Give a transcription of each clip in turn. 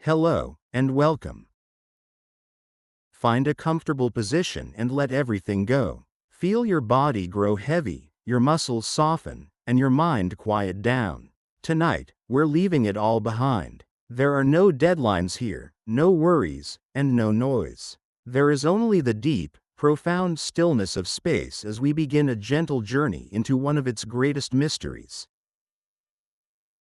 Hello, and welcome. Find a comfortable position and let everything go. Feel your body grow heavy, your muscles soften, and your mind quiet down. Tonight, we're leaving it all behind. There are no deadlines here, no worries, and no noise. There is only the deep, profound stillness of space as we begin a gentle journey into one of its greatest mysteries.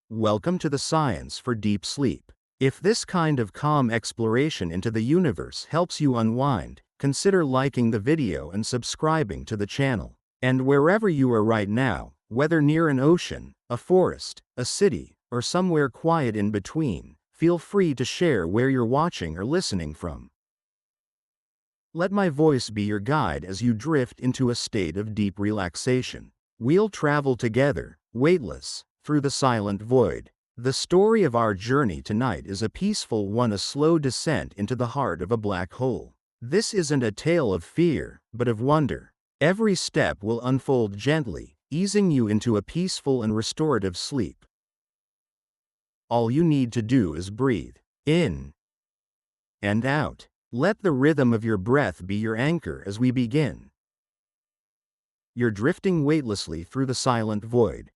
Welcome to the Science for Deep Sleep. If this kind of calm exploration into the universe helps you unwind, consider liking the video and subscribing to the channel. And wherever you are right now, whether near an ocean, a forest, a city, or somewhere quiet in between, feel free to share where you're watching or listening from. Let my voice be your guide as you drift into a state of deep relaxation. We'll travel together, weightless, through the silent void. The story of our journey tonight is a peaceful one, a slow descent into the heart of a black hole. This isn't a tale of fear, but of wonder. Every step will unfold gently, easing you into a peaceful and restorative sleep. All you need to do is breathe in and out. Let the rhythm of your breath be your anchor as we begin. You're drifting weightlessly through the silent void,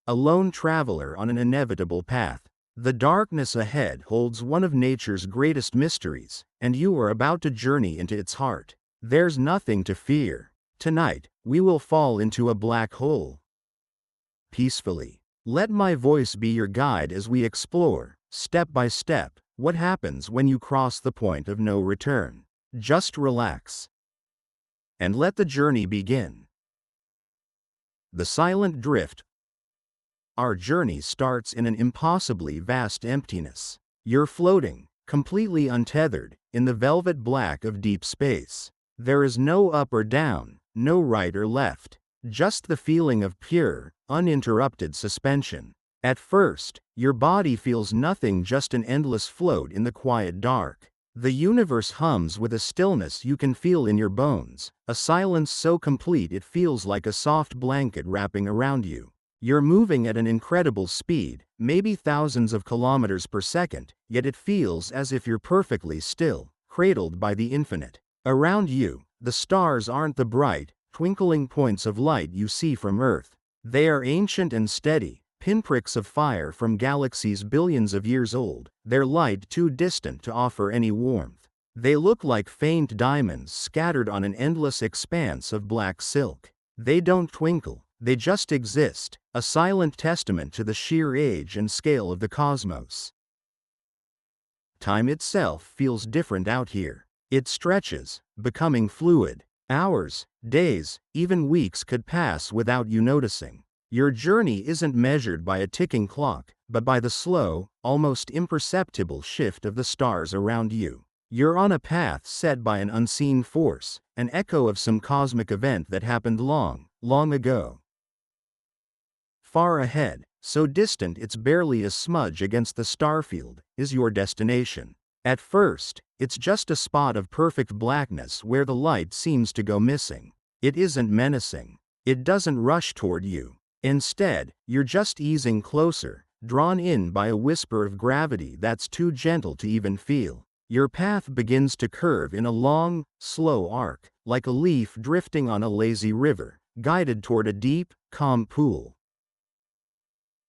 a lone traveler on an inevitable path. The darkness ahead holds one of nature's greatest mysteries, and you are about to journey into its heart. There's nothing to fear. Tonight, we will fall into a black hole peacefully. Let my voice be your guide as we explore, step by step, what happens when you cross the point of no return. Just relax and let the journey begin. The silent drift. Our journey starts in an impossibly vast emptiness. You're floating, completely untethered, in the velvet black of deep space. There is no up or down, no right or left, just the feeling of pure, uninterrupted suspension. At first, your body feels nothing, just an endless float in the quiet dark. The universe hums with a stillness you can feel in your bones, a silence so complete it feels like a soft blanket wrapping around you. You're moving at an incredible speed, maybe thousands of kilometers per second, yet it feels as if you're perfectly still, cradled by the infinite. Around you, the stars aren't the bright, twinkling points of light you see from Earth. They are ancient and steady, pinpricks of fire from galaxies billions of years old, their light too distant to offer any warmth. They look like faint diamonds scattered on an endless expanse of black silk. They don't twinkle, they just exist, a silent testament to the sheer age and scale of the cosmos. Time itself feels different out here. It stretches, becoming fluid. Hours, days, even weeks could pass without you noticing. Your journey isn't measured by a ticking clock, but by the slow, almost imperceptible shift of the stars around you. You're on a path set by an unseen force, an echo of some cosmic event that happened long, long ago. Far ahead, so distant it's barely a smudge against the starfield, is your destination. At first, it's just a spot of perfect blackness where the light seems to go missing. It isn't menacing. It doesn't rush toward you. Instead, you're just easing closer, drawn in by a whisper of gravity that's too gentle to even feel. Your path begins to curve in a long, slow arc, like a leaf drifting on a lazy river, guided toward a deep, calm pool.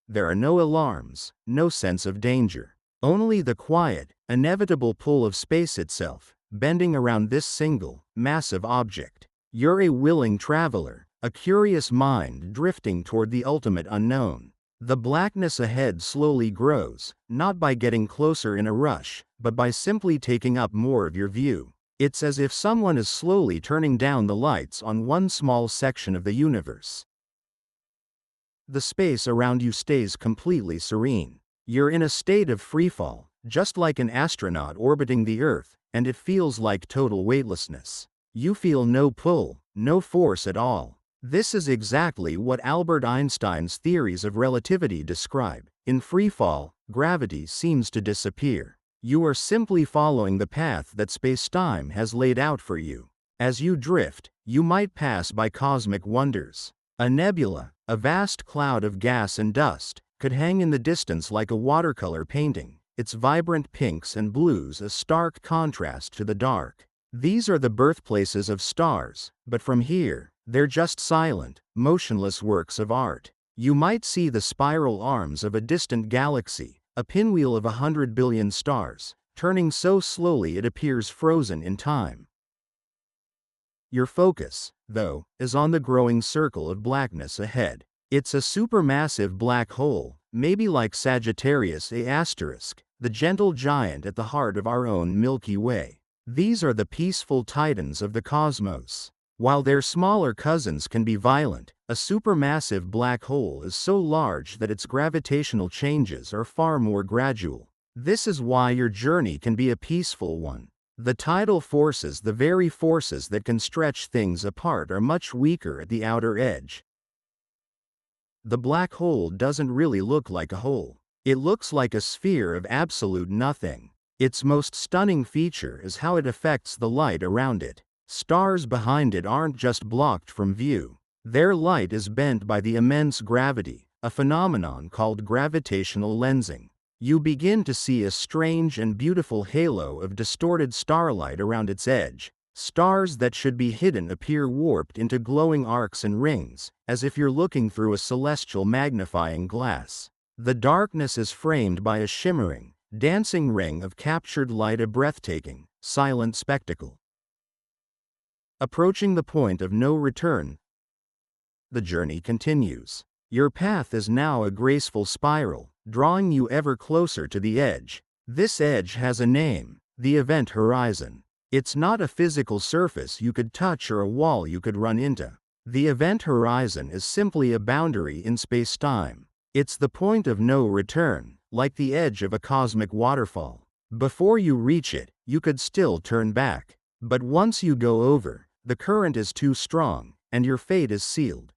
There are no alarms, no sense of danger. Only the quiet, inevitable pull of space itself, bending around this single, massive object. You're a willing traveler, a curious mind drifting toward the ultimate unknown. The blackness ahead slowly grows, not by getting closer in a rush, but by simply taking up more of your view. It's as if someone is slowly turning down the lights on one small section of the universe. The space around you stays completely serene. You're in a state of freefall, just like an astronaut orbiting the Earth, and it feels like total weightlessness. You feel no pull, no force at all. This is exactly what Albert Einstein's theories of relativity describe. In freefall, gravity seems to disappear. You are simply following the path that spacetime has laid out for you. As you drift, you might pass by cosmic wonders. A nebula, a vast cloud of gas and dust, could hang in the distance like a watercolor painting, its vibrant pinks and blues a stark contrast to the dark. These are the birthplaces of stars, but from here, they're just silent, motionless works of art. You might see the spiral arms of a distant galaxy, a pinwheel of 100 billion stars, turning so slowly it appears frozen in time. Your focus, though, is on the growing circle of blackness ahead. It's a supermassive black hole, maybe like Sagittarius A*, the gentle giant at the heart of our own Milky Way. These are the peaceful titans of the cosmos. While their smaller cousins can be violent, a supermassive black hole is so large that its gravitational changes are far more gradual. This is why your journey can be a peaceful one. The tidal forces, the very forces that can stretch things apart, are much weaker at the outer edge. The black hole doesn't really look like a hole. It looks like a sphere of absolute nothing. Its most stunning feature is how it affects the light around it. Stars behind it aren't just blocked from view. Their light is bent by the immense gravity, a phenomenon called gravitational lensing. You begin to see a strange and beautiful halo of distorted starlight around its edge. Stars that should be hidden appear warped into glowing arcs and rings, as if you're looking through a celestial magnifying glass. The darkness is framed by a shimmering, dancing ring of captured light, a breathtaking, silent spectacle. Approaching the point of no return, the journey continues. Your path is now a graceful spiral, drawing you ever closer to the edge. This edge has a name: the event horizon. It's not a physical surface you could touch or a wall you could run into. The event horizon is simply a boundary in spacetime. It's the point of no return, like the edge of a cosmic waterfall. Before you reach it, you could still turn back. But once you go over, the current is too strong, and your fate is sealed.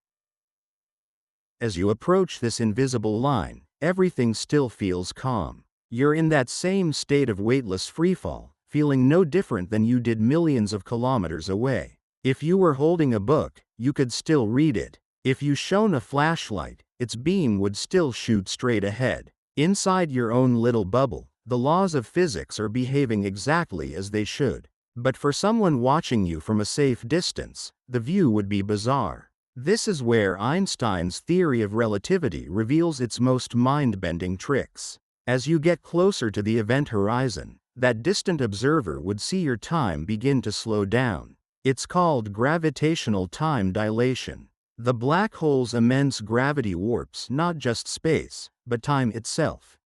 As you approach this invisible line, everything still feels calm. You're in that same state of weightless freefall, feeling no different than you did millions of kilometers away. If you were holding a book, you could still read it. If you shone a flashlight, its beam would still shoot straight ahead. Inside your own little bubble, the laws of physics are behaving exactly as they should. But for someone watching you from a safe distance, the view would be bizarre. This is where Einstein's theory of relativity reveals its most mind-bending tricks. As you get closer to the event horizon, that distant observer would see your time begin to slow down. It's called gravitational time dilation. The black hole's immense gravity warps not just space, but time itself.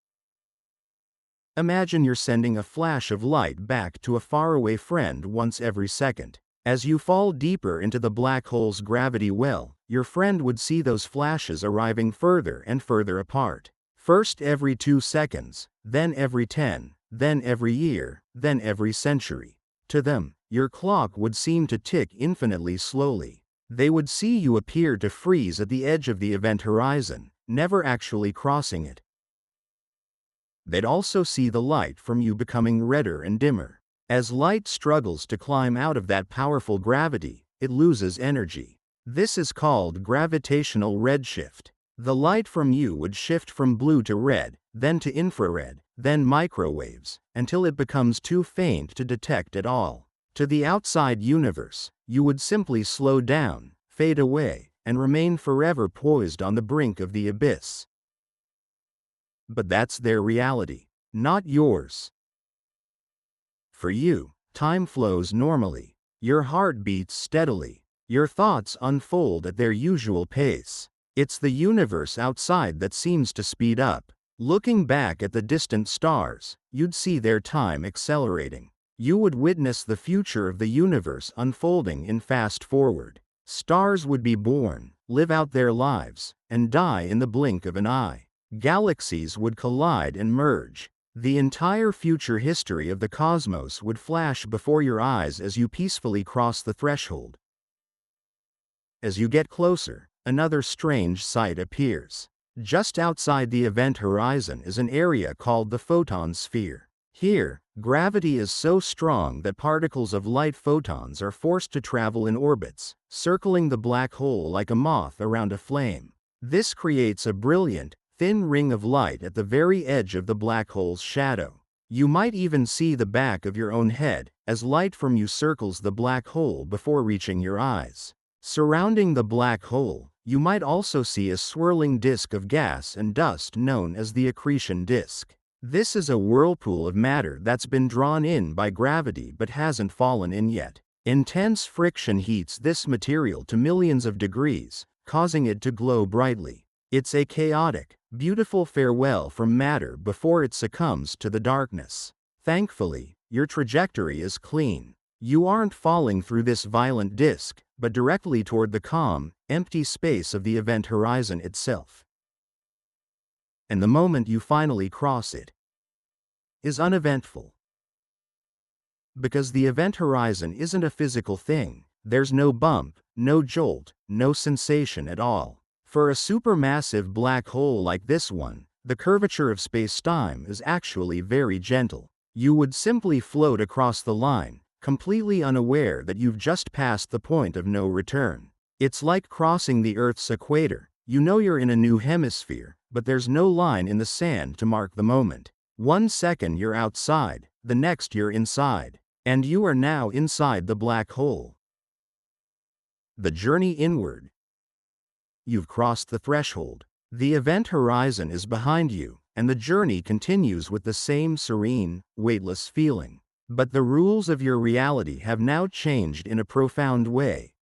Imagine you're sending a flash of light back to a faraway friend once every second. As you fall deeper into the black hole's gravity well, your friend would see those flashes arriving further and further apart. First every 2 seconds, then every 10, then every year, then every century. To them, your clock would seem to tick infinitely slowly. They would see you appear to freeze at the edge of the event horizon, never actually crossing it. They'd also see the light from you becoming redder and dimmer. As light struggles to climb out of that powerful gravity, it loses energy. This is called gravitational redshift. The light from you would shift from blue to red, then to infrared, then microwaves, until it becomes too faint to detect at all. To the outside universe, you would simply slow down, fade away, and remain forever poised on the brink of the abyss. But that's their reality, not yours. For you, time flows normally. Your heart beats steadily. Your thoughts unfold at their usual pace. It's the universe outside that seems to speed up. Looking back at the distant stars, you'd see their time accelerating. You would witness the future of the universe unfolding in fast forward. Stars would be born, live out their lives, and die in the blink of an eye. Galaxies would collide and merge. The entire future history of the cosmos would flash before your eyes as you peacefully cross the threshold. As you get closer, another strange sight appears. Just outside the event horizon is an area called the photon sphere. Here, gravity is so strong that particles of light photons are forced to travel in orbits, circling the black hole like a moth around a flame. This creates a brilliant, thin ring of light at the very edge of the black hole's shadow. You might even see the back of your own head, as light from you circles the black hole before reaching your eyes. Surrounding the black hole, you might also see a swirling disk of gas and dust known as the accretion disk. This is a whirlpool of matter that's been drawn in by gravity but hasn't fallen in yet. Intense friction heats this material to millions of degrees, causing it to glow brightly. It's a chaotic, beautiful farewell from matter before it succumbs to the darkness. Thankfully, your trajectory is clean. You aren't falling through this violent disk, but directly toward the calm, empty space of the event horizon itself. And the moment you finally cross it is uneventful. Because the event horizon isn't a physical thing, there's no bump, no jolt, no sensation at all. For a supermassive black hole like this one, the curvature of spacetime is actually very gentle. You would simply float across the line, completely unaware that you've just passed the point of no return. It's like crossing the Earth's equator. You know you're in a new hemisphere, but there's no line in the sand to mark the moment. 1 second you're outside, the next you're inside. And you are now inside the black hole. The journey inward. You've crossed the threshold. The event horizon is behind you, and the journey continues with the same serene, weightless feeling. But the rules of your reality have now changed in a profound way.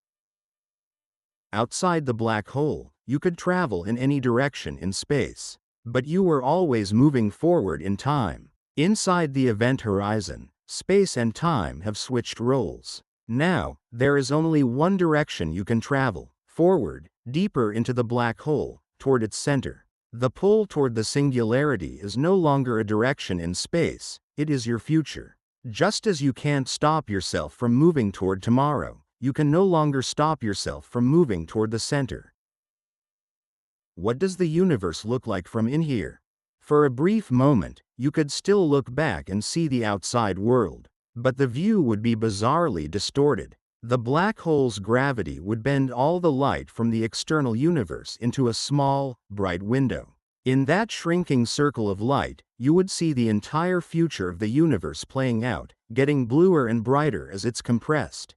Outside the black hole, you could travel in any direction in space. But you were always moving forward in time. Inside the event horizon, space and time have switched roles. Now, there is only one direction you can travel: forward, deeper into the black hole, toward its center. The pull toward the singularity is no longer a direction in space, it is your future. Just as you can't stop yourself from moving toward tomorrow, you can no longer stop yourself from moving toward the center. What does the universe look like from in here? For a brief moment, you could still look back and see the outside world, but the view would be bizarrely distorted. The black hole's gravity would bend all the light from the external universe into a small, bright window. In that shrinking circle of light, you would see the entire future of the universe playing out, getting bluer and brighter as it's compressed.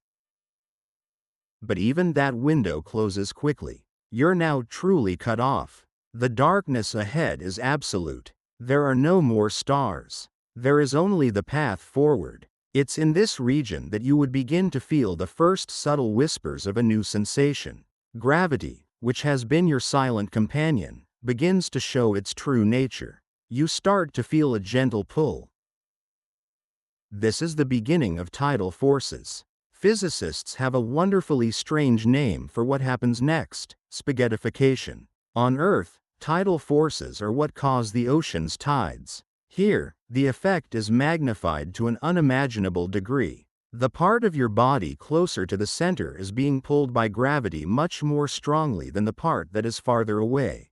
But even that window closes quickly. You're now truly cut off. The darkness ahead is absolute. There are no more stars. There is only the path forward. It's in this region that you would begin to feel the first subtle whispers of a new sensation. Gravity, which has been your silent companion, begins to show its true nature. You start to feel a gentle pull. This is the beginning of tidal forces. Physicists have a wonderfully strange name for what happens next: spaghettification. On Earth, tidal forces are what cause the ocean's tides. Here, the effect is magnified to an unimaginable degree. The part of your body closer to the center is being pulled by gravity much more strongly than the part that is farther away.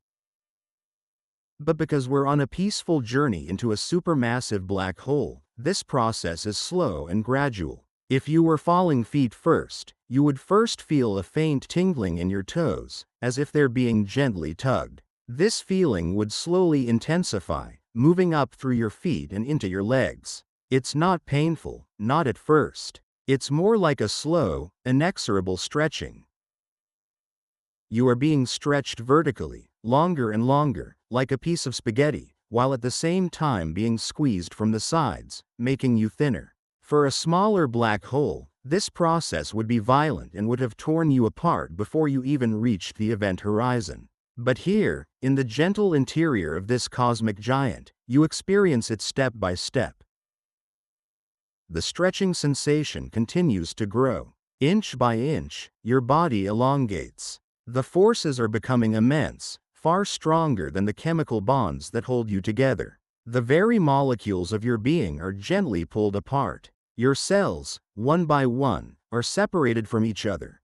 But because we're on a peaceful journey into a supermassive black hole, this process is slow and gradual. If you were falling feet first, you would first feel a faint tingling in your toes, as if they're being gently tugged. This feeling would slowly intensify, moving up through your feet and into your legs. It's not painful, not at first. It's more like a slow, inexorable stretching. You are being stretched vertically, longer and longer, like a piece of spaghetti, while at the same time being squeezed from the sides, making you thinner. For a smaller black hole, this process would be violent and would have torn you apart before you even reached the event horizon. But here, in the gentle interior of this cosmic giant, you experience it step by step. The stretching sensation continues to grow. Inch by inch, your body elongates. The forces are becoming immense, far stronger than the chemical bonds that hold you together. The very molecules of your being are gently pulled apart. Your cells, one by one, are separated from each other.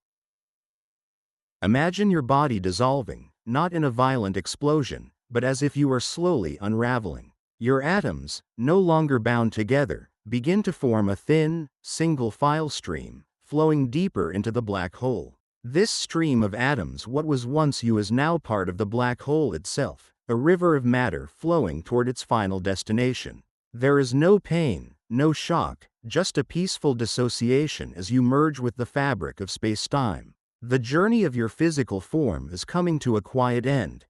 Imagine your body dissolving, not in a violent explosion, but as if you are slowly unraveling. Your atoms, no longer bound together, begin to form a thin, single file stream, flowing deeper into the black hole. This stream of atoms, what was once you, is now part of the black hole itself, a river of matter flowing toward its final destination. There is no pain, no shock, just a peaceful dissociation as you merge with the fabric of spacetime. The journey of your physical form is coming to a quiet end.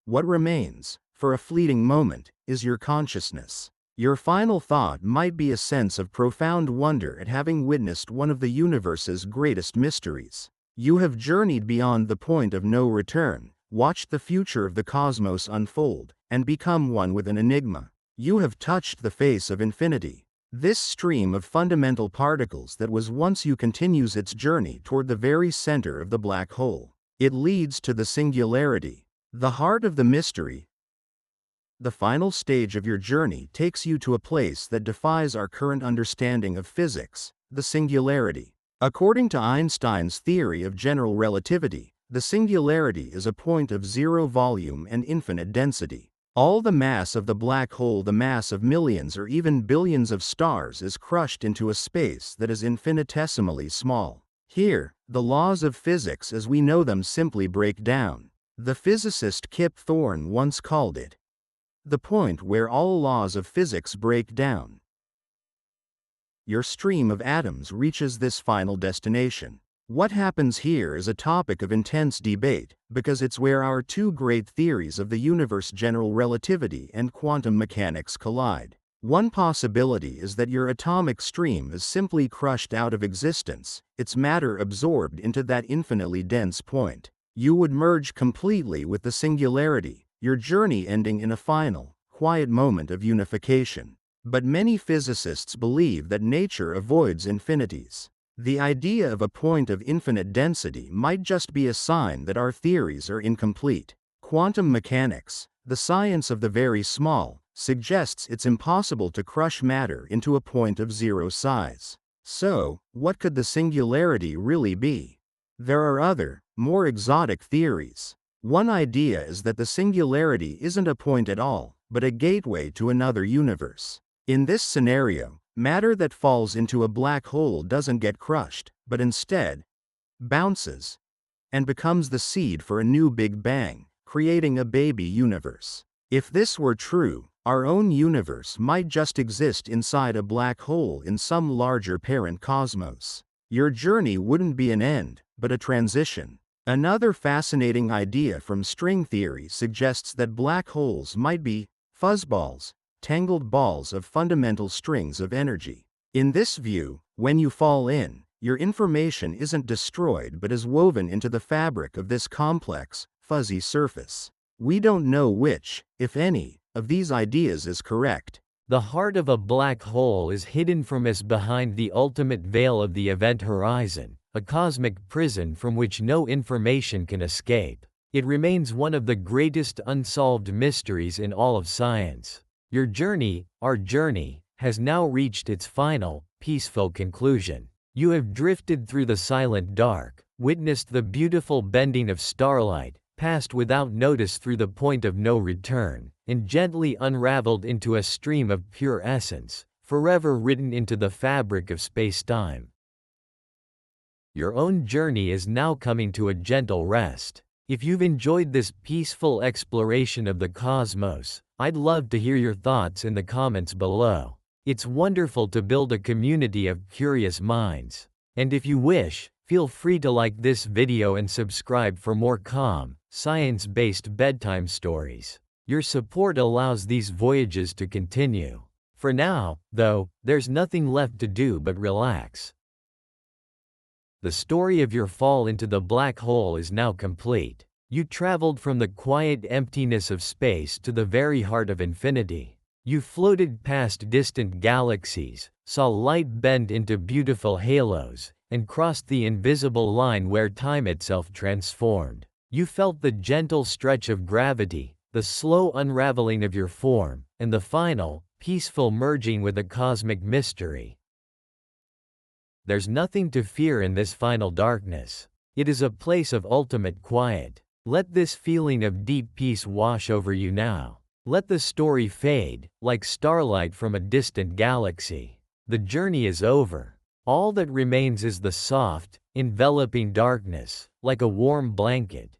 What remains, for a fleeting moment, is your consciousness. Your final thought might be a sense of profound wonder at having witnessed one of the universe's greatest mysteries. You have journeyed beyond the point of no return, watched the future of the cosmos unfold, and become one with an enigma. You have touched the face of infinity. This stream of fundamental particles that was once you continues its journey toward the very center of the black hole. It leads to the singularity, the heart of the mystery. The final stage of your journey takes you to a place that defies our current understanding of physics, the singularity. According to Einstein's theory of general relativity, the singularity is a point of zero volume and infinite density. All the mass of the black hole, the mass of millions or even billions of stars, is crushed into a space that is infinitesimally small. Here, the laws of physics as we know them simply break down. The physicist Kip Thorne once called it the point where all laws of physics break down. Your stream of atoms reaches this final destination. What happens here is a topic of intense debate, because it's where our two great theories of the universe, general relativity and quantum mechanics, collide. One possibility is that your atomic stream is simply crushed out of existence, its matter absorbed into that infinitely dense point. You would merge completely with the singularity, your journey ending in a final, quiet moment of unification. But many physicists believe that nature avoids infinities. The idea of a point of infinite density might just be a sign that our theories are incomplete. Quantum mechanics, the science of the very small, suggests it's impossible to crush matter into a point of zero size. So, what could the singularity really be? There are other, more exotic theories. One idea is that the singularity isn't a point at all, but a gateway to another universe. In this scenario, matter that falls into a black hole doesn't get crushed, but instead bounces and becomes the seed for a new Big Bang, creating a baby universe. If this were true, our own universe might just exist inside a black hole in some larger parent cosmos. Your journey wouldn't be an end, but a transition. Another fascinating idea from string theory suggests that black holes might be fuzzballs, tangled balls of fundamental strings of energy. In this view, when you fall in, your information isn't destroyed but is woven into the fabric of this complex, fuzzy surface. We don't know which, if any, of these ideas is correct. The heart of a black hole is hidden from us behind the ultimate veil of the event horizon, a cosmic prison from which no information can escape. It remains one of the greatest unsolved mysteries in all of science. Your journey, our journey, has now reached its final, peaceful conclusion. You have drifted through the silent dark, witnessed the beautiful bending of starlight, passed without notice through the point of no return, and gently unraveled into a stream of pure essence, forever written into the fabric of space-time. Your own journey is now coming to a gentle rest. If you've enjoyed this peaceful exploration of the cosmos, I'd love to hear your thoughts in the comments below. It's wonderful to build a community of curious minds. And if you wish, feel free to like this video and subscribe for more calm, science-based bedtime stories. Your support allows these voyages to continue. For now, though, there's nothing left to do but relax. The story of your fall into the black hole is now complete. You traveled from the quiet emptiness of space to the very heart of infinity. You floated past distant galaxies, saw light bend into beautiful halos, and crossed the invisible line where time itself transformed. You felt the gentle stretch of gravity, the slow unraveling of your form, and the final, peaceful merging with a cosmic mystery. There's nothing to fear in this final darkness. It is a place of ultimate quiet. Let this feeling of deep peace wash over you now. Let the story fade, like starlight from a distant galaxy. The journey is over. All that remains is the soft, enveloping darkness, like a warm blanket.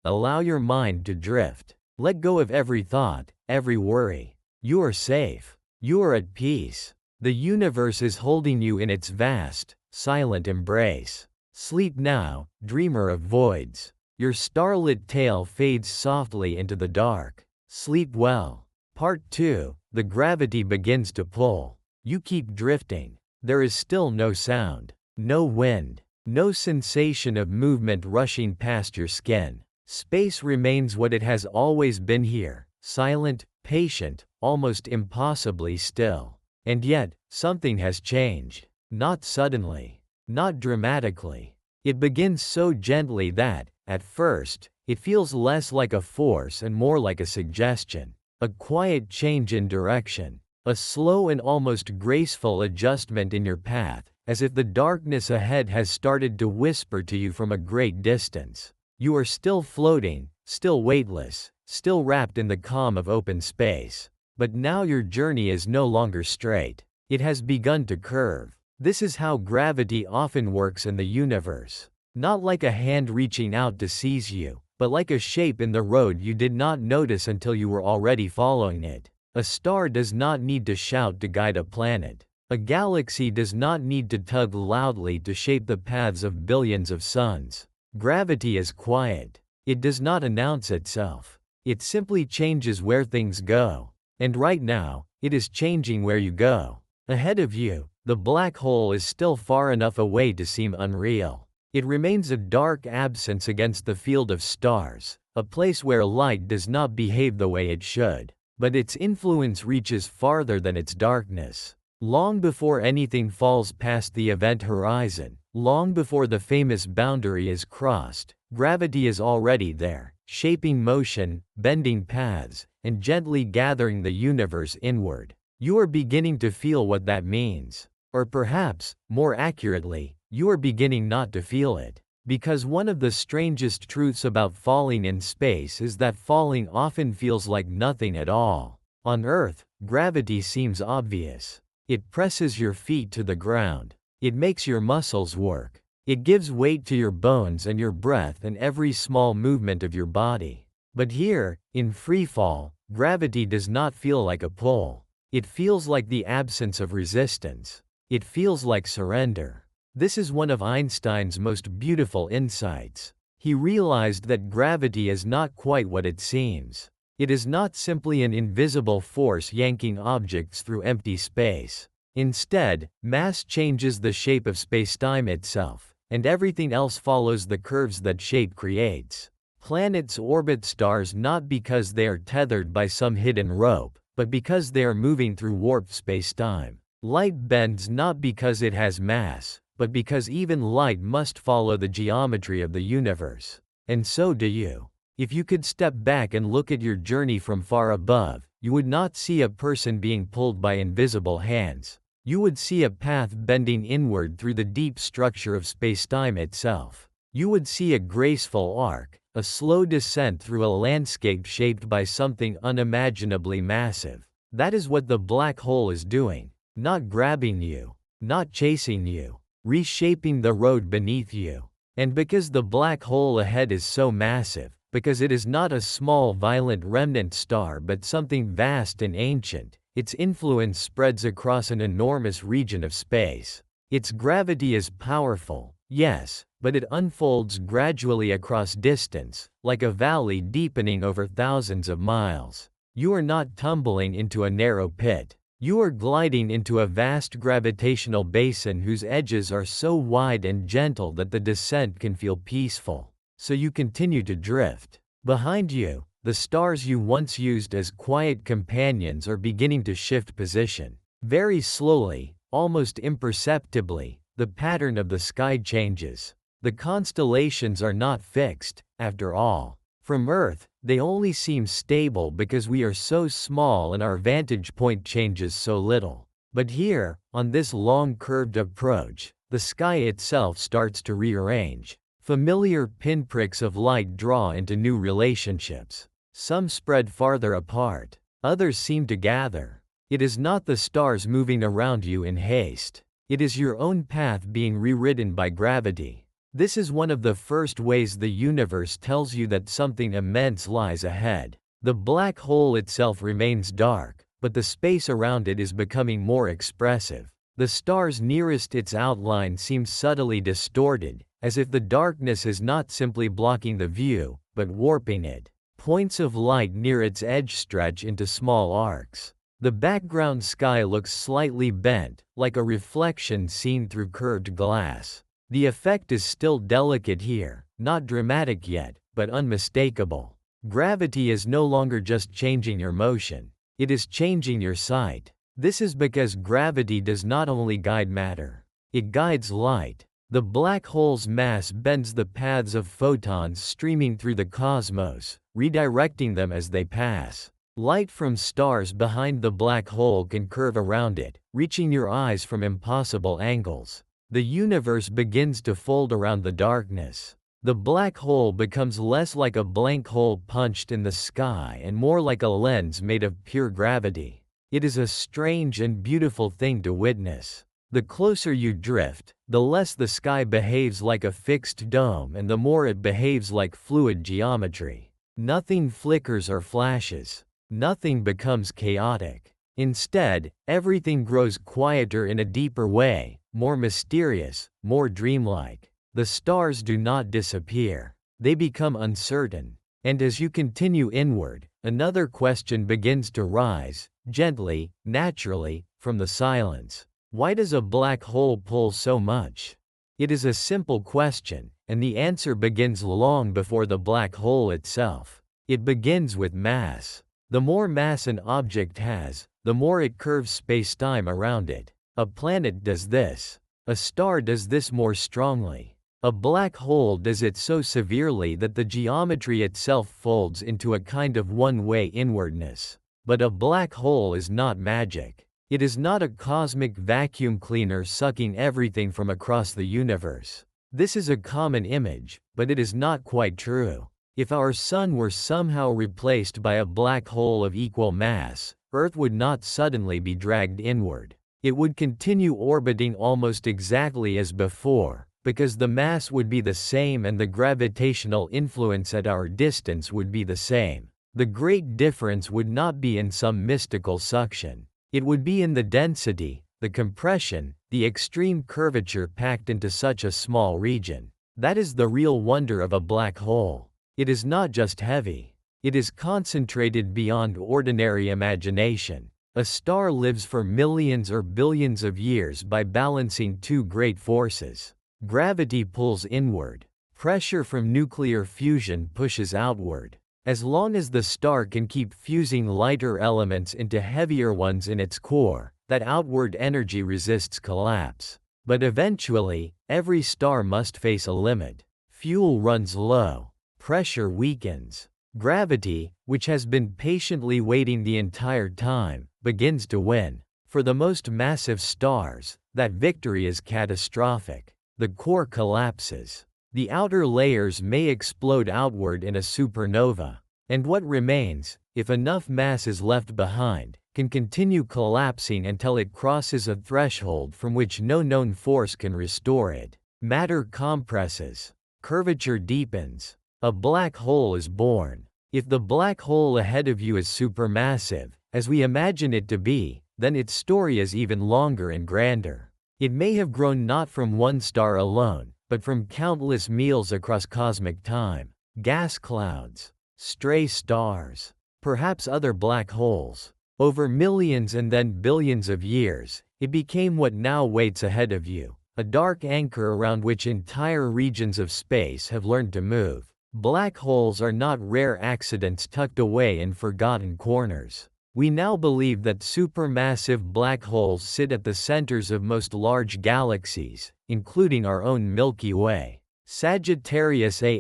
Allow your mind to drift. Let go of every thought, every worry. You are safe. You are at peace. The universe is holding you in its vast, silent embrace. Sleep now, dreamer of voids. Your starlit tale fades softly into the dark. Sleep well. Part 2. The gravity begins to pull. You keep drifting. There is still no sound, no wind, no sensation of movement rushing past your skin. Space remains what it has always been here, silent, patient, almost impossibly still. And yet, something has changed. Not suddenly, not dramatically. It begins so gently that, at first, it feels less like a force and more like a suggestion. A quiet change in direction. A slow and almost graceful adjustment in your path, as if the darkness ahead has started to whisper to you from a great distance. You are still floating, still weightless, still wrapped in the calm of open space. But now your journey is no longer straight. It has begun to curve. This is how gravity often works in the universe. Not like a hand reaching out to seize you, but like a shape in the road you did not notice until you were already following it. A star does not need to shout to guide a planet. A galaxy does not need to tug loudly to shape the paths of billions of suns. Gravity is quiet. It does not announce itself. It simply changes where things go. And right now, it is changing where you go. Ahead of you, the black hole is still far enough away to seem unreal. It remains a dark absence against the field of stars, a place where light does not behave the way it should. But its influence reaches farther than its darkness. Long before anything falls past the event horizon, long before the famous boundary is crossed, gravity is already there, shaping motion, bending paths, and gently gathering the universe inward. You are beginning to feel what that means. Or perhaps, more accurately, you are beginning not to feel it. Because one of the strangest truths about falling in space is that falling often feels like nothing at all. On Earth, gravity seems obvious. It presses your feet to the ground. It makes your muscles work. It gives weight to your bones and your breath and every small movement of your body. But here, in free fall, gravity does not feel like a pull. It feels like the absence of resistance. It feels like surrender. This is one of Einstein's most beautiful insights. He realized that gravity is not quite what it seems. It is not simply an invisible force yanking objects through empty space. Instead, mass changes the shape of spacetime itself, and everything else follows the curves that shape creates. Planets orbit stars not because they are tethered by some hidden rope, but because they are moving through warped spacetime. Light bends not because it has mass, but because even light must follow the geometry of the universe. And so do you. If you could step back and look at your journey from far above, you would not see a person being pulled by invisible hands. You would see a path bending inward through the deep structure of spacetime itself. You would see a graceful arc, a slow descent through a landscape shaped by something unimaginably massive. That is what the black hole is doing. Not grabbing you, not chasing you, reshaping the road beneath you. And because the black hole ahead is so massive, because it is not a small violent remnant star but something vast and ancient, its influence spreads across an enormous region of space. Its gravity is powerful, yes, but it unfolds gradually across distance, like a valley deepening over thousands of miles. You are not tumbling into a narrow pit. You are gliding into a vast gravitational basin whose edges are so wide and gentle that the descent can feel peaceful. So you continue to drift. Behind you, the stars you once used as quiet companions are beginning to shift position. Very slowly, almost imperceptibly, the pattern of the sky changes. The constellations are not fixed, after all. From Earth, they only seem stable because we are so small and our vantage point changes so little. But here, on this long curved approach, the sky itself starts to rearrange. Familiar pinpricks of light draw into new relationships. Some spread farther apart. Others seem to gather. It is not the stars moving around you in haste. It is your own path being rewritten by gravity. This is one of the first ways the universe tells you that something immense lies ahead. The black hole itself remains dark, but the space around it is becoming more expressive. The stars nearest its outline seem subtly distorted, as if the darkness is not simply blocking the view, but warping it. Points of light near its edge stretch into small arcs. The background sky looks slightly bent, like a reflection seen through curved glass. The effect is still delicate here, not dramatic yet, but unmistakable. Gravity is no longer just changing your motion, it is changing your sight. This is because gravity does not only guide matter, it guides light. The black hole's mass bends the paths of photons streaming through the cosmos, redirecting them as they pass. Light from stars behind the black hole can curve around it, reaching your eyes from impossible angles. The universe begins to fold around the darkness. The black hole becomes less like a blank hole punched in the sky and more like a lens made of pure gravity. It is a strange and beautiful thing to witness. The closer you drift, the less the sky behaves like a fixed dome and the more it behaves like fluid geometry. Nothing flickers or flashes. Nothing becomes chaotic. Instead, everything grows quieter in a deeper way, more mysterious, more dreamlike. The stars do not disappear. They become uncertain. And as you continue inward, another question begins to rise, gently, naturally, from the silence. Why does a black hole pull so much? It is a simple question, and the answer begins long before the black hole itself. It begins with mass. The more mass an object has, the more it curves spacetime around it. A planet does this. A star does this more strongly. A black hole does it so severely that the geometry itself folds into a kind of one-way inwardness. But a black hole is not magic. It is not a cosmic vacuum cleaner sucking everything from across the universe. This is a common image, but it is not quite true. If our sun were somehow replaced by a black hole of equal mass, Earth would not suddenly be dragged inward. It would continue orbiting almost exactly as before, because the mass would be the same and the gravitational influence at our distance would be the same. The great difference would not be in some mystical suction. It would be in the density, the compression, the extreme curvature packed into such a small region. That is the real wonder of a black hole. It is not just heavy. It is concentrated beyond ordinary imagination. A star lives for millions or billions of years by balancing two great forces. Gravity pulls inward. Pressure from nuclear fusion pushes outward. As long as the star can keep fusing lighter elements into heavier ones in its core, that outward energy resists collapse. But eventually, every star must face a limit. Fuel runs low. Pressure weakens. Gravity, which has been patiently waiting the entire time, begins to win. For the most massive stars, that victory is catastrophic. The core collapses. The outer layers may explode outward in a supernova. And what remains, if enough mass is left behind, can continue collapsing until it crosses a threshold from which no known force can restore it. Matter compresses. Curvature deepens. A black hole is born. If the black hole ahead of you is supermassive, as we imagine it to be, then its story is even longer and grander. It may have grown not from one star alone, but from countless meals across cosmic time. Gas clouds, stray stars, perhaps other black holes. Over millions and then billions of years, it became what now waits ahead of you, a dark anchor around which entire regions of space have learned to move. Black holes are not rare accidents tucked away in forgotten corners. We now believe that supermassive black holes sit at the centers of most large galaxies, including our own Milky Way. Sagittarius A*,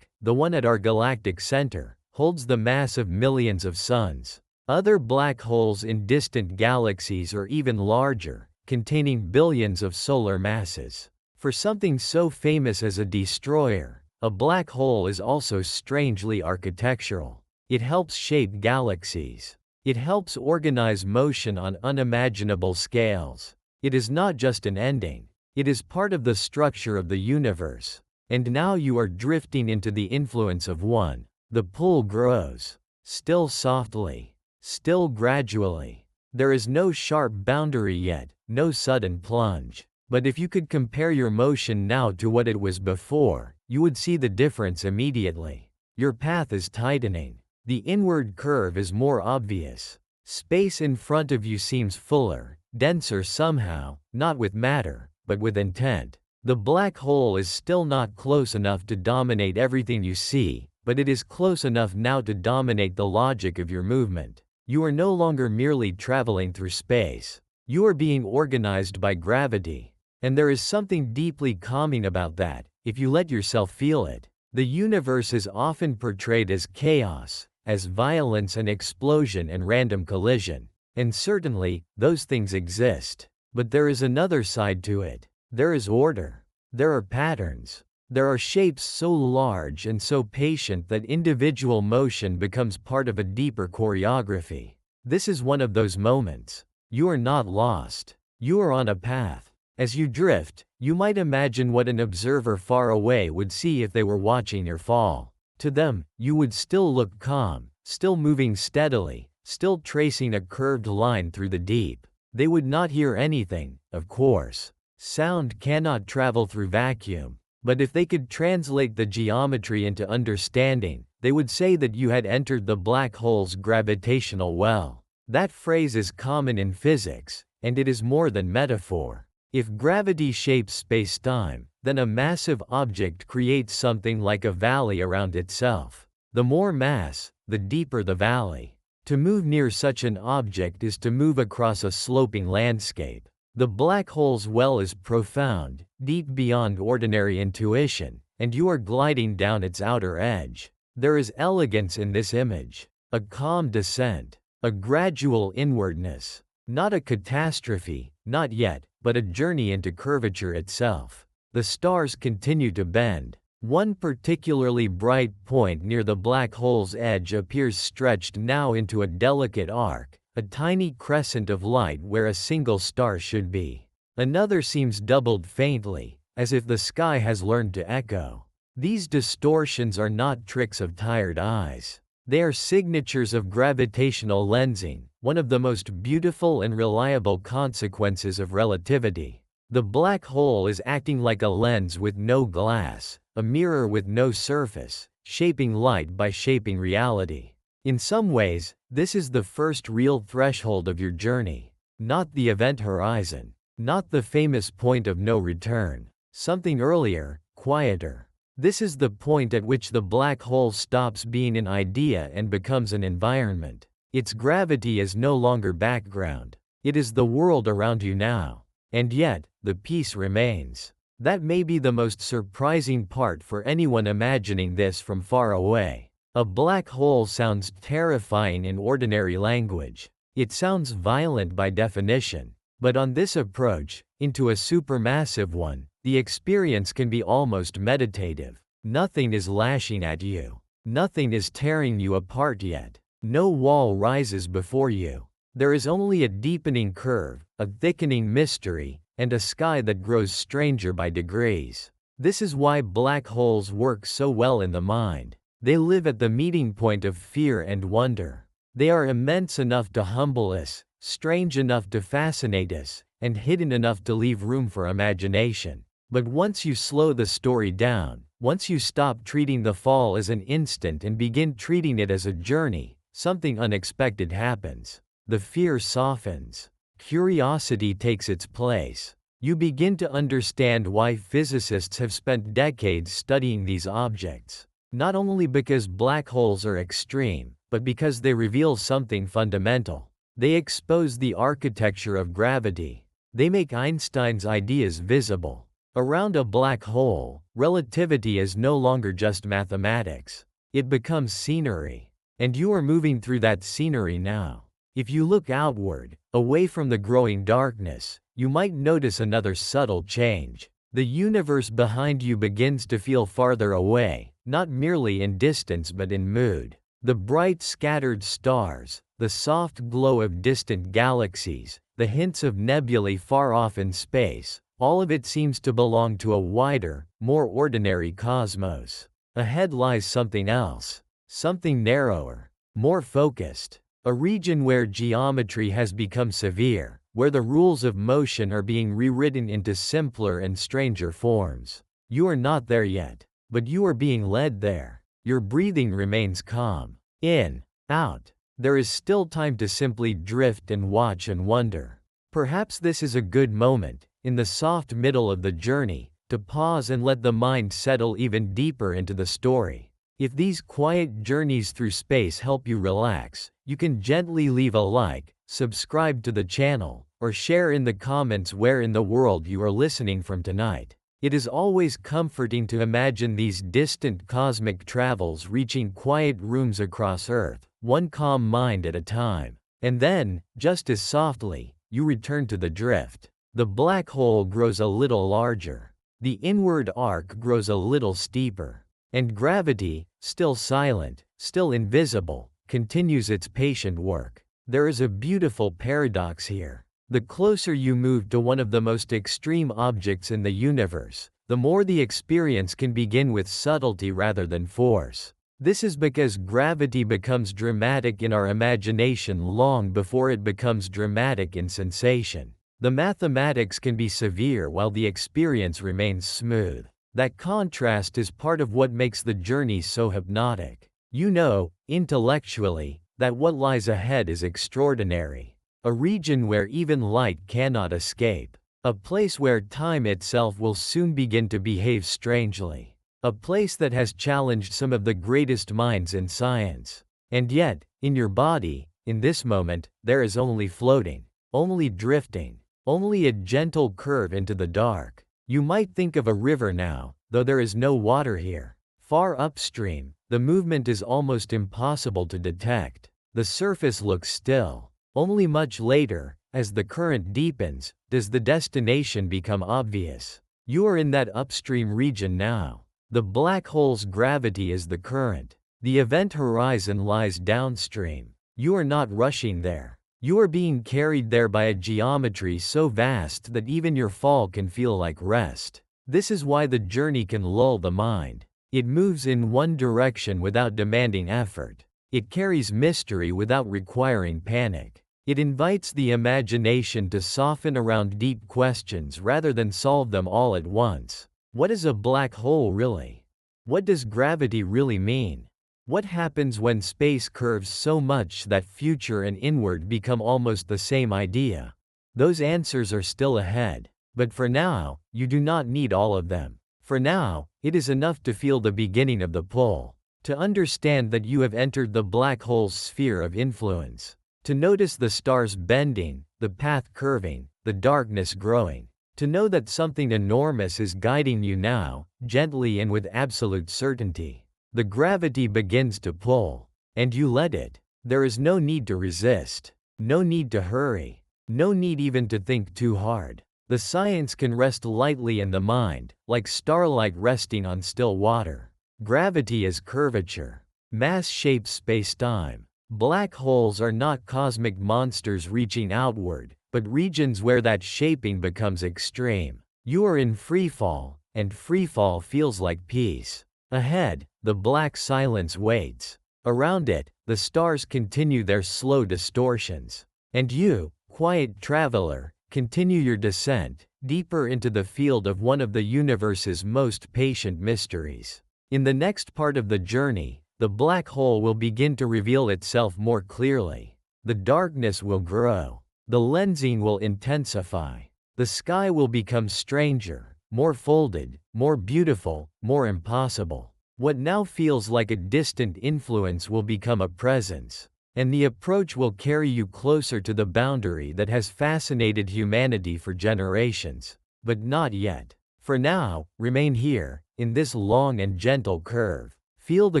the one at our galactic center, holds the mass of millions of suns. Other black holes in distant galaxies are even larger, containing billions of solar masses. For something so famous as a destroyer, a black hole is also strangely architectural. It helps shape galaxies. It helps organize motion on unimaginable scales. It is not just an ending. It is part of the structure of the universe. And now you are drifting into the influence of one. The pull grows. Still softly. Still gradually. There is no sharp boundary yet, no sudden plunge. But if you could compare your motion now to what it was before, you would see the difference immediately. Your path is tightening. The inward curve is more obvious. Space in front of you seems fuller, denser somehow, not with matter, but with intent. The black hole is still not close enough to dominate everything you see, but it is close enough now to dominate the logic of your movement. You are no longer merely traveling through space. You are being organized by gravity. And there is something deeply calming about that, if you let yourself feel it. The universe is often portrayed as chaos, as violence and explosion and random collision. And certainly, those things exist. But there is another side to it. There is order. There are patterns. There are shapes so large and so patient that individual motion becomes part of a deeper choreography. This is one of those moments. You are not lost. You are on a path. As you drift, you might imagine what an observer far away would see if they were watching your fall. To them, you would still look calm, still moving steadily, still tracing a curved line through the deep. They would not hear anything, of course. Sound cannot travel through vacuum. But if they could translate the geometry into understanding, they would say that you had entered the black hole's gravitational well. That phrase is common in physics, and it is more than metaphor. If gravity shapes spacetime, then a massive object creates something like a valley around itself. The more mass, the deeper the valley. To move near such an object is to move across a sloping landscape. The black hole's well is profound, deep beyond ordinary intuition, and you are gliding down its outer edge. There is elegance in this image. A calm descent. A gradual inwardness. Not a catastrophe, not yet, but a journey into curvature itself. The stars continue to bend. One particularly bright point near the black hole's edge appears stretched now into a delicate arc, a tiny crescent of light where a single star should be. Another seems doubled faintly, as if the sky has learned to echo. These distortions are not tricks of tired eyes. They are signatures of gravitational lensing, one of the most beautiful and reliable consequences of relativity. The black hole is acting like a lens with no glass, a mirror with no surface, shaping light by shaping reality. In some ways, this is the first real threshold of your journey. Not the event horizon. Not the famous point of no return. Something earlier, quieter. This is the point at which the black hole stops being an idea and becomes an environment. Its gravity is no longer background. It is the world around you now. And yet, the peace remains. That may be the most surprising part for anyone imagining this from far away. A black hole sounds terrifying in ordinary language. It sounds violent by definition. But on this approach, into a supermassive one, the experience can be almost meditative. Nothing is lashing at you. Nothing is tearing you apart yet. No wall rises before you. There is only a deepening curve, a thickening mystery, and a sky that grows stranger by degrees. This is why black holes work so well in the mind. They live at the meeting point of fear and wonder. They are immense enough to humble us, strange enough to fascinate us, and hidden enough to leave room for imagination. But once you slow the story down, once you stop treating the fall as an instant and begin treating it as a journey, something unexpected happens. The fear softens. Curiosity takes its place. You begin to understand why physicists have spent decades studying these objects. Not only because black holes are extreme, but because they reveal something fundamental. They expose the architecture of gravity. They make Einstein's ideas visible. Around a black hole, relativity is no longer just mathematics. It becomes scenery. And you are moving through that scenery now. If you look outward, away from the growing darkness, you might notice another subtle change. The universe behind you begins to feel farther away, not merely in distance but in mood. The bright scattered stars, the soft glow of distant galaxies, the hints of nebulae far off in space, All of it seems to belong to a wider, more ordinary cosmos. Ahead lies something else. Something narrower, more focused. A region where geometry has become severe, where the rules of motion are being rewritten into simpler and stranger forms. You are not there yet, but you are being led there. Your breathing remains calm. In, out. There is still time to simply drift and watch and wonder. Perhaps this is a good moment, in the soft middle of the journey, to pause and let the mind settle even deeper into the story. If these quiet journeys through space help you relax, you can gently leave a like, subscribe to the channel, or share in the comments where in the world you are listening from tonight. It is always comforting to imagine these distant cosmic travels reaching quiet rooms across Earth, one calm mind at a time. And then, just as softly, you return to the drift. The black hole grows a little larger. The inward arc grows a little steeper. And gravity, still silent, still invisible, continues its patient work. There is a beautiful paradox here. The closer you move to one of the most extreme objects in the universe, the more the experience can begin with subtlety rather than force. This is because gravity becomes dramatic in our imagination long before it becomes dramatic in sensation. The mathematics can be severe while the experience remains smooth. That contrast is part of what makes the journey so hypnotic. You know, intellectually, that what lies ahead is extraordinary. A region where even light cannot escape. A place where time itself will soon begin to behave strangely. A place that has challenged some of the greatest minds in science. And yet, in your body, in this moment, there is only floating, only drifting, only a gentle curve into the dark. You might think of a river now, though there is no water here. Far upstream, the movement is almost impossible to detect. The surface looks still. Only much later, as the current deepens, does the destination become obvious. You are in that upstream region now. The black hole's gravity is the current. The event horizon lies downstream. You are not rushing there. You are being carried there by a geometry so vast that even your fall can feel like rest. This is why the journey can lull the mind. It moves in one direction without demanding effort. It carries mystery without requiring panic. It invites the imagination to soften around deep questions rather than solve them all at once. What is a black hole really? What does gravity really mean? What happens when space curves so much that future and inward become almost the same idea? Those answers are still ahead. But for now, you do not need all of them. For now, it is enough to feel the beginning of the pull. To understand that you have entered the black hole's sphere of influence. To notice the stars bending, the path curving, the darkness growing. To know that something enormous is guiding you now, gently and with absolute certainty. The gravity begins to pull. And you let it. There is no need to resist. No need to hurry. No need even to think too hard. The science can rest lightly in the mind, like starlight resting on still water. Gravity is curvature. Mass shapes spacetime. Black holes are not cosmic monsters reaching outward, but regions where that shaping becomes extreme. You are in freefall, and freefall feels like peace. Ahead, the black silence waits. Around it, the stars continue their slow distortions. And you, quiet traveler, continue your descent, deeper into the field of one of the universe's most patient mysteries. In the next part of the journey, the black hole will begin to reveal itself more clearly. The darkness will grow. The lensing will intensify. The sky will become stranger, more folded, more beautiful, more impossible. What now feels like a distant influence will become a presence. And the approach will carry you closer to the boundary that has fascinated humanity for generations. But not yet. For now, remain here, in this long and gentle curve. Feel the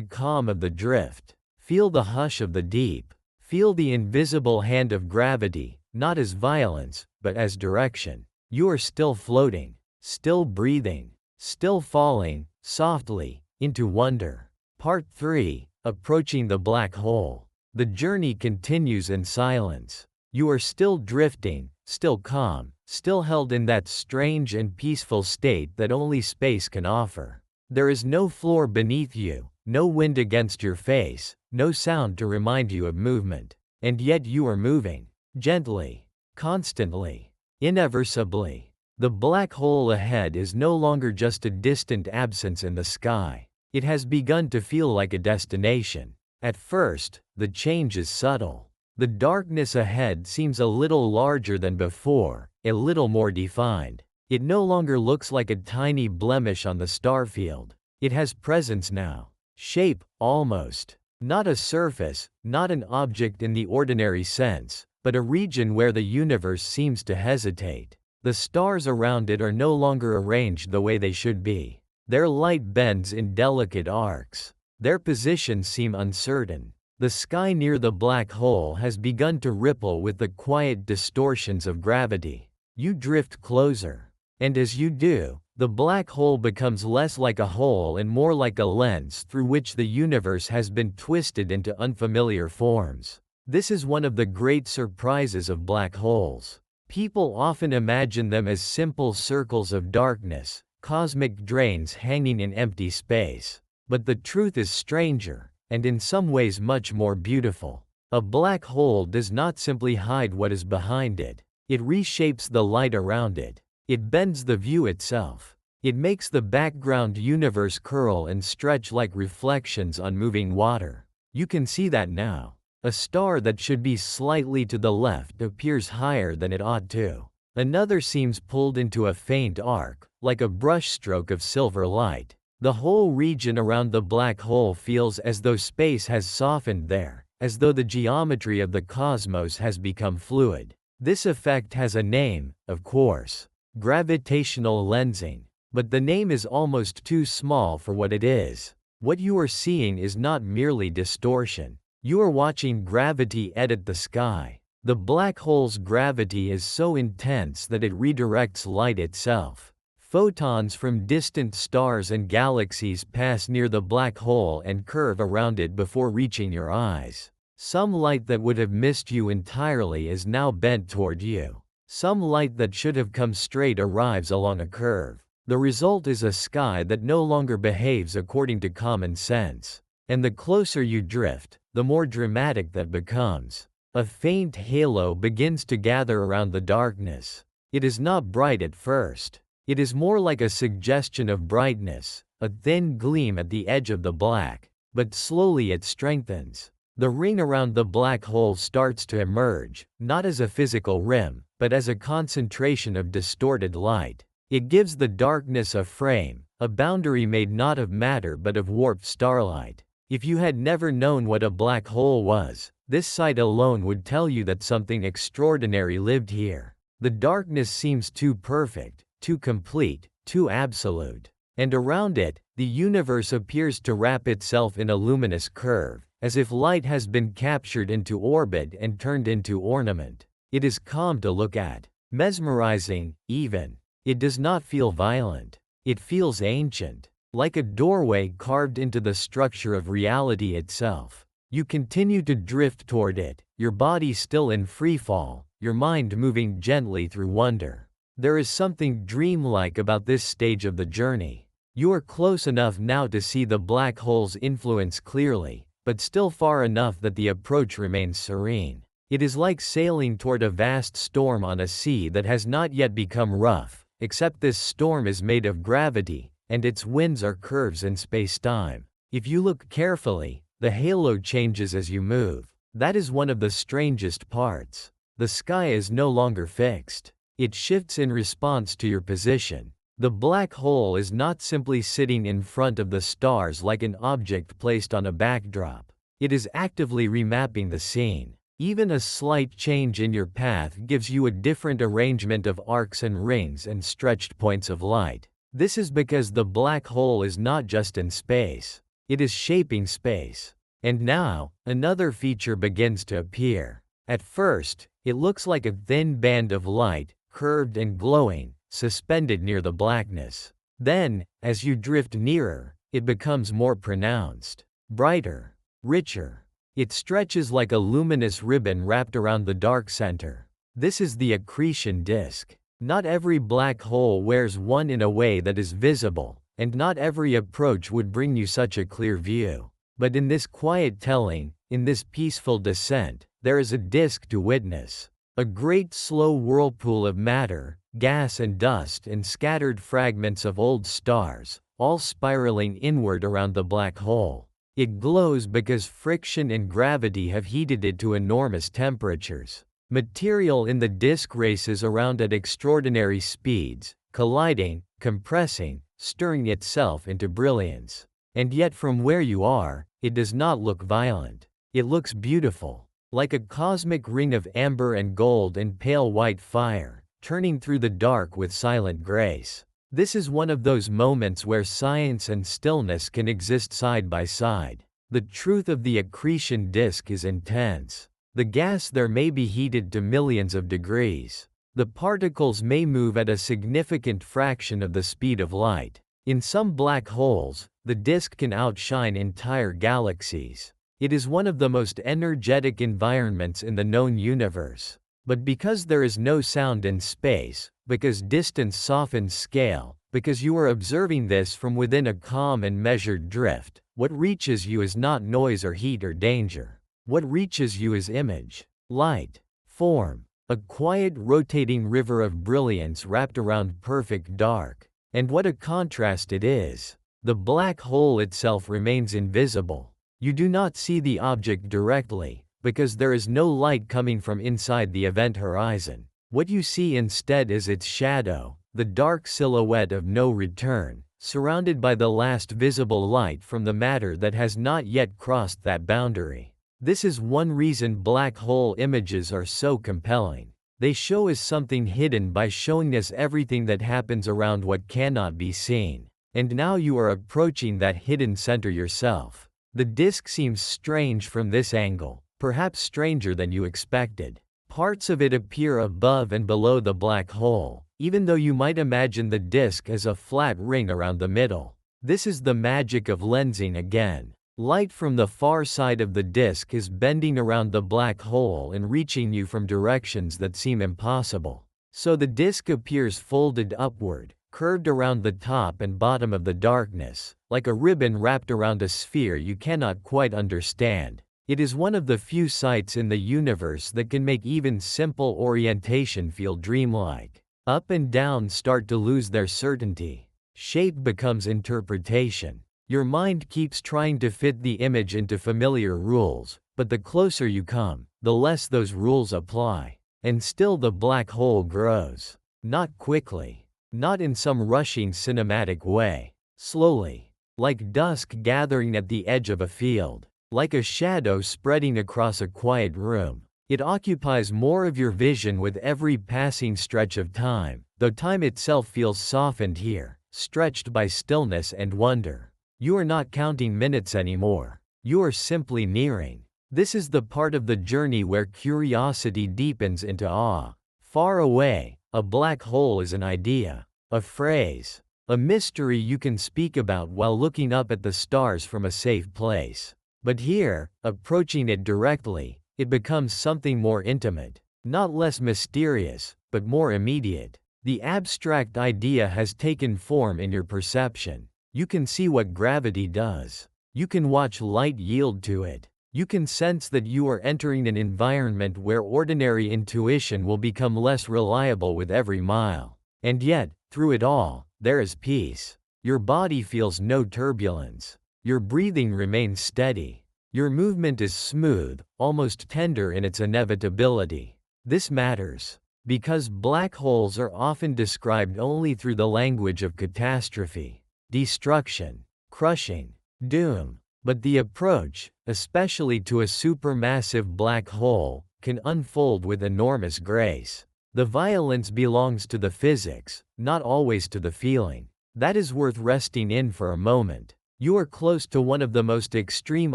calm of the drift. Feel the hush of the deep. Feel the invisible hand of gravity, not as violence, but as direction. You are still floating, still breathing, still falling, softly, into wonder. Part 3, Approaching the Black Hole. The journey continues in silence. You are still drifting, still calm, still held in that strange and peaceful state that only space can offer. There is no floor beneath you, no wind against your face, no sound to remind you of movement. And yet you are moving. Gently. Constantly. Irreversibly. The black hole ahead is no longer just a distant absence in the sky. It has begun to feel like a destination. At first, the change is subtle. The darkness ahead seems a little larger than before, a little more defined. It no longer looks like a tiny blemish on the starfield. It has presence now. Shape, almost. Not a surface, not an object in the ordinary sense, but a region where the universe seems to hesitate. The stars around it are no longer arranged the way they should be. Their light bends in delicate arcs. Their positions seem uncertain. The sky near the black hole has begun to ripple with the quiet distortions of gravity. You drift closer. And as you do, the black hole becomes less like a hole and more like a lens through which the universe has been twisted into unfamiliar forms. This is one of the great surprises of black holes. People often imagine them as simple circles of darkness, cosmic drains hanging in empty space. But the truth is stranger, and in some ways much more beautiful. A black hole does not simply hide what is behind it. It reshapes the light around it. It bends the view itself. It makes the background universe curl and stretch like reflections on moving water. You can see that now. A star that should be slightly to the left appears higher than it ought to. Another seems pulled into a faint arc, like a brushstroke of silver light. The whole region around the black hole feels as though space has softened there, as though the geometry of the cosmos has become fluid. This effect has a name, of course. Gravitational lensing. But the name is almost too small for what it is. What you are seeing is not merely distortion. You are watching gravity edit the sky. The black hole's gravity is so intense that it redirects light itself. Photons from distant stars and galaxies pass near the black hole and curve around it before reaching your eyes. Some light that would have missed you entirely is now bent toward you. Some light that should have come straight arrives along a curve. The result is a sky that no longer behaves according to common sense. And the closer you drift, the more dramatic that becomes. A faint halo begins to gather around the darkness. It is not bright at first. It is more like a suggestion of brightness, a thin gleam at the edge of the black. But slowly it strengthens. The ring around the black hole starts to emerge, not as a physical rim, but as a concentration of distorted light. It gives the darkness a frame, a boundary made not of matter but of warped starlight. If you had never known what a black hole was, this sight alone would tell you that something extraordinary lived here. The darkness seems too perfect, too complete, too absolute. And around it, the universe appears to wrap itself in a luminous curve, as if light has been captured into orbit and turned into ornament. It is calm to look at, mesmerizing, even. It does not feel violent. It feels ancient, like a doorway carved into the structure of reality itself. You continue to drift toward it, your body still in freefall, your mind moving gently through wonder. There is something dreamlike about this stage of the journey. You are close enough now to see the black hole's influence clearly, but still far enough that the approach remains serene. It is like sailing toward a vast storm on a sea that has not yet become rough, except this storm is made of gravity, and its winds are curves in spacetime. If you look carefully, the halo changes as you move. That is one of the strangest parts. The sky is no longer fixed. It shifts in response to your position. The black hole is not simply sitting in front of the stars like an object placed on a backdrop. It is actively remapping the scene. Even a slight change in your path gives you a different arrangement of arcs and rings and stretched points of light. This is because the black hole is not just in space. It is shaping space. And now, another feature begins to appear. At first, it looks like a thin band of light, curved and glowing, suspended near the blackness. Then, as you drift nearer, it becomes more pronounced, brighter, richer. It stretches like a luminous ribbon wrapped around the dark center. This is the accretion disk. Not every black hole wears one in a way that is visible, and not every approach would bring you such a clear view. But in this quiet telling, in this peaceful descent, there is a disk to witness. A great slow whirlpool of matter, gas and dust and scattered fragments of old stars, all spiraling inward around the black hole. It glows because friction and gravity have heated it to enormous temperatures. Material in the disk races around at extraordinary speeds, colliding, compressing, stirring itself into brilliance. And yet from where you are, it does not look violent. It looks beautiful, like a cosmic ring of amber and gold and pale white fire, turning through the dark with silent grace. This is one of those moments where science and stillness can exist side by side. The truth of the accretion disk is intense. The gas there may be heated to millions of degrees. The particles may move at a significant fraction of the speed of light. In some black holes, the disk can outshine entire galaxies. It is one of the most energetic environments in the known universe. But because there is no sound in space, because distance softens scale, because you are observing this from within a calm and measured drift, what reaches you is not noise or heat or danger. What reaches you is image, light, form, a quiet rotating river of brilliance wrapped around perfect dark. And what a contrast it is! The black hole itself remains invisible. You do not see the object directly, because there is no light coming from inside the event horizon. What you see instead is its shadow, the dark silhouette of no return, surrounded by the last visible light from the matter that has not yet crossed that boundary. This is one reason black hole images are so compelling. They show us something hidden by showing us everything that happens around what cannot be seen. And now you are approaching that hidden center yourself. The disk seems strange from this angle, perhaps stranger than you expected. Parts of it appear above and below the black hole, even though you might imagine the disk as a flat ring around the middle. This is the magic of lensing again. Light from the far side of the disk is bending around the black hole and reaching you from directions that seem impossible. So the disk appears folded upward, curved around the top and bottom of the darkness, like a ribbon wrapped around a sphere you cannot quite understand. It is one of the few sights in the universe that can make even simple orientation feel dreamlike. Up and down start to lose their certainty. Shape becomes interpretation. Your mind keeps trying to fit the image into familiar rules, but the closer you come, the less those rules apply. And still the black hole grows. Not quickly. Not in some rushing cinematic way. Slowly. Like dusk gathering at the edge of a field. Like a shadow spreading across a quiet room. It occupies more of your vision with every passing stretch of time, though time itself feels softened here, stretched by stillness and wonder. You are not counting minutes anymore. You are simply nearing. This is the part of the journey where curiosity deepens into awe. Far away, a black hole is an idea, a phrase, a mystery you can speak about while looking up at the stars from a safe place. But here, approaching it directly, it becomes something more intimate, not less mysterious, but more immediate. The abstract idea has taken form in your perception. You can see what gravity does. You can watch light yield to it. You can sense that you are entering an environment where ordinary intuition will become less reliable with every mile. And yet, through it all, there is peace. Your body feels no turbulence. Your breathing remains steady. Your movement is smooth, almost tender in its inevitability. This matters, because black holes are often described only through the language of catastrophe. Destruction, crushing, doom. But the approach, especially to a supermassive black hole, can unfold with enormous grace. The violence belongs to the physics, not always to the feeling. That is worth resting in for a moment. You are close to one of the most extreme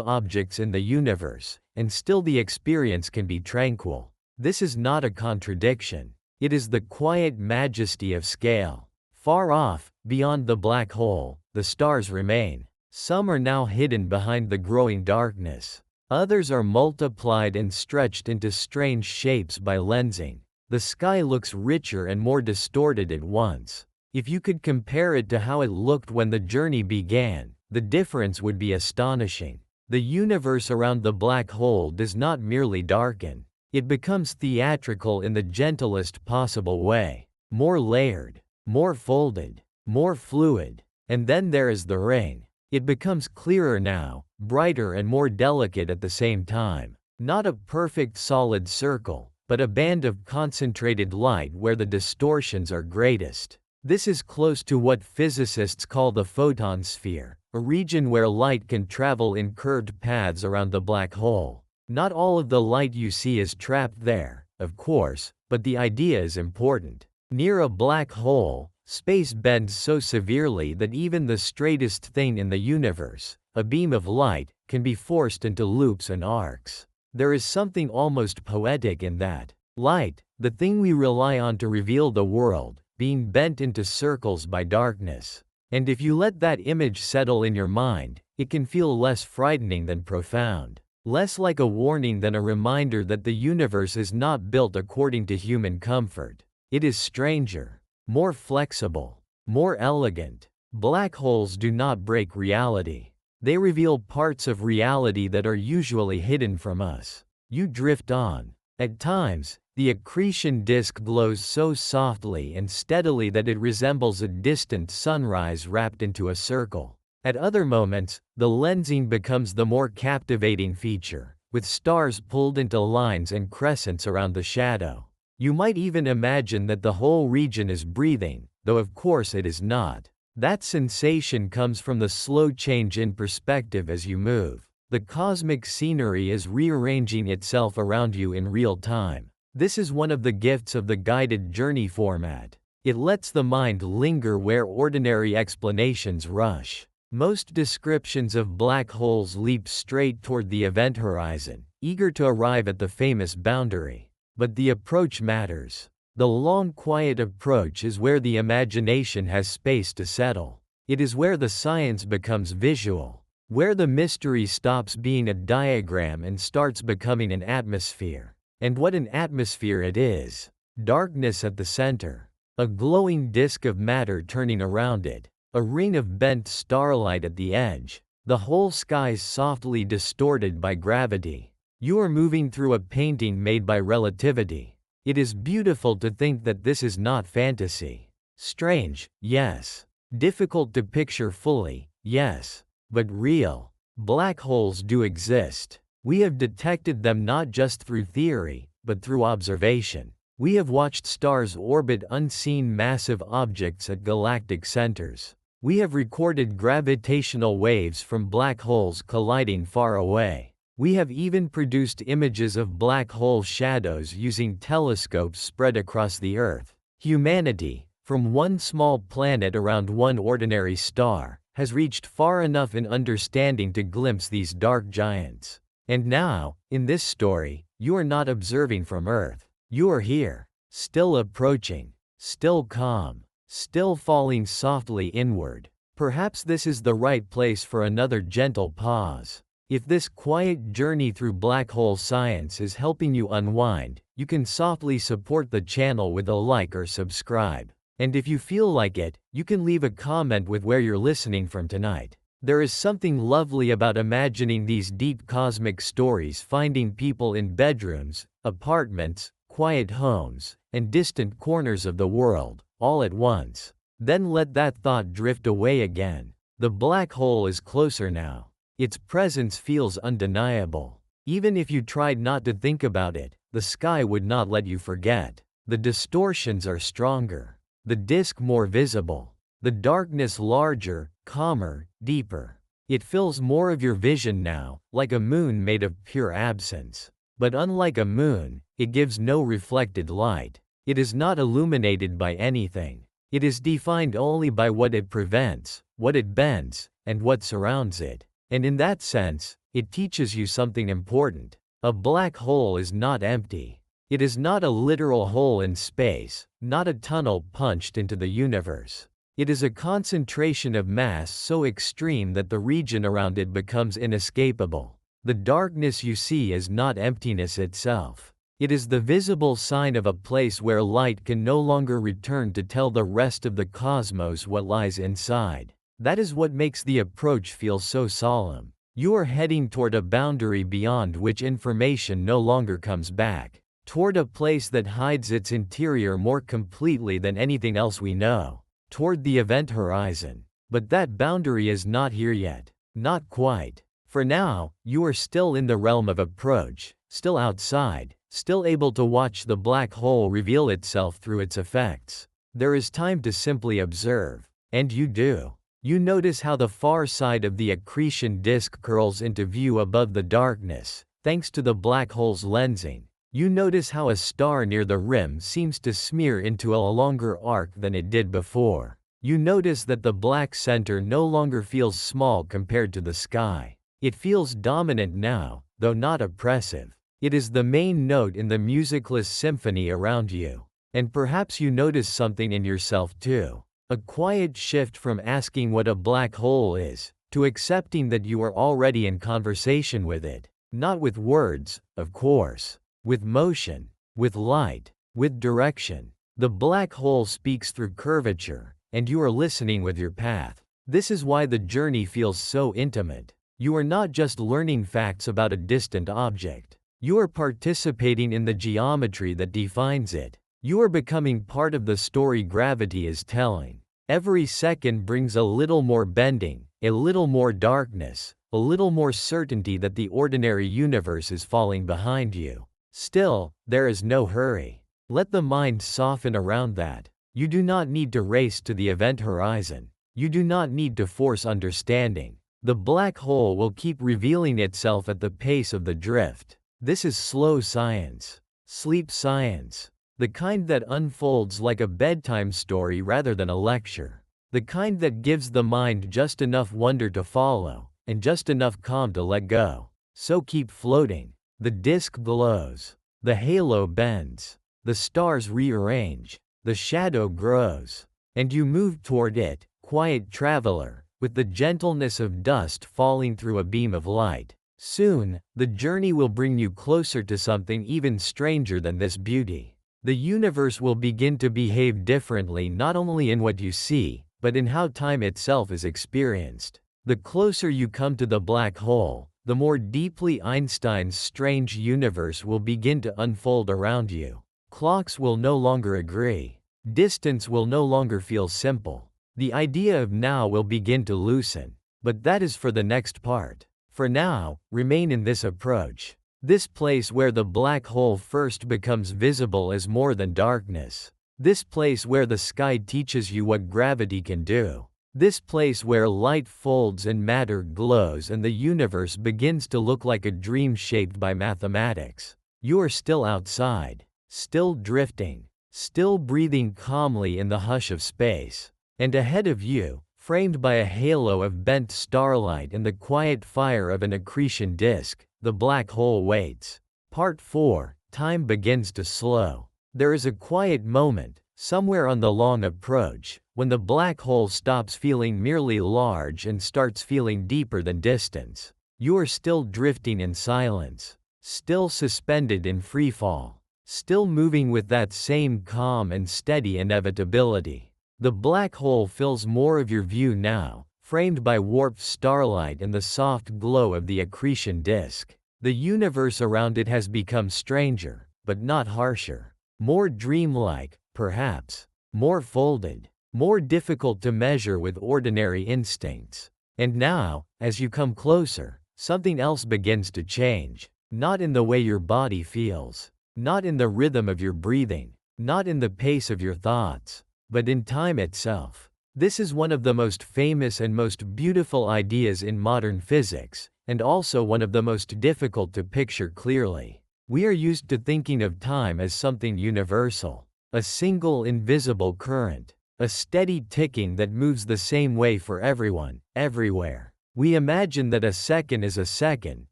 objects in the universe, and still the experience can be tranquil. This is not a contradiction. It is the quiet majesty of scale. Far off, beyond the black hole, the stars remain. Some are now hidden behind the growing darkness. Others are multiplied and stretched into strange shapes by lensing. the sky looks richer and more distorted at once. If you could compare it to how it looked when the journey began, the difference would be astonishing. The universe around the black hole does not merely darken. It becomes theatrical in the gentlest possible way. More layered, more folded, more fluid. And then there is the ring. It becomes clearer now, brighter and more delicate at the same time. Not a perfect solid circle, but a band of concentrated light where the distortions are greatest. This is close to what physicists call the photon sphere, a region where light can travel in curved paths around the black hole. Not all of the light you see is trapped there, of course, but the idea is important. Near a black hole, space bends so severely that even the straightest thing in the universe, a beam of light, can be forced into loops and arcs. There is something almost poetic in that. Light, the thing we rely on to reveal the world, being bent into circles by darkness. And if you let that image settle in your mind, it can feel less frightening than profound. Less like a warning than a reminder that the universe is not built according to human comfort. It is stranger, more flexible, more elegant. Black holes do not break reality. They reveal parts of reality that are usually hidden from us. You drift on. At times, the accretion disk glows so softly and steadily that it resembles a distant sunrise wrapped into a circle. At other moments, the lensing becomes the more captivating feature, with stars pulled into lines and crescents around the shadow. You might even imagine that the whole region is breathing, though of course it is not. That sensation comes from the slow change in perspective as you move. The cosmic scenery is rearranging itself around you in real time. This is one of the gifts of the guided journey format. It lets the mind linger where ordinary explanations rush. Most descriptions of black holes leap straight toward the event horizon, eager to arrive at the famous boundary. But the approach matters. The long, quiet approach is where the imagination has space to settle. It is where the science becomes visual, where the mystery stops being a diagram and starts becoming an atmosphere. And what an atmosphere it is! Darkness at the center, a glowing disk of matter turning around it, a ring of bent starlight at the edge, the whole sky softly distorted by gravity. You are moving through a painting made by relativity. It is beautiful to think that this is not fantasy. Strange, yes. Difficult to picture fully, yes. But real. Black holes do exist. We have detected them not just through theory, but through observation. We have watched stars orbit unseen massive objects at galactic centers. We have recorded gravitational waves from black holes colliding far away. We have even produced images of black hole shadows using telescopes spread across the Earth. Humanity, from one small planet around one ordinary star, has reached far enough in understanding to glimpse these dark giants. And now, in this story, you are not observing from Earth. You are here, still approaching, still calm, still falling softly inward. Perhaps this is the right place for another gentle pause. If this quiet journey through black hole science is helping you unwind, you can softly support the channel with a like or subscribe. And if you feel like it, you can leave a comment with where you're listening from tonight. There is something lovely about imagining these deep cosmic stories finding people in bedrooms, apartments, quiet homes, and distant corners of the world, all at once. Then let that thought drift away again. The black hole is closer now. Its presence feels undeniable. Even if you tried not to think about it, the sky would not let you forget. The distortions are stronger. The disk more visible. The darkness larger, calmer, deeper. It fills more of your vision now, like a moon made of pure absence. But unlike a moon, it gives no reflected light. It is not illuminated by anything. It is defined only by what it prevents, what it bends, and what surrounds it. And in that sense, it teaches you something important. A black hole is not empty. It is not a literal hole in space, not a tunnel punched into the universe. It is a concentration of mass so extreme that the region around it becomes inescapable. The darkness you see is not emptiness itself. It is the visible sign of a place where light can no longer return to tell the rest of the cosmos what lies inside. That is what makes the approach feel so solemn. You are heading toward a boundary beyond which information no longer comes back, toward a place that hides its interior more completely than anything else we know, toward the event horizon. But that boundary is not here yet. Not quite. For now, you are still in the realm of approach, still outside, still able to watch the black hole reveal itself through its effects. There is time to simply observe. And you do. You notice how the far side of the accretion disk curls into view above the darkness, thanks to the black hole's lensing. You notice how a star near the rim seems to smear into a longer arc than it did before. You notice that the black center no longer feels small compared to the sky. It feels dominant now, though not oppressive. It is the main note in the musicless symphony around you. And perhaps you notice something in yourself too. A quiet shift from asking what a black hole is, to accepting that you are already in conversation with it. Not with words, of course. With motion. With light. With direction. The black hole speaks through curvature, and you are listening with your path. This is why the journey feels so intimate. You are not just learning facts about a distant object. You are participating in the geometry that defines it. You are becoming part of the story gravity is telling. Every second brings a little more bending, a little more darkness, a little more certainty that the ordinary universe is falling behind you. Still, there is no hurry. Let the mind soften around that. You do not need to race to the event horizon. You do not need to force understanding. The black hole will keep revealing itself at the pace of the drift. This is slow science. Sleep science. The kind that unfolds like a bedtime story rather than a lecture. The kind that gives the mind just enough wonder to follow, and just enough calm to let go. So keep floating. The disk glows. The halo bends. The stars rearrange. The shadow grows. And you move toward it, quiet traveler, with the gentleness of dust falling through a beam of light. Soon, the journey will bring you closer to something even stranger than this beauty. The universe will begin to behave differently not only in what you see, but in how time itself is experienced. The closer you come to the black hole, the more deeply Einstein's strange universe will begin to unfold around you. Clocks will no longer agree. Distance will no longer feel simple. The idea of now will begin to loosen. But that is for the next part. For now, remain in this approach. This place where the black hole first becomes visible as more than darkness. This place where the sky teaches you what gravity can do. This place where light folds and matter glows and the universe begins to look like a dream shaped by mathematics. You are still outside. Still drifting. Still breathing calmly in the hush of space. And ahead of you, framed by a halo of bent starlight and the quiet fire of an accretion disk, the black hole waits. Part 4. Time begins to slow. There is a quiet moment, somewhere on the long approach, when the black hole stops feeling merely large and starts feeling deeper than distance. You are still drifting in silence. Still suspended in freefall. Still moving with that same calm and steady inevitability. The black hole fills more of your view now, framed by warped starlight and the soft glow of the accretion disk. The universe around it has become stranger, but not harsher. More dreamlike, perhaps. More folded. More difficult to measure with ordinary instincts. And now, as you come closer, something else begins to change. Not in the way your body feels. Not in the rhythm of your breathing. Not in the pace of your thoughts. But in time itself. This is one of the most famous and most beautiful ideas in modern physics, and also one of the most difficult to picture clearly. We are used to thinking of time as something universal, a single invisible current, a steady ticking that moves the same way for everyone, everywhere. We imagine that a second is a second,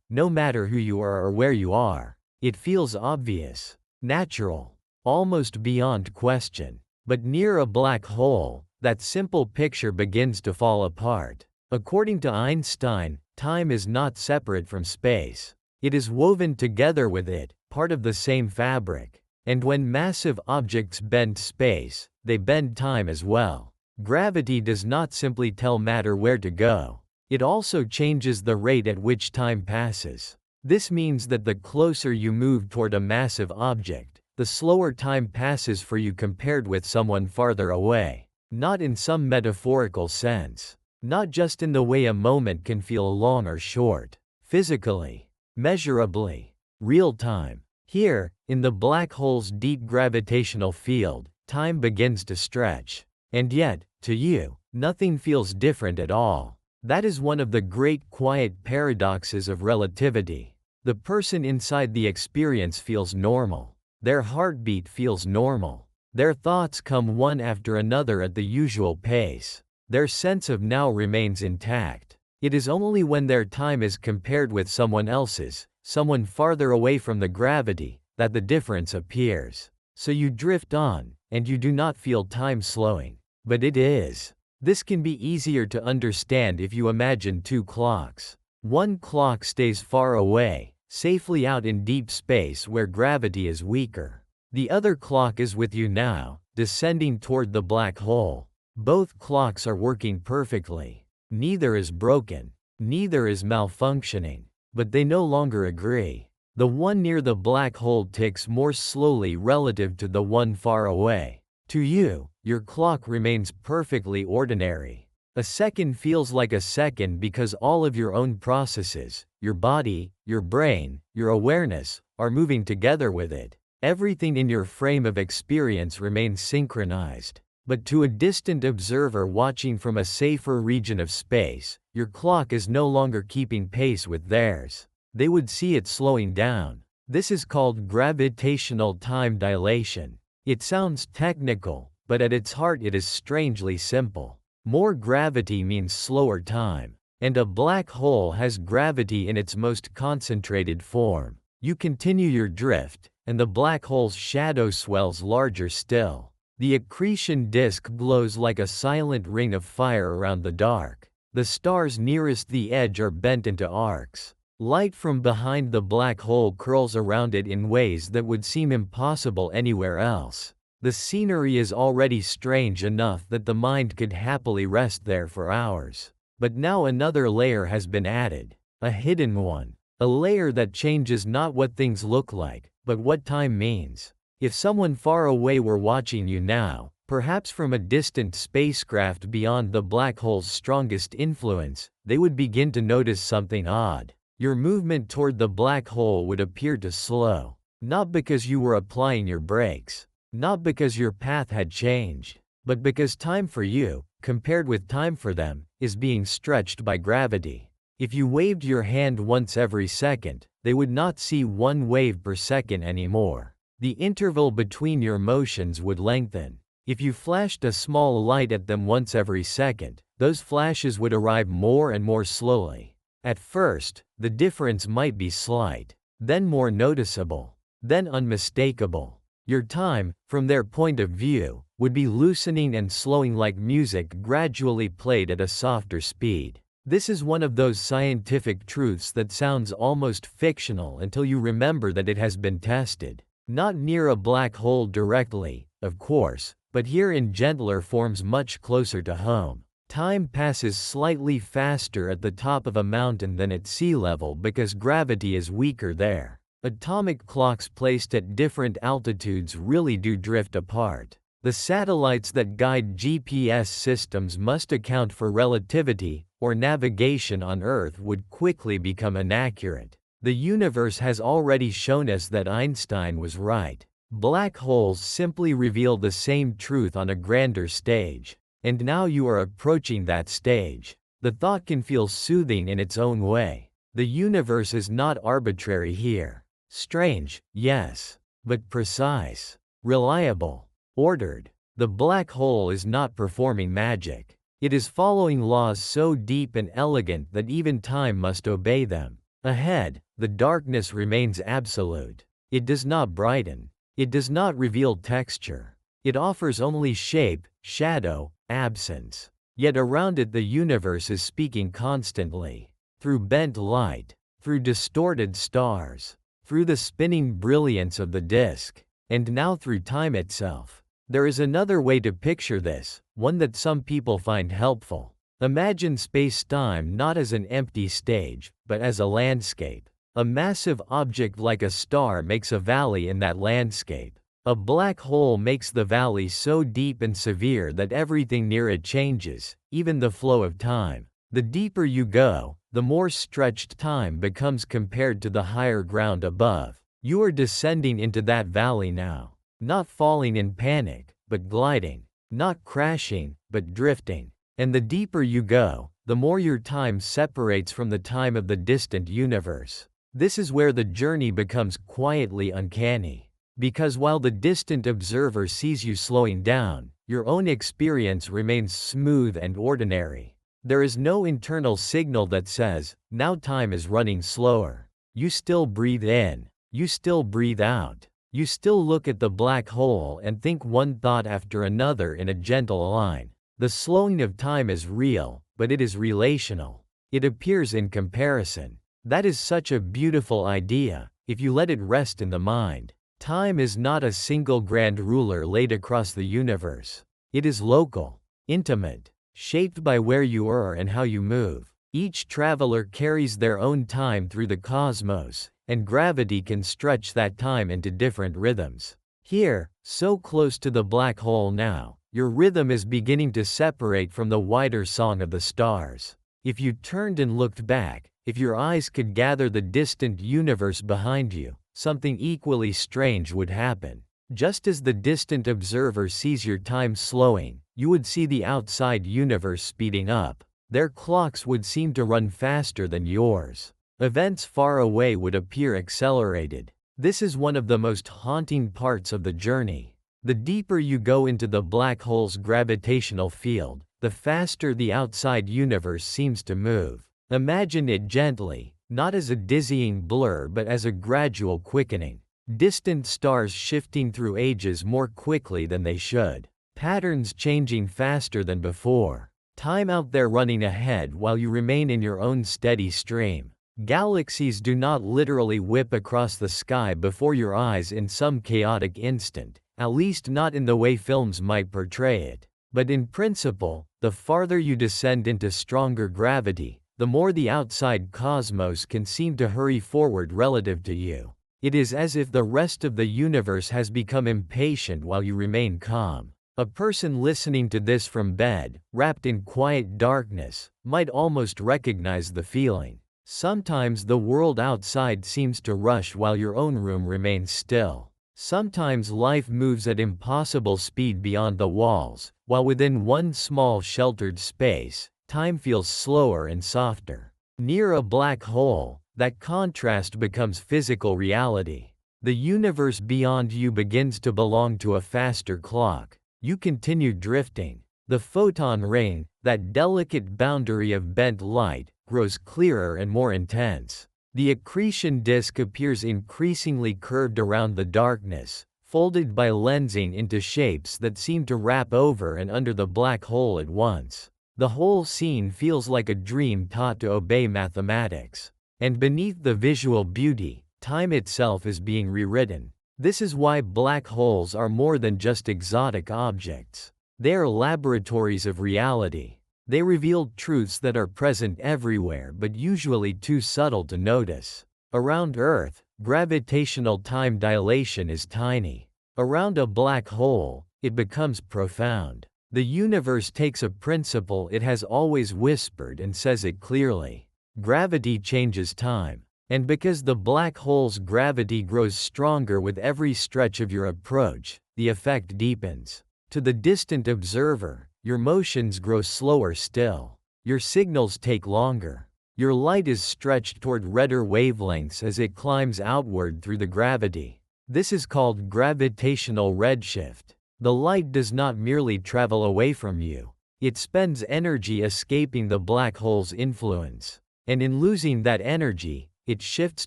no matter who you are or where you are. It feels obvious, natural, almost beyond question. But near a black hole, that simple picture begins to fall apart. According to Einstein, time is not separate from space. It is woven together with it, part of the same fabric. And when massive objects bend space, they bend time as well. Gravity does not simply tell matter where to go. It also changes the rate at which time passes. This means that the closer you move toward a massive object, the slower time passes for you compared with someone farther away. Not in some metaphorical sense. Not just in the way a moment can feel long or short. Physically. Measurably. Real time. Here, in the black hole's deep gravitational field, time begins to stretch. And yet, to you, nothing feels different at all. That is one of the great quiet paradoxes of relativity. The person inside the experience feels normal. Their heartbeat feels normal. Their thoughts come one after another at the usual pace. Their sense of now remains intact. It is only when their time is compared with someone else's, someone farther away from the gravity, that the difference appears. So you drift on, and you do not feel time slowing. But it is. This can be easier to understand if you imagine two clocks. One clock stays far away, safely out in deep space where gravity is weaker. The other clock is with you now, descending toward the black hole. Both clocks are working perfectly. Neither is broken. Neither is malfunctioning. But they no longer agree. The one near the black hole ticks more slowly relative to the one far away. To you, your clock remains perfectly ordinary. A second feels like a second because all of your own processes, your body, your brain, your awareness, are moving together with it. Everything in your frame of experience remains synchronized. But to a distant observer watching from a safer region of space, your clock is no longer keeping pace with theirs. They would see it slowing down. This is called gravitational time dilation. It sounds technical, but at its heart it is strangely simple. More gravity means slower time. And a black hole has gravity in its most concentrated form. You continue your drift, and the black hole's shadow swells larger still. The accretion disk glows like a silent ring of fire around the dark. The stars nearest the edge are bent into arcs. Light from behind the black hole curls around it in ways that would seem impossible anywhere else. The scenery is already strange enough that the mind could happily rest there for hours. But now another layer has been added. A hidden one. A layer that changes not what things look like, but what time means. If someone far away were watching you now, perhaps from a distant spacecraft beyond the black hole's strongest influence, they would begin to notice something odd. Your movement toward the black hole would appear to slow. Not because you were applying your brakes. Not because your path had changed. But because time for you, compared with time for them, is being stretched by gravity. If you waved your hand once every second, they would not see one wave per second anymore. The interval between your motions would lengthen. If you flashed a small light at them once every second, those flashes would arrive more and more slowly. At first, the difference might be slight, then more noticeable, then unmistakable. Your time, from their point of view, would be loosening and slowing like music gradually played at a softer speed. This is one of those scientific truths that sounds almost fictional until you remember that it has been tested. Not near a black hole directly, of course, but here in gentler forms much closer to home. Time passes slightly faster at the top of a mountain than at sea level because gravity is weaker there. Atomic clocks placed at different altitudes really do drift apart. The satellites that guide GPS systems must account for relativity, or navigation on Earth would quickly become inaccurate. The universe has already shown us that Einstein was right. Black holes simply reveal the same truth on a grander stage. And now you are approaching that stage. The thought can feel soothing in its own way. The universe is not arbitrary here. Strange, yes, but precise, reliable, ordered. The black hole is not performing magic. It is following laws so deep and elegant that even time must obey them. Ahead, the darkness remains absolute. It does not brighten. It does not reveal texture. It offers only shape, shadow, absence. Yet around it the universe is speaking constantly. Through bent light. Through distorted stars. through the spinning brilliance of the disk, and now through time itself. There is another way to picture this, one that some people find helpful. Imagine space-time not as an empty stage, but as a landscape. A massive object like a star makes a valley in that landscape. A black hole makes the valley so deep and severe that everything near it changes, even the flow of time. The deeper you go, the more stretched time becomes compared to the higher ground above. You are descending into that valley now. Not falling in panic, but gliding. Not crashing, but drifting. And the deeper you go, the more your time separates from the time of the distant universe. This is where the journey becomes quietly uncanny. Because while the distant observer sees you slowing down, your own experience remains smooth and ordinary. There is no internal signal that says, now time is running slower. You still breathe in. You still breathe out. You still look at the black hole and think one thought after another in a gentle line. The slowing of time is real, but it is relational. It appears in comparison. That is such a beautiful idea, if you let it rest in the mind. Time is not a single grand ruler laid across the universe. It is local, intimate, shaped by where you are and how you move. Each traveler carries their own time through the cosmos, and gravity can stretch that time into different rhythms. Here, so close to the black hole now, your rhythm is beginning to separate from the wider song of the stars. If you turned and looked back, if your eyes could gather the distant universe behind you, something equally strange would happen. Just as the distant observer sees your time slowing, you would see the outside universe speeding up. Their clocks would seem to run faster than yours. Events far away would appear accelerated. This is one of the most haunting parts of the journey. The deeper you go into the black hole's gravitational field, the faster the outside universe seems to move. Imagine it gently, not as a dizzying blur but as a gradual quickening. Distant stars shifting through ages more quickly than they should. Patterns changing faster than before. Time out there running ahead while you remain in your own steady stream. Galaxies do not literally whip across the sky before your eyes in some chaotic instant, at least not in the way films might portray it. But in principle, the farther you descend into stronger gravity, the more the outside cosmos can seem to hurry forward relative to you. It is as if the rest of the universe has become impatient while you remain calm. A person listening to this from bed, wrapped in quiet darkness, might almost recognize the feeling. Sometimes the world outside seems to rush while your own room remains still. Sometimes life moves at impossible speed beyond the walls, while within one small sheltered space, time feels slower and softer. Near a black hole, that contrast becomes physical reality. The universe beyond you begins to belong to a faster clock. You continue drifting. The photon rain, that delicate boundary of bent light, grows clearer and more intense. The accretion disk appears increasingly curved around the darkness, folded by lensing into shapes that seem to wrap over and under the black hole at once. The whole scene feels like a dream taught to obey mathematics. And beneath the visual beauty, time itself is being rewritten. This is why black holes are more than just exotic objects. They are laboratories of reality. They reveal truths that are present everywhere but usually too subtle to notice. Around Earth, gravitational time dilation is tiny. Around a black hole, it becomes profound. The universe takes a principle it has always whispered and says it clearly. Gravity changes time. And because the black hole's gravity grows stronger with every stretch of your approach, the effect deepens. To the distant observer, your motions grow slower still. Your signals take longer. Your light is stretched toward redder wavelengths as it climbs outward through the gravity. This is called gravitational redshift. The light does not merely travel away from you. It spends energy escaping the black hole's influence. And in losing that energy, it shifts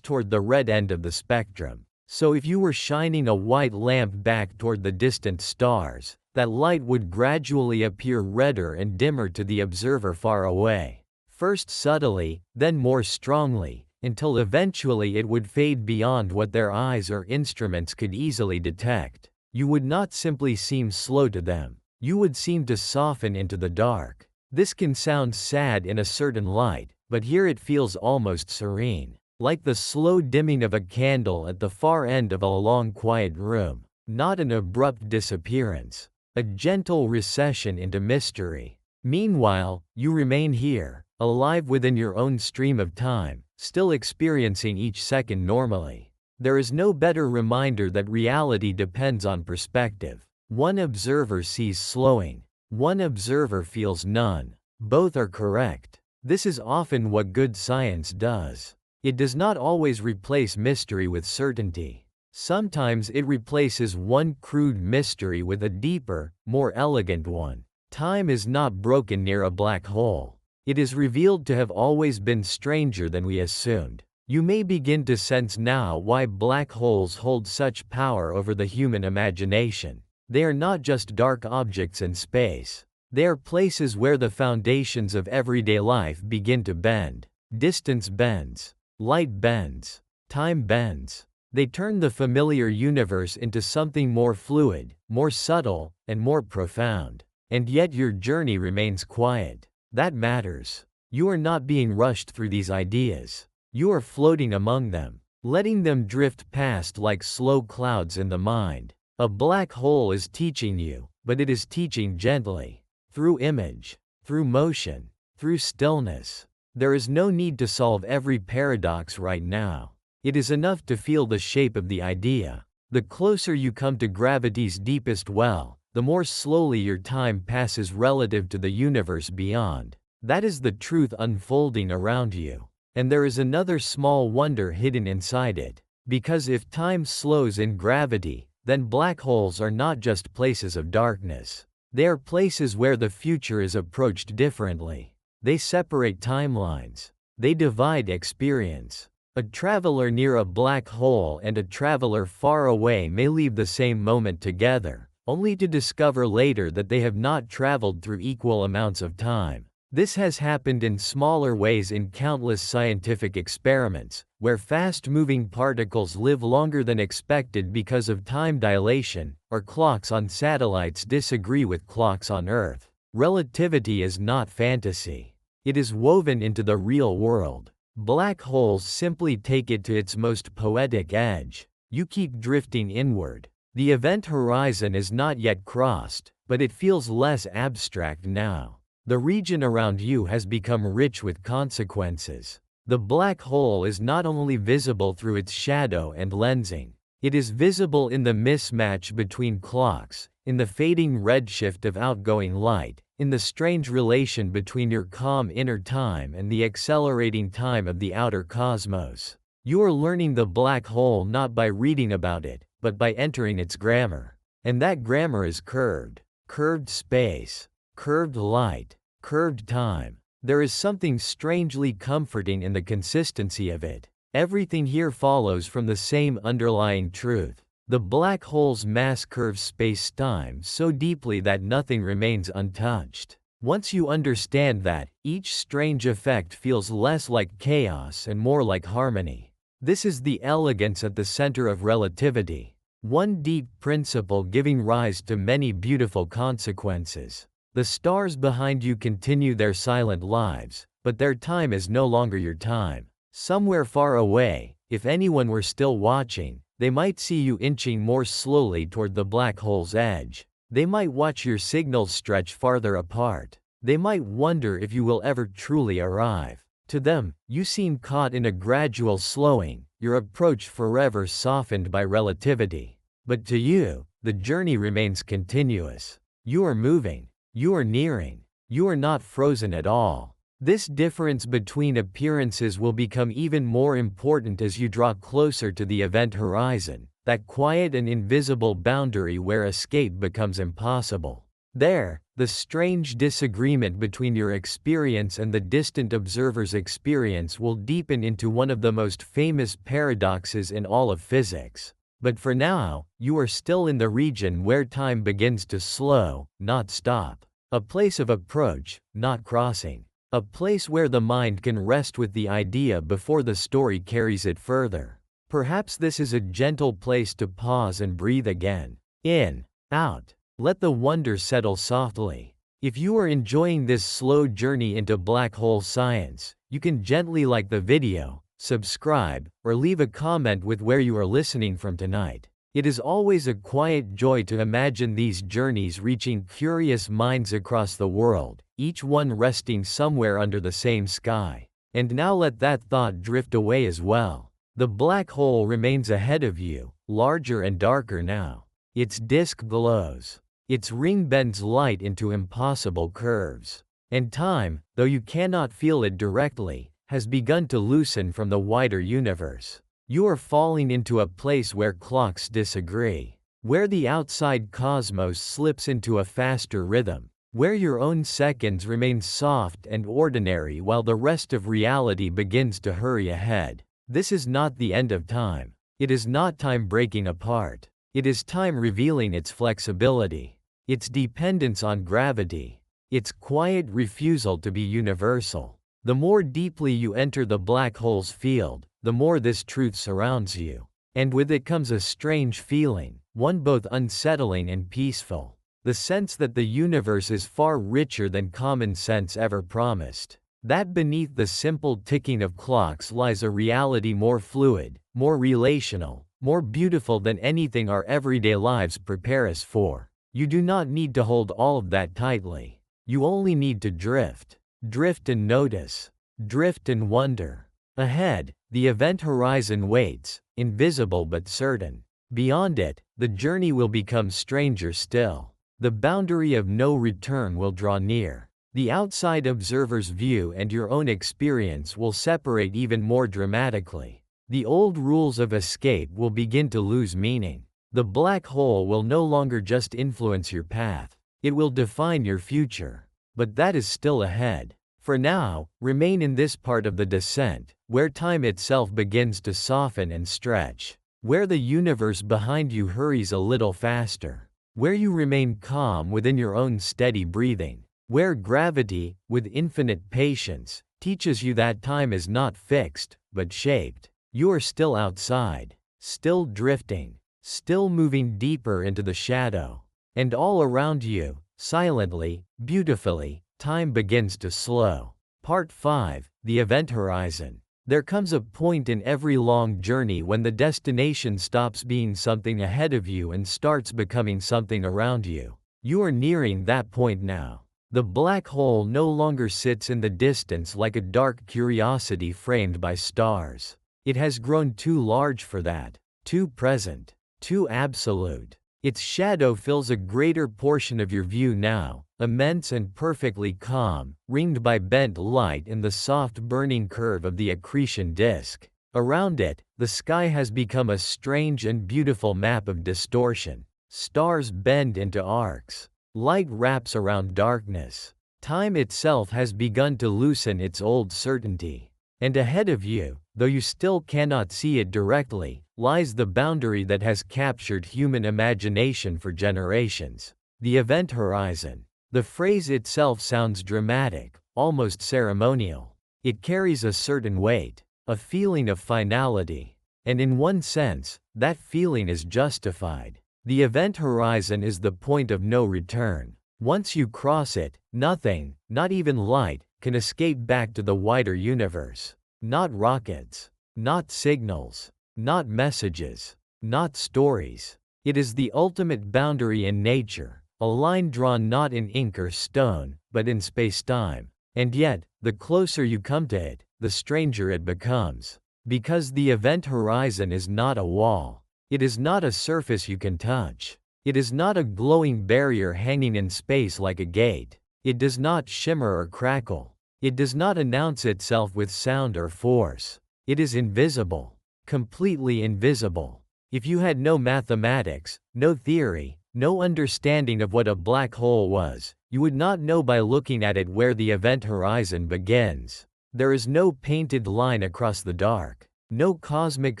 toward the red end of the spectrum. So if you were shining a white lamp back toward the distant stars, that light would gradually appear redder and dimmer to the observer far away. First subtly, then more strongly, until eventually it would fade beyond what their eyes or instruments could easily detect. You would not simply seem slow to them. You would seem to soften into the dark. This can sound sad in a certain light, but here it feels almost serene, like the slow dimming of a candle at the far end of a long quiet room. Not an abrupt disappearance, a gentle recession into mystery. Meanwhile, you remain here, alive within your own stream of time, still experiencing each second normally. There is no better reminder that reality depends on perspective. One observer sees slowing, one observer feels none. Both are correct. This is often what good science does. It does not always replace mystery with certainty. Sometimes it replaces one crude mystery with a deeper, more elegant one. Time is not broken near a black hole. It is revealed to have always been stranger than we assumed. You may begin to sense now why black holes hold such power over the human imagination. They are not just dark objects in space. They are places where the foundations of everyday life begin to bend. Distance bends. Light bends. Time bends. They turn the familiar universe into something more fluid, more subtle, and more profound. And yet your journey remains quiet. That matters. You are not being rushed through these ideas. You are floating among them, letting them drift past like slow clouds in the mind. A black hole is teaching you, but it is teaching gently. Through image, through motion, through stillness. There is no need to solve every paradox right now. It is enough to feel the shape of the idea. The closer you come to gravity's deepest well, the more slowly your time passes relative to the universe beyond. That is the truth unfolding around you. And there is another small wonder hidden inside it. Because if time slows in gravity, then black holes are not just places of darkness. They are places where the future is approached differently. They separate timelines. They divide experience. A traveler near a black hole and a traveler far away may leave the same moment together, only to discover later that they have not traveled through equal amounts of time. This has happened in smaller ways in countless scientific experiments, where fast-moving particles live longer than expected because of time dilation, or clocks on satellites disagree with clocks on Earth. Relativity is not fantasy. It is woven into the real world. Black holes simply take it to its most poetic edge. You keep drifting inward. The event horizon is not yet crossed, but it feels less abstract now. The region around you has become rich with consequences. The black hole is not only visible through its shadow and lensing. It is visible in the mismatch between clocks, in the fading redshift of outgoing light, in the strange relation between your calm inner time and the accelerating time of the outer cosmos. You are learning the black hole not by reading about it, but by entering its grammar. And that grammar is curved. Curved space. Curved light. Curved time. There is something strangely comforting in the consistency of it. Everything here follows from the same underlying truth. The black hole's mass curves space-time so deeply that nothing remains untouched. Once you understand that, each strange effect feels less like chaos and more like harmony. This is the elegance at the center of relativity. One deep principle giving rise to many beautiful consequences. The stars behind you continue their silent lives, but their time is no longer your time. Somewhere far away, if anyone were still watching, they might see you inching more slowly toward the black hole's edge. They might watch your signals stretch farther apart. They might wonder if you will ever truly arrive. To them, you seem caught in a gradual slowing, your approach forever softened by relativity. But to you, the journey remains continuous. You are moving. You are nearing. You are not frozen at all. This difference between appearances will become even more important as you draw closer to the event horizon, that quiet and invisible boundary where escape becomes impossible. There, the strange disagreement between your experience and the distant observer's experience will deepen into one of the most famous paradoxes in all of physics. But for now, you are still in the region where time begins to slow, not stop. A place of approach, not crossing. A place where the mind can rest with the idea before the story carries it further. Perhaps this is a gentle place to pause and breathe again. In, out. Let the wonder settle softly. If you are enjoying this slow journey into black hole science, you can gently like the video, subscribe, or leave a comment with where you are listening from tonight. It is always a quiet joy to imagine these journeys reaching curious minds across the world, each one resting somewhere under the same sky. And now let that thought drift away as well. The black hole remains ahead of you, larger and darker now. Its disk glows. Its ring bends light into impossible curves. And time, though you cannot feel it directly, has begun to loosen from the wider universe. You are falling into a place where clocks disagree, where the outside cosmos slips into a faster rhythm, where your own seconds remain soft and ordinary while the rest of reality begins to hurry ahead. This is not the end of time. It is not time breaking apart. It is time revealing its flexibility, its dependence on gravity, its quiet refusal to be universal. The more deeply you enter the black hole's field, the more this truth surrounds you. And with it comes a strange feeling, one both unsettling and peaceful. The sense that the universe is far richer than common sense ever promised. That beneath the simple ticking of clocks lies a reality more fluid, more relational, more beautiful than anything our everyday lives prepare us for. You do not need to hold all of that tightly. You only need to drift. Drift and notice. Drift and wonder. Ahead, the event horizon waits, invisible but certain. Beyond it, the journey will become stranger still. The boundary of no return will draw near. The outside observer's view and your own experience will separate even more dramatically. The old rules of escape will begin to lose meaning. The black hole will no longer just influence your path. It will define your future. But that is still ahead. For now, remain in this part of the descent, where time itself begins to soften and stretch, where the universe behind you hurries a little faster, where you remain calm within your own steady breathing, where gravity, with infinite patience, teaches you that time is not fixed, but shaped. You are still outside, still drifting, still moving deeper into the shadow. And all around you, silently, beautifully, time begins to slow. Part 5, The Event Horizon. There comes a point in every long journey when the destination stops being something ahead of you and starts becoming something around you. You are nearing that point now. The black hole no longer sits in the distance like a dark curiosity framed by stars. It has grown too large for that, too present, too absolute. Its shadow fills a greater portion of your view now, immense and perfectly calm, ringed by bent light in the soft burning curve of the accretion disk. Around it, the sky has become a strange and beautiful map of distortion. Stars bend into arcs. Light wraps around darkness. Time itself has begun to loosen its old certainty. And ahead of you, though you still cannot see it directly, lies the boundary that has captured human imagination for generations. The event horizon. The phrase itself sounds dramatic, almost ceremonial. It carries a certain weight, a feeling of finality. And in one sense, that feeling is justified. The event horizon is the point of no return. Once you cross it, nothing, not even light, can escape back to the wider universe. Not rockets, not signals, not messages, not stories. It is the ultimate boundary in nature, a line drawn not in ink or stone, but in spacetime. And yet, the closer you come to it, the stranger it becomes. Because the event horizon is not a wall. It is not a surface you can touch. It is not a glowing barrier hanging in space like a gate. It does not shimmer or crackle. It does not announce itself with sound or force. It is invisible. Completely invisible. If you had no mathematics, no theory, no understanding of what a black hole was, you would not know by looking at it where the event horizon begins. There is no painted line across the dark. No cosmic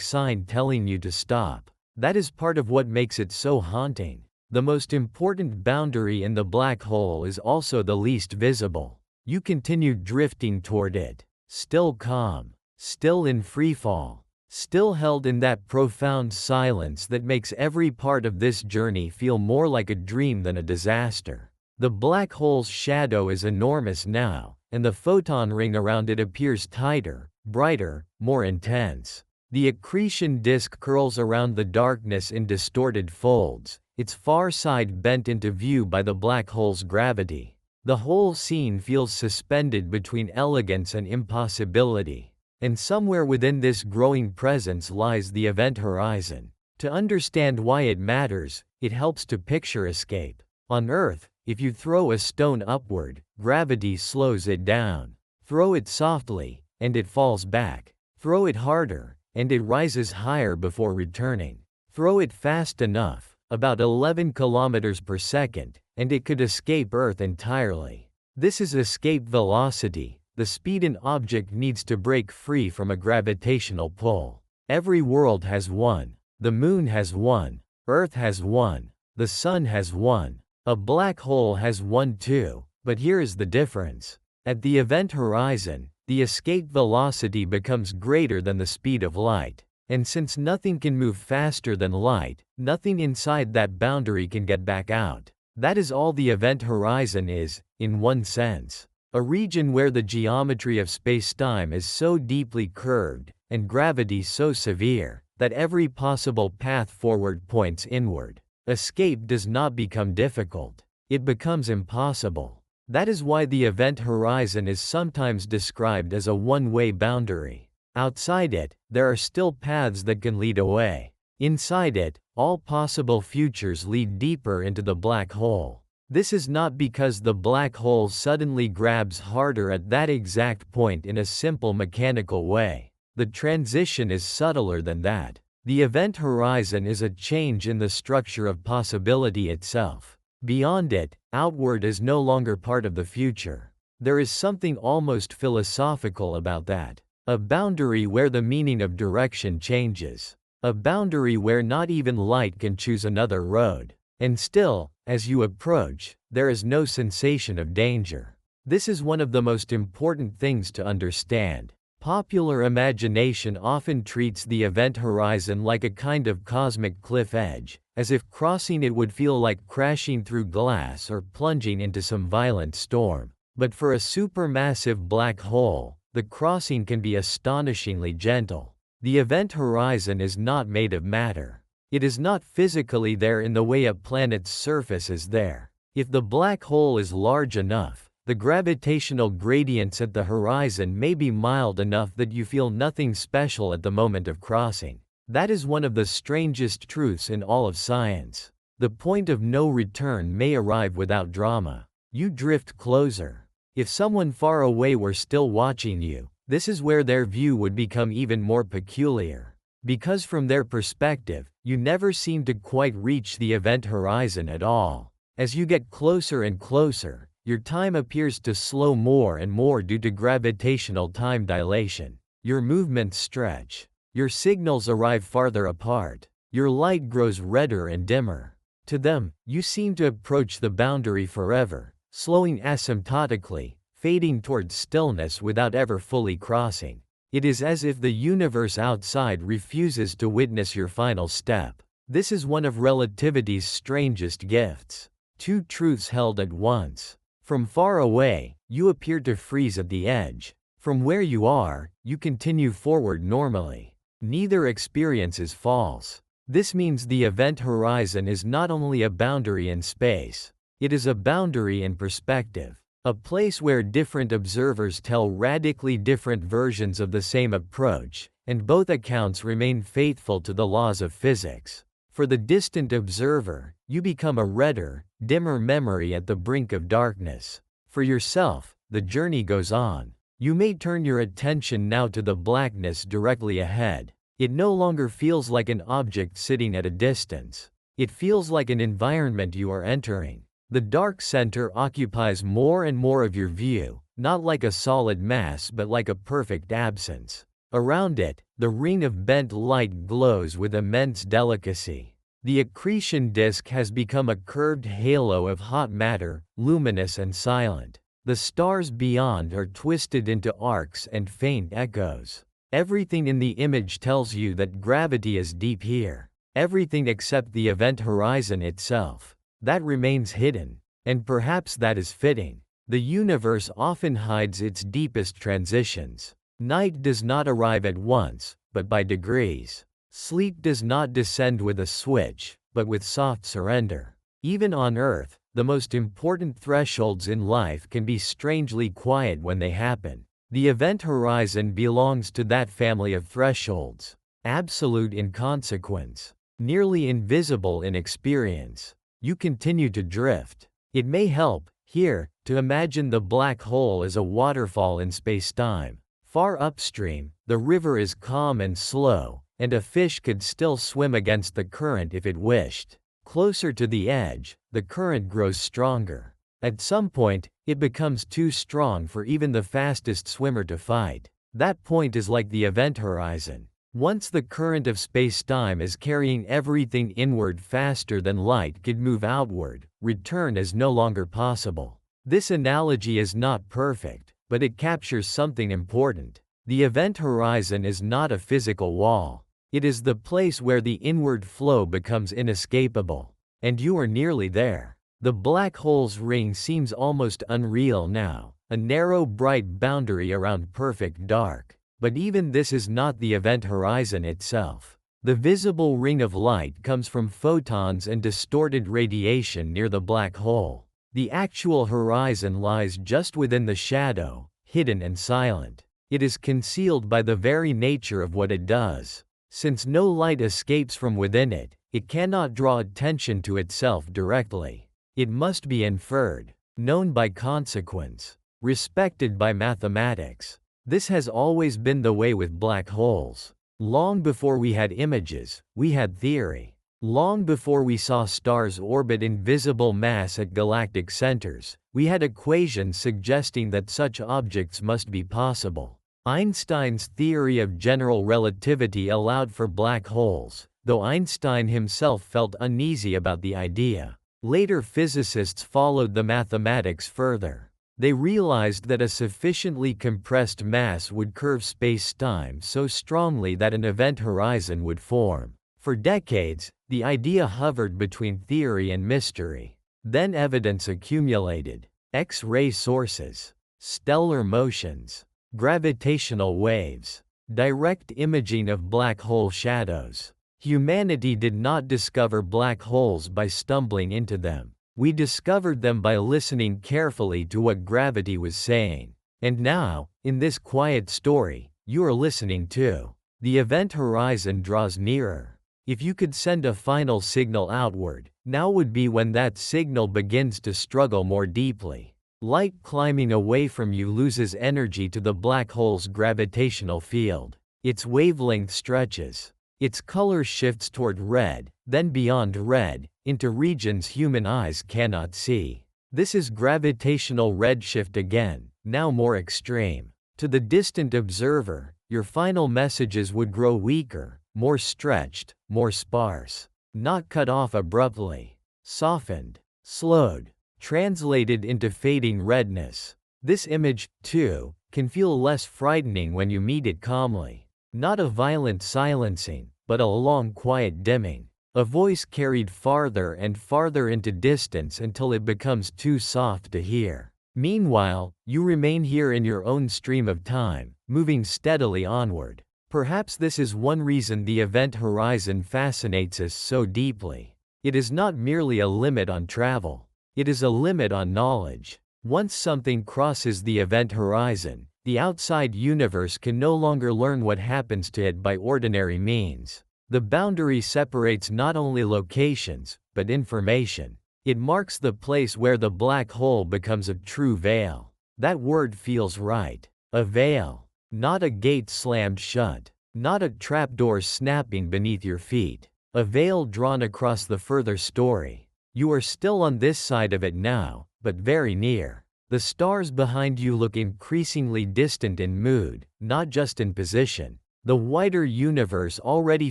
sign telling you to stop. That is part of what makes it so haunting. The most important boundary in the black hole is also the least visible. You continue drifting toward it, still calm, still in freefall, still held in that profound silence that makes every part of this journey feel more like a dream than a disaster. The black hole's shadow is enormous now, and the photon ring around it appears tighter, brighter, more intense. The accretion disk curls around the darkness in distorted folds, its far side bent into view by the black hole's gravity. The whole scene feels suspended between elegance and impossibility. And somewhere within this growing presence lies the event horizon. To understand why it matters, it helps to picture escape. On Earth, if you throw a stone upward, gravity slows it down. Throw it softly, and it falls back. Throw it harder, and it rises higher before returning. Throw it fast enough, about 11 kilometers per second, and it could escape Earth entirely. This is escape velocity, the speed an object needs to break free from a gravitational pull. Every world has one. The moon has one. Earth has one. The sun has one. A black hole has one too, but here is the difference. At the event horizon, the escape velocity becomes greater than the speed of light. And since nothing can move faster than light, nothing inside that boundary can get back out. That is all the event horizon is, in one sense. A region where the geometry of spacetime is so deeply curved, and gravity so severe, that every possible path forward points inward. Escape does not become difficult. It becomes impossible. That is why the event horizon is sometimes described as a one-way boundary. Outside it, there are still paths that can lead away. Inside it, all possible futures lead deeper into the black hole. This is not because the black hole suddenly grabs harder at that exact point in a simple mechanical way. The transition is subtler than that. The event horizon is a change in the structure of possibility itself. Beyond it, outward is no longer part of the future. There is something almost philosophical about that. A boundary where the meaning of direction changes. A boundary where not even light can choose another road. And still, as you approach, there is no sensation of danger. This is one of the most important things to understand. Popular imagination often treats the event horizon like a kind of cosmic cliff edge, as if crossing it would feel like crashing through glass or plunging into some violent storm. But for a supermassive black hole, the crossing can be astonishingly gentle. The event horizon is not made of matter. It is not physically there in the way a planet's surface is there. If the black hole is large enough, the gravitational gradients at the horizon may be mild enough that you feel nothing special at the moment of crossing. That is one of the strangest truths in all of science. The point of no return may arrive without drama. You drift closer. If someone far away were still watching you, this is where their view would become even more peculiar. Because from their perspective, you never seem to quite reach the event horizon at all. As you get closer and closer, your time appears to slow more and more due to gravitational time dilation. Your movements stretch. Your signals arrive farther apart. Your light grows redder and dimmer. To them, you seem to approach the boundary forever, slowing asymptotically, fading towards stillness without ever fully crossing. It is as if the universe outside refuses to witness your final step. This is one of relativity's strangest gifts. Two truths held at once. From far away, you appear to freeze at the edge. From where you are, you continue forward normally. Neither experience is false. This means the event horizon is not only a boundary in space, it is a boundary in perspective. A place where different observers tell radically different versions of the same approach, and both accounts remain faithful to the laws of physics. For the distant observer, you become a redder, dimmer memory at the brink of darkness. For yourself, the journey goes on. You may turn your attention now to the blackness directly ahead. It no longer feels like an object sitting at a distance. It feels like an environment you are entering. The dark center occupies more and more of your view, not like a solid mass but like a perfect absence. Around it, the ring of bent light glows with immense delicacy. The accretion disk has become a curved halo of hot matter, luminous and silent. The stars beyond are twisted into arcs and faint echoes. Everything in the image tells you that gravity is deep here. Everything except the event horizon itself. That remains hidden. And perhaps that is fitting. The universe often hides its deepest transitions. Night does not arrive at once, but by degrees. Sleep does not descend with a switch, but with soft surrender. Even on Earth, the most important thresholds in life can be strangely quiet when they happen. The event horizon belongs to that family of thresholds. Absolute in consequence. Nearly invisible in experience. You continue to drift. It may help, here, to imagine the black hole as a waterfall in spacetime. Far upstream, the river is calm and slow, and a fish could still swim against the current if it wished. Closer to the edge, the current grows stronger. At some point, it becomes too strong for even the fastest swimmer to fight. That point is like the event horizon. Once the current of spacetime is carrying everything inward faster than light could move outward, return is no longer possible. This analogy is not perfect, but it captures something important. The event horizon is not a physical wall. It is the place where the inward flow becomes inescapable. And you are nearly there. The black hole's ring seems almost unreal now, a narrow bright boundary around perfect dark. But even this is not the event horizon itself. The visible ring of light comes from photons and distorted radiation near the black hole. The actual horizon lies just within the shadow, hidden and silent. It is concealed by the very nature of what it does. Since no light escapes from within it, it cannot draw attention to itself directly. It must be inferred, known by consequence, respected by mathematics. This has always been the way with black holes. Long before we had images, we had theory. Long before we saw stars orbit invisible mass at galactic centers, we had equations suggesting that such objects must be possible. Einstein's theory of general relativity allowed for black holes, though Einstein himself felt uneasy about the idea. Later physicists followed the mathematics further. They realized that a sufficiently compressed mass would curve space-time so strongly that an event horizon would form. For decades, the idea hovered between theory and mystery. Then evidence accumulated. X-ray sources, stellar motions, gravitational waves, direct imaging of black hole shadows. Humanity did not discover black holes by stumbling into them. We discovered them by listening carefully to what gravity was saying. And now, in this quiet story, you are listening too. The event horizon draws nearer. If you could send a final signal outward, now would be when that signal begins to struggle more deeply. Light climbing away from you loses energy to the black hole's gravitational field. Its wavelength stretches. Its color shifts toward red, then beyond red, into regions human eyes cannot see. This is gravitational redshift again, now more extreme. To the distant observer, your final messages would grow weaker, more stretched, more sparse. Not cut off abruptly. Softened. Slowed. Translated into fading redness. This image, too, can feel less frightening when you meet it calmly. Not a violent silencing, but a long quiet dimming. A voice carried farther and farther into distance until it becomes too soft to hear. Meanwhile, you remain here in your own stream of time, moving steadily onward. Perhaps this is one reason the event horizon fascinates us so deeply. It is not merely a limit on travel. It is a limit on knowledge. Once something crosses the event horizon, the outside universe can no longer learn what happens to it by ordinary means. The boundary separates not only locations, but information. It marks the place where the black hole becomes a true veil. That word feels right. A veil. Not a gate slammed shut. Not a trapdoor snapping beneath your feet. A veil drawn across the further story. You are still on this side of it now, but very near. The stars behind you look increasingly distant in mood, not just in position. The wider universe already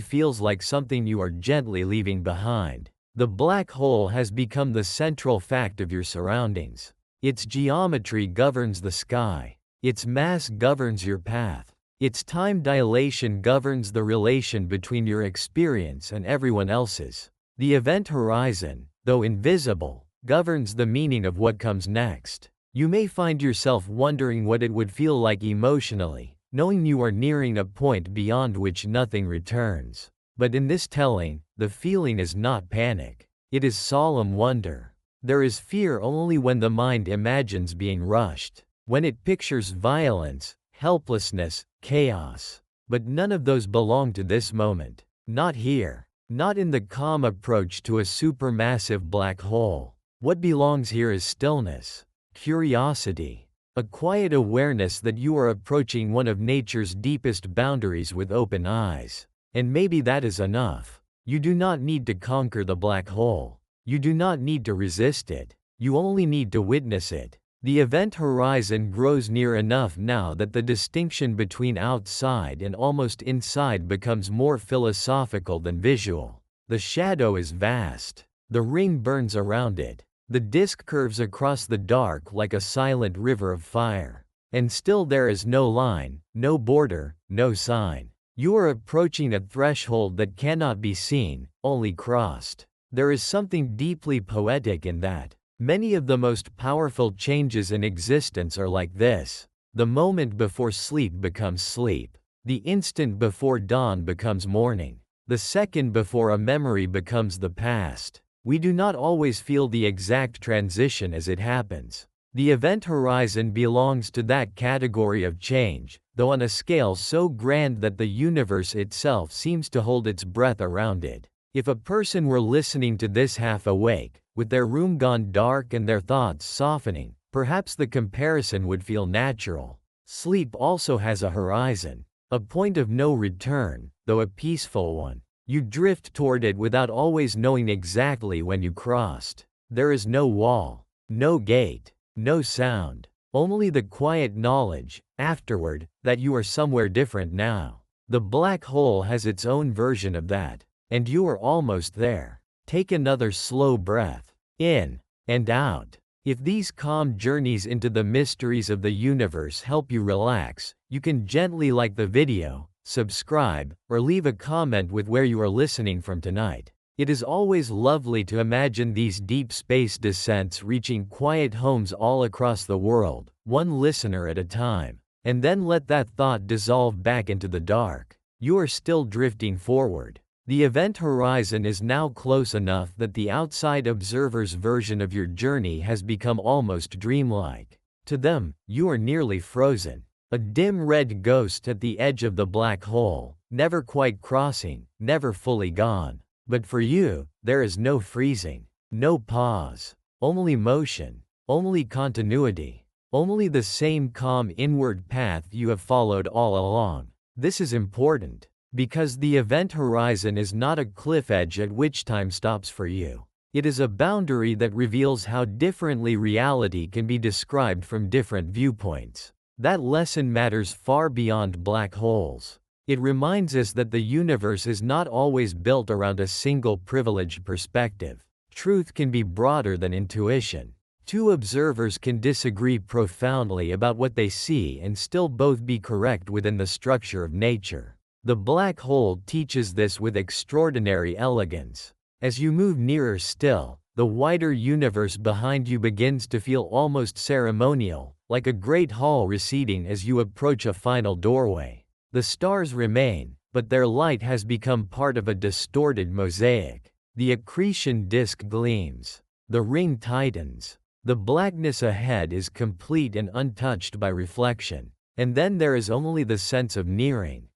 feels like something you are gently leaving behind. The black hole has become the central fact of your surroundings. Its geometry governs the sky. Its mass governs your path. Its time dilation governs the relation between your experience and everyone else's. The event horizon, though invisible, governs the meaning of what comes next. You may find yourself wondering what it would feel like emotionally, knowing you are nearing a point beyond which nothing returns. But in this telling, the feeling is not panic. It is solemn wonder. There is fear only when the mind imagines being rushed, when it pictures violence, helplessness, chaos. But none of those belong to this moment. Not here. Not in the calm approach to a supermassive black hole. What belongs here is stillness, curiosity, a quiet awareness that you are approaching one of nature's deepest boundaries with open eyes. And maybe that is enough. You do not need to conquer the black hole. You do not need to resist it. You only need to witness it. The event horizon grows near enough now that the distinction between outside and almost inside becomes more philosophical than visual. The shadow is vast. The ring burns around it. The disk curves across the dark like a silent river of fire. And still there is no line, no border, no sign. You are approaching a threshold that cannot be seen, only crossed. There is something deeply poetic in that. Many of the most powerful changes in existence are like this. The moment before sleep becomes sleep. The instant before dawn becomes morning. The second before a memory becomes the past. We do not always feel the exact transition as it happens. The event horizon belongs to that category of change, though on a scale so grand that the universe itself seems to hold its breath around it. If a person were listening to this half awake, with their room gone dark and their thoughts softening, perhaps the comparison would feel natural. Sleep also has a horizon, a point of no return, though a peaceful one. You drift toward it without always knowing exactly when you crossed. There is no wall, no gate, no sound, only the quiet knowledge, afterward, that you are somewhere different now. The black hole has its own version of that. And you are almost there. Take another slow breath, in and out. If these calm journeys into the mysteries of the universe help you relax, you can gently like the video, subscribe, or leave a comment with where you are listening from tonight. It is always lovely to imagine these deep space descents reaching quiet homes all across the world, one listener at a time. And then let that thought dissolve back into the dark. You are still drifting forward. The event horizon is now close enough that the outside observer's version of your journey has become almost dreamlike. To them, you are nearly frozen. A dim red ghost at the edge of the black hole, never quite crossing, never fully gone. But for you, there is no freezing, no pause, only motion, only continuity, only the same calm inward path you have followed all along. This is important. Because the event horizon is not a cliff edge at which time stops for you. It is a boundary that reveals how differently reality can be described from different viewpoints. That lesson matters far beyond black holes. It reminds us that the universe is not always built around a single privileged perspective. Truth can be broader than intuition. Two observers can disagree profoundly about what they see and still both be correct within the structure of nature. The black hole teaches this with extraordinary elegance. As you move nearer still, the wider universe behind you begins to feel almost ceremonial, like a great hall receding as you approach a final doorway. The stars remain, but their light has become part of a distorted mosaic. The accretion disk gleams. The ring tightens. The blackness ahead is complete and untouched by reflection. And then there is only the sense of nearing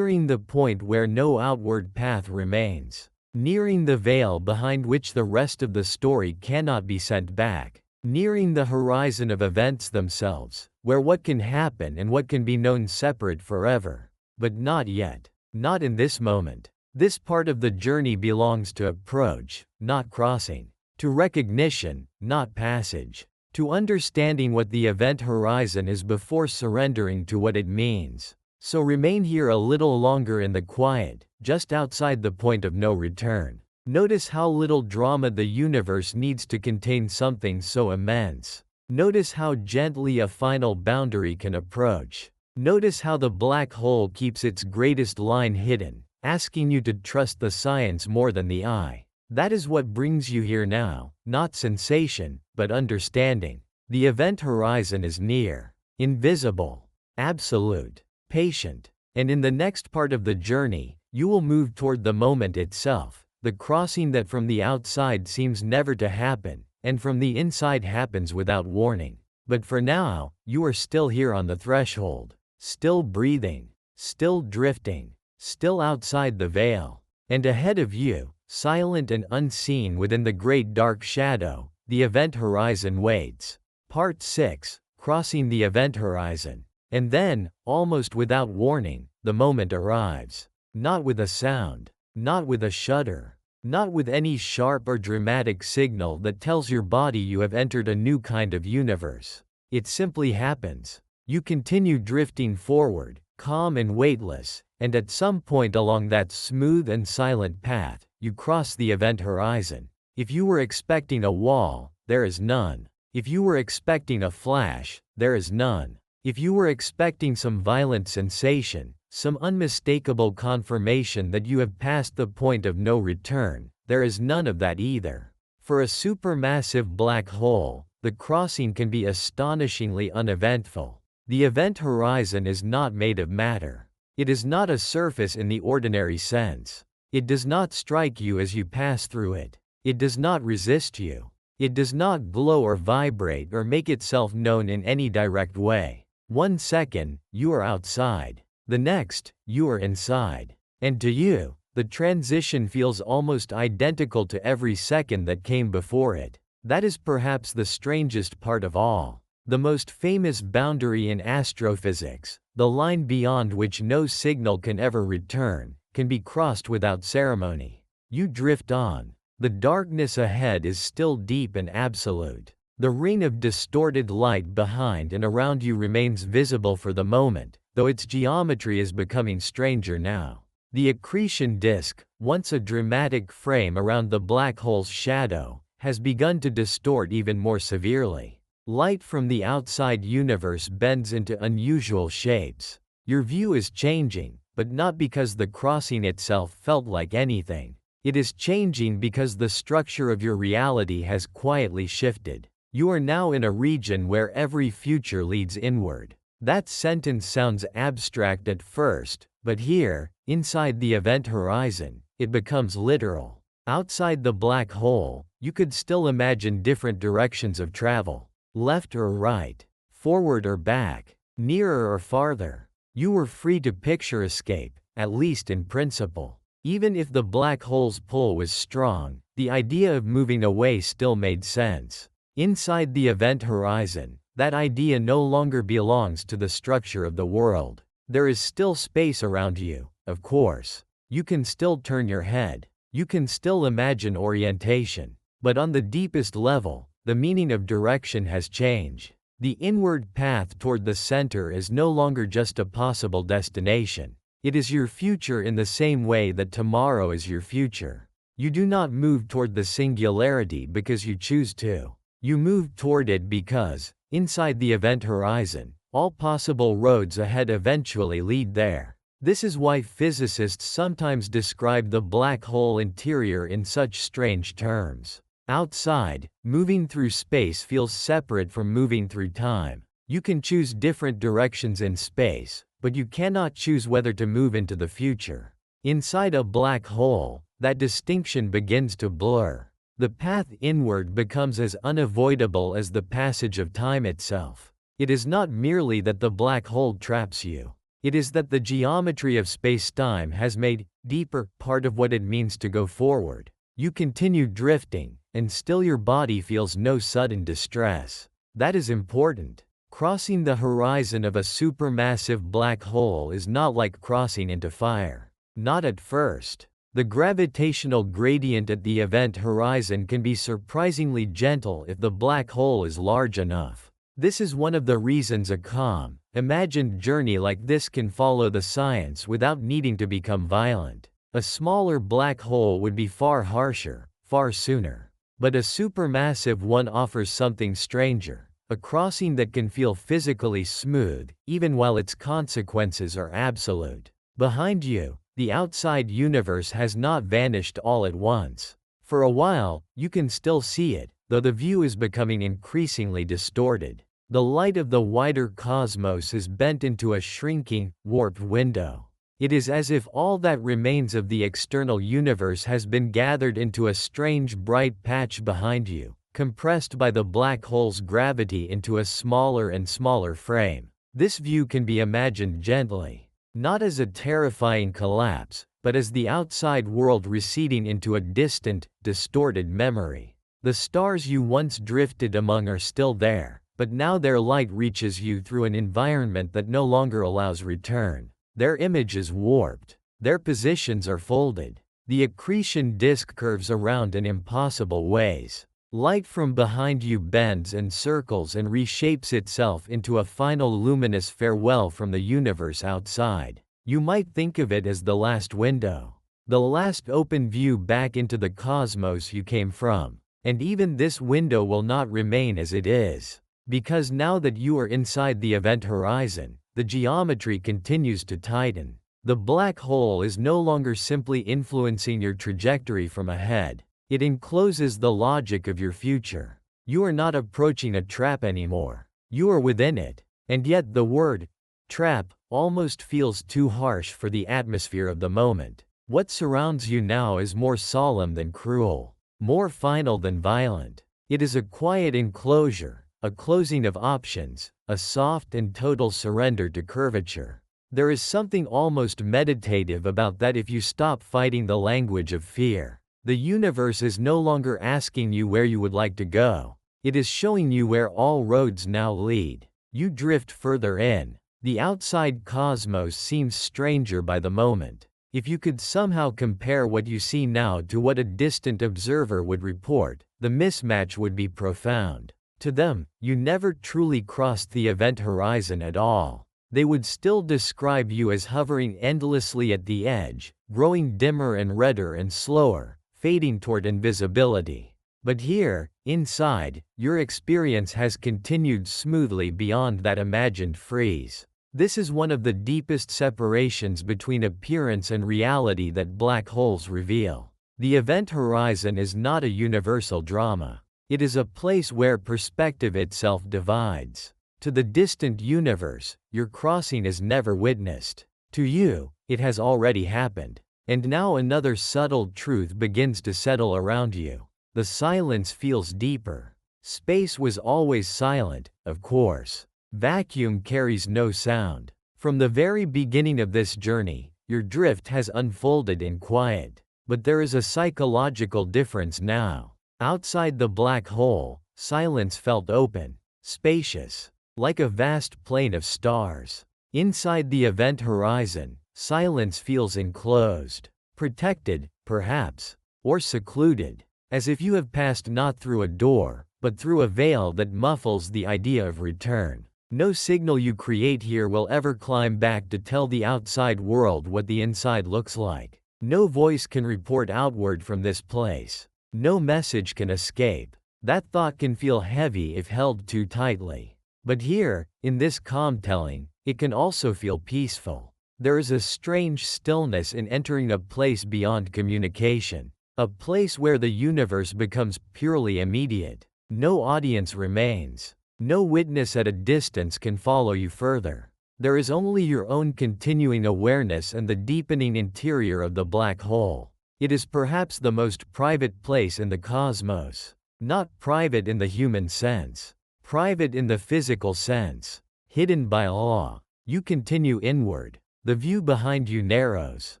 the point where no outward path remains. Nearing the veil behind which the rest of the story cannot be sent back. Nearing the horizon of events themselves, where what can happen and what can be known separate forever. But not yet. Not in this moment. This part of the journey belongs to approach, not crossing. To recognition, not passage. To understanding what the event horizon is before surrendering to what it means. So remain here a little longer in the quiet, just outside the point of no return. Notice how little drama the universe needs to contain something so immense. Notice how gently a final boundary can approach. Notice how the black hole keeps its greatest line hidden, asking you to trust the science more than the eye. That is what brings you here now, not sensation, but understanding. The event horizon is near, invisible, absolute, patient, and in the next part of the journey, you will move toward the moment itself, the crossing that from the outside seems never to happen, and from the inside happens without warning. But for now, you are still here on the threshold, still breathing, still drifting, still outside the veil. And ahead of you, silent and unseen within the great dark shadow, the event horizon waits. Part 6, Crossing the Event Horizon. And then, almost without warning, the moment arrives. Not with a sound, not with a shudder, not with any sharp or dramatic signal that tells your body you have entered a new kind of universe. It simply happens. You continue drifting forward, calm and weightless, and at some point along that smooth and silent path, you cross the event horizon. If you were expecting a wall, there is none. If you were expecting a flash, there is none. If you were expecting some violent sensation, some unmistakable confirmation that you have passed the point of no return, there is none of that either. For a supermassive black hole, the crossing can be astonishingly uneventful. The event horizon is not made of matter. It is not a surface in the ordinary sense. It does not strike you as you pass through it. It does not resist you. It does not glow or vibrate or make itself known in any direct way. 1 second, you are outside. The next, you are inside. And to you, the transition feels almost identical to every second that came before it. That is perhaps the strangest part of all. The most famous boundary in astrophysics, the line beyond which no signal can ever return, can be crossed without ceremony. You drift on. The darkness ahead is still deep and absolute. The ring of distorted light behind and around you remains visible for the moment, though its geometry is becoming stranger now. The accretion disk, once a dramatic frame around the black hole's shadow, has begun to distort even more severely. Light from the outside universe bends into unusual shapes. Your view is changing, but not because the crossing itself felt like anything. It is changing because the structure of your reality has quietly shifted. You are now in a region where every future leads inward. That sentence sounds abstract at first, but here, inside the event horizon, it becomes literal. Outside the black hole, you could still imagine different directions of travel. Left or right, forward or back, nearer or farther. You were free to picture escape, at least in principle. Even if the black hole's pull was strong, the idea of moving away still made sense. Inside the event horizon, that idea no longer belongs to the structure of the world. There is still space around you, of course. You can still turn your head. You can still imagine orientation. But on the deepest level, the meaning of direction has changed. The inward path toward the center is no longer just a possible destination. It is your future in the same way that tomorrow is your future. You do not move toward the singularity because you choose to. You move toward it because, inside the event horizon, all possible roads ahead eventually lead there. This is why physicists sometimes describe the black hole interior in such strange terms. Outside, moving through space feels separate from moving through time. You can choose different directions in space, but you cannot choose whether to move into the future. Inside a black hole, that distinction begins to blur. The path inward becomes as unavoidable as the passage of time itself. It is not merely that the black hole traps you. It is that the geometry of spacetime has made deeper part of what it means to go forward. You continue drifting, and still your body feels no sudden distress. That is important. Crossing the horizon of a supermassive black hole is not like crossing into fire. Not at first. The gravitational gradient at the event horizon can be surprisingly gentle if the black hole is large enough. This is one of the reasons a calm, imagined journey like this can follow the science without needing to become violent. A smaller black hole would be far harsher, far sooner. But a supermassive one offers something stranger, a crossing that can feel physically smooth, even while its consequences are absolute. Behind you, the outside universe has not vanished all at once. For a while, you can still see it, though the view is becoming increasingly distorted. The light of the wider cosmos is bent into a shrinking, warped window. It is as if all that remains of the external universe has been gathered into a strange bright patch behind you, compressed by the black hole's gravity into a smaller and smaller frame. This view can be imagined gently, not as a terrifying collapse, but as the outside world receding into a distant, distorted memory. The stars you once drifted among are still there, but now their light reaches you through an environment that no longer allows return. Their image is warped. Their positions are folded. The accretion disk curves around in impossible ways. Light from behind you bends and circles and reshapes itself into a final luminous farewell from the universe outside. You might think of it as the last window, the last open view back into the cosmos you came from. And even this window will not remain as it is, because now that you are inside the event horizon, the geometry continues to tighten. The black hole is no longer simply influencing your trajectory from ahead. It encloses the logic of your future. You are not approaching a trap anymore. You are within it. And yet the word, trap, almost feels too harsh for the atmosphere of the moment. What surrounds you now is more solemn than cruel, more final than violent. It is a quiet enclosure, a closing of options, a soft and total surrender to curvature. There is something almost meditative about that if you stop fighting the language of fear. The universe is no longer asking you where you would like to go. It is showing you where all roads now lead. You drift further in. The outside cosmos seems stranger by the moment. If you could somehow compare what you see now to what a distant observer would report, the mismatch would be profound. To them, you never truly crossed the event horizon at all. They would still describe you as hovering endlessly at the edge, growing dimmer and redder and slower, fading toward invisibility. But here, inside, your experience has continued smoothly beyond that imagined freeze. This is one of the deepest separations between appearance and reality that black holes reveal. The event horizon is not a universal drama. It is a place where perspective itself divides. To the distant universe, your crossing is never witnessed. To you, it has already happened. And now another subtle truth begins to settle around you. The silence feels deeper. Space was always silent, of course. Vacuum carries no sound. From the very beginning of this journey, your drift has unfolded in quiet. But there is a psychological difference now. Outside the black hole, silence felt open, spacious, like a vast plain of stars. Inside the event horizon, silence feels enclosed, protected, perhaps, or secluded, as if you have passed not through a door, but through a veil that muffles the idea of return. No signal you create here will ever climb back to tell the outside world what the inside looks like. No voice can report outward from this place. No message can escape. That thought can feel heavy if held too tightly. But here, in this calm telling, it can also feel peaceful. There is a strange stillness in entering a place beyond communication. A place where the universe becomes purely immediate. No audience remains. No witness at a distance can follow you further. There is only your own continuing awareness and the deepening interior of the black hole. It is perhaps the most private place in the cosmos. Not private in the human sense. Private in the physical sense. Hidden by awe. You continue inward. The view behind you narrows.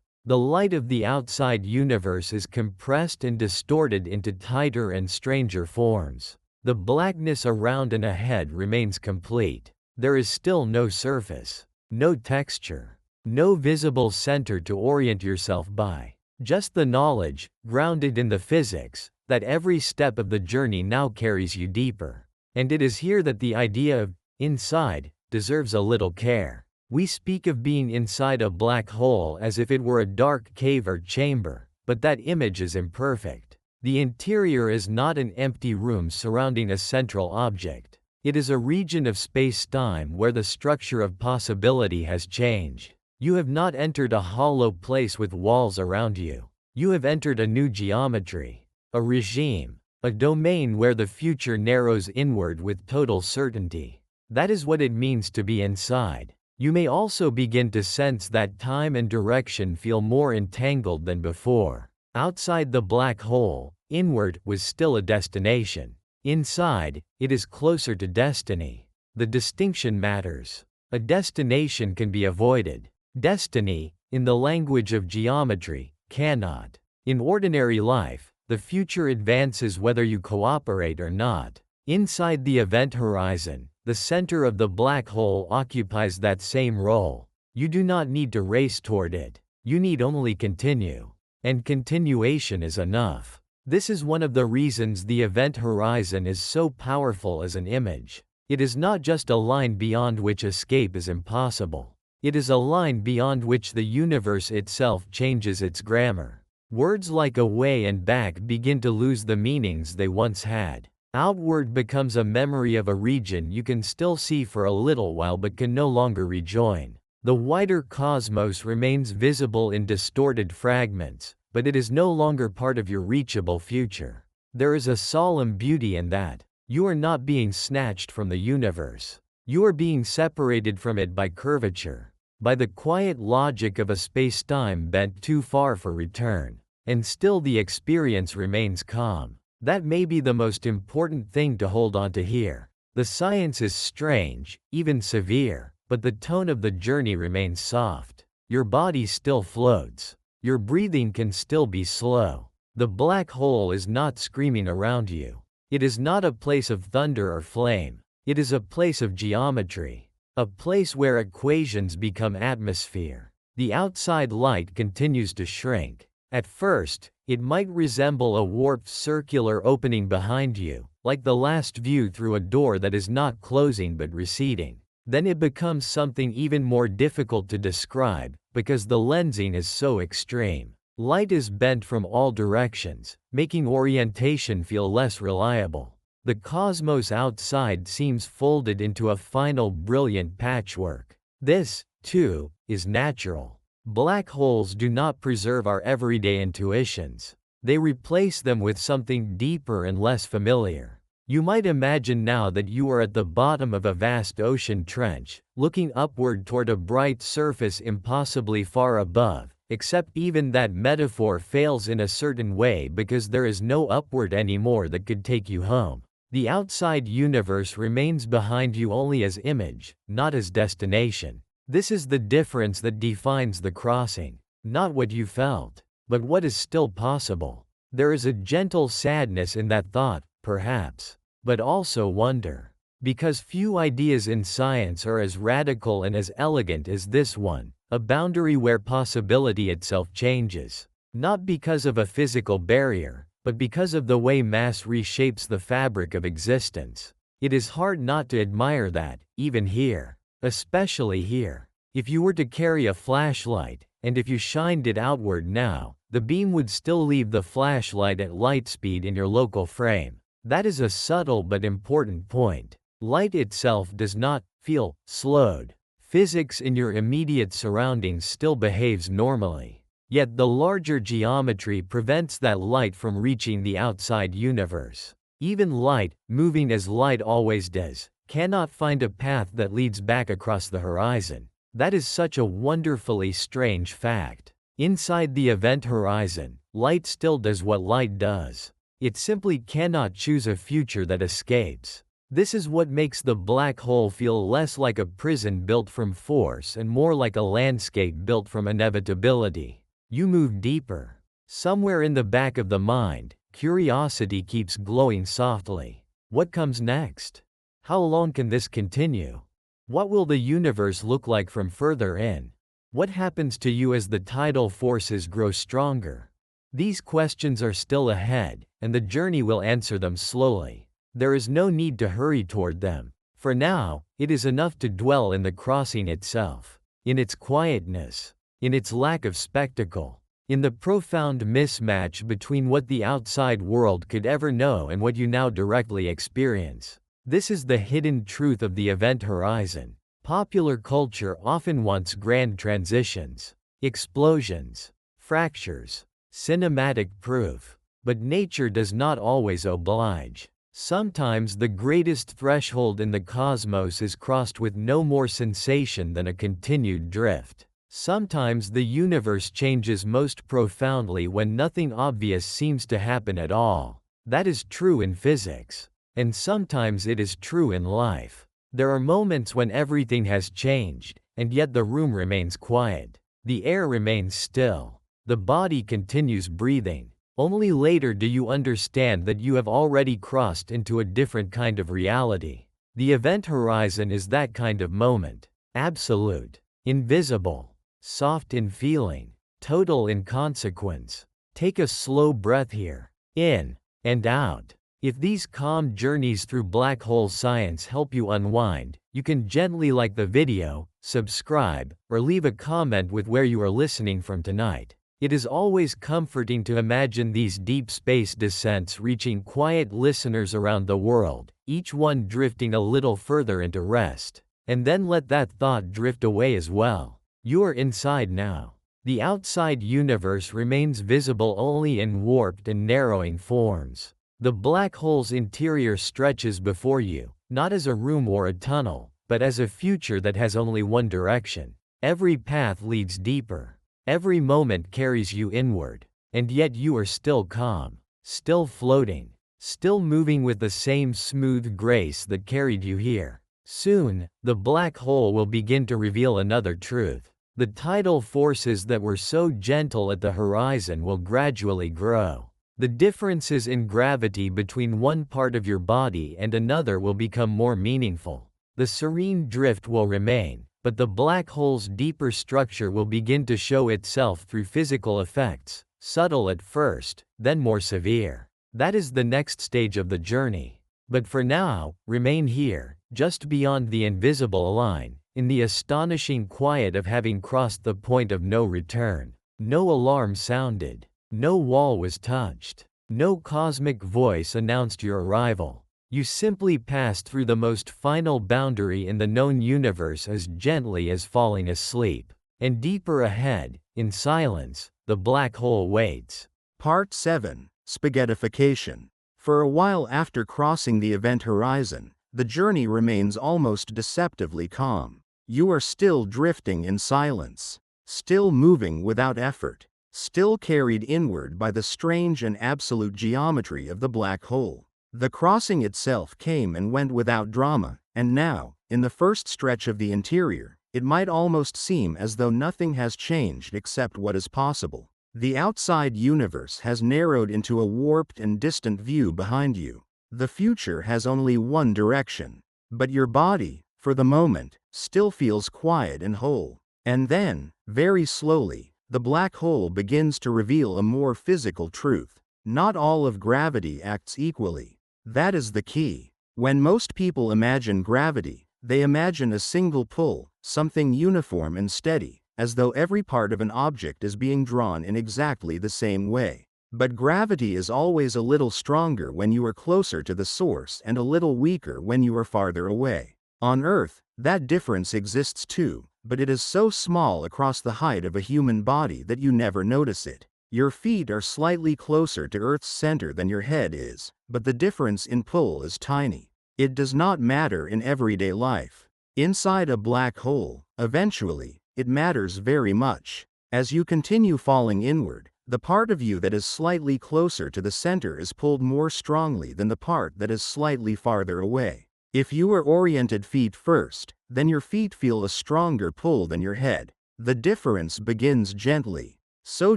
The light of the outside universe is compressed and distorted into tighter and stranger forms. The blackness around and ahead remains complete. There is still no surface. No texture. No visible center to orient yourself by. Just the knowledge, grounded in the physics, that every step of the journey now carries you deeper. And it is here that the idea of inside deserves a little care. We speak of being inside a black hole as if it were a dark cave or chamber, but that image is imperfect. The interior is not an empty room surrounding a central object. It is a region of space-time where the structure of possibility has changed. You have not entered a hollow place with walls around you. You have entered a new geometry, a regime, a domain where the future narrows inward with total certainty. That is what it means to be inside. You may also begin to sense that time and direction feel more entangled than before. Outside the black hole, inward was still a destination. Inside, it is closer to destiny. The distinction matters. A destination can be avoided. Destiny, in the language of geometry, cannot. In ordinary life, the future advances whether you cooperate or not. Inside the event horizon, the center of the black hole occupies that same role. You do not need to race toward it. You need only continue. And continuation is enough. This is one of the reasons the event horizon is so powerful as an image. It is not just a line beyond which escape is impossible. It is a line beyond which the universe itself changes its grammar. Words like away and back begin to lose the meanings they once had. Outward becomes a memory of a region you can still see for a little while but can no longer rejoin. The wider cosmos remains visible in distorted fragments, but it is no longer part of your reachable future. There is a solemn beauty in that. You are not being snatched from the universe. You are being separated from it by curvature, by the quiet logic of a spacetime bent too far for return. And still the experience remains calm. That may be the most important thing to hold on to here. The science is strange, even severe, but the tone of the journey remains soft. Your body still floats. Your breathing can still be slow. The black hole is not screaming around you. It is not a place of thunder or flame. It is a place of geometry. A place where equations become atmosphere. The outside light continues to shrink. At first, it might resemble a warped circular opening behind you, like the last view through a door that is not closing but receding. Then it becomes something even more difficult to describe, because the lensing is so extreme. Light is bent from all directions, making orientation feel less reliable. The cosmos outside seems folded into a final brilliant patchwork. This, too, is natural. Black holes do not preserve our everyday intuitions. They replace them with something deeper and less familiar. You might imagine now that you are at the bottom of a vast ocean trench, looking upward toward a bright surface impossibly far above, except even that metaphor fails in a certain way because there is no upward anymore that could take you home. The outside universe remains behind you only as image, not as destination. This is the difference that defines the crossing. Not what you felt, but what is still possible. There is a gentle sadness in that thought, perhaps, but also wonder. Because few ideas in science are as radical and as elegant as this one, a boundary where possibility itself changes. Not because of a physical barrier, but because of the way mass reshapes the fabric of existence. It is hard not to admire that, even here. Especially here. If you were to carry a flashlight, and if you shined it outward now, the beam would still leave the flashlight at light speed in your local frame. That is a subtle but important point. Light itself does not feel slowed. Physics in your immediate surroundings still behaves normally. Yet the larger geometry prevents that light from reaching the outside universe. Even light, moving as light always does, cannot find a path that leads back across the horizon. That is such a wonderfully strange fact. Inside the event horizon, light still does what light does. It simply cannot choose a future that escapes. This is what makes the black hole feel less like a prison built from force and more like a landscape built from inevitability. You move deeper. Somewhere in the back of the mind, curiosity keeps glowing softly. What comes next? How long can this continue? What will the universe look like from further in? What happens to you as the tidal forces grow stronger? These questions are still ahead, and the journey will answer them slowly. There is no need to hurry toward them. For now, it is enough to dwell in the crossing itself, in its quietness, in its lack of spectacle, in the profound mismatch between what the outside world could ever know and what you now directly experience. This is the hidden truth of the event horizon. Popular culture often wants grand transitions, explosions, fractures, cinematic proof. But nature does not always oblige. Sometimes the greatest threshold in the cosmos is crossed with no more sensation than a continued drift. Sometimes the universe changes most profoundly when nothing obvious seems to happen at all. That is true in physics. And sometimes it is true in life. There are moments when everything has changed, and yet the room remains quiet. The air remains still. The body continues breathing. Only later do you understand that you have already crossed into a different kind of reality. The event horizon is that kind of moment. Absolute, invisible, soft in feeling, total in consequence. Take a slow breath here, in and out. If these calm journeys through black hole science help you unwind, you can gently like the video, subscribe, or leave a comment with where you are listening from tonight. It is always comforting to imagine these deep space descents reaching quiet listeners around the world, each one drifting a little further into rest. And then let that thought drift away as well. You are inside now. The outside universe remains visible only in warped and narrowing forms. The black hole's interior stretches before you, not as a room or a tunnel, but as a future that has only one direction. Every path leads deeper. Every moment carries you inward. And yet you are still calm, still floating, still moving with the same smooth grace that carried you here. Soon, the black hole will begin to reveal another truth. The tidal forces that were so gentle at the horizon will gradually grow. The differences in gravity between one part of your body and another will become more meaningful. The serene drift will remain, but the black hole's deeper structure will begin to show itself through physical effects, subtle at first, then more severe. That is the next stage of the journey. But for now, remain here, just beyond the invisible line, in the astonishing quiet of having crossed the point of no return. No alarm sounded. No wall was touched. No cosmic voice announced your arrival. You simply passed through the most final boundary in the known universe as gently as falling asleep. And deeper ahead, in silence, the black hole waits. Part 7. Spaghettification. For a while after crossing the event horizon, the journey remains almost deceptively calm. You are still drifting in silence, still moving without effort, still carried inward by the strange and absolute geometry of the black hole. The crossing itself came and went without drama, and now, in the first stretch of the interior, it might almost seem as though nothing has changed except what is possible. The outside universe has narrowed into a warped and distant view behind you. The future has only one direction. But your body, for the moment, still feels quiet and whole. And then, very slowly, the black hole begins to reveal a more physical truth. Not all of gravity acts equally. That is the key. When most people imagine gravity, they imagine a single pull, something uniform and steady, as though every part of an object is being drawn in exactly the same way. But gravity is always a little stronger when you are closer to the source and a little weaker when you are farther away. On Earth, that difference exists too, but it is so small across the height of a human body that you never notice it. Your feet are slightly closer to Earth's center than your head is, but the difference in pull is tiny. It does not matter in everyday life. Inside a black hole, eventually, it matters very much. As you continue falling inward, the part of you that is slightly closer to the center is pulled more strongly than the part that is slightly farther away. If you are oriented feet first, then your feet feel a stronger pull than your head. The difference begins gently. So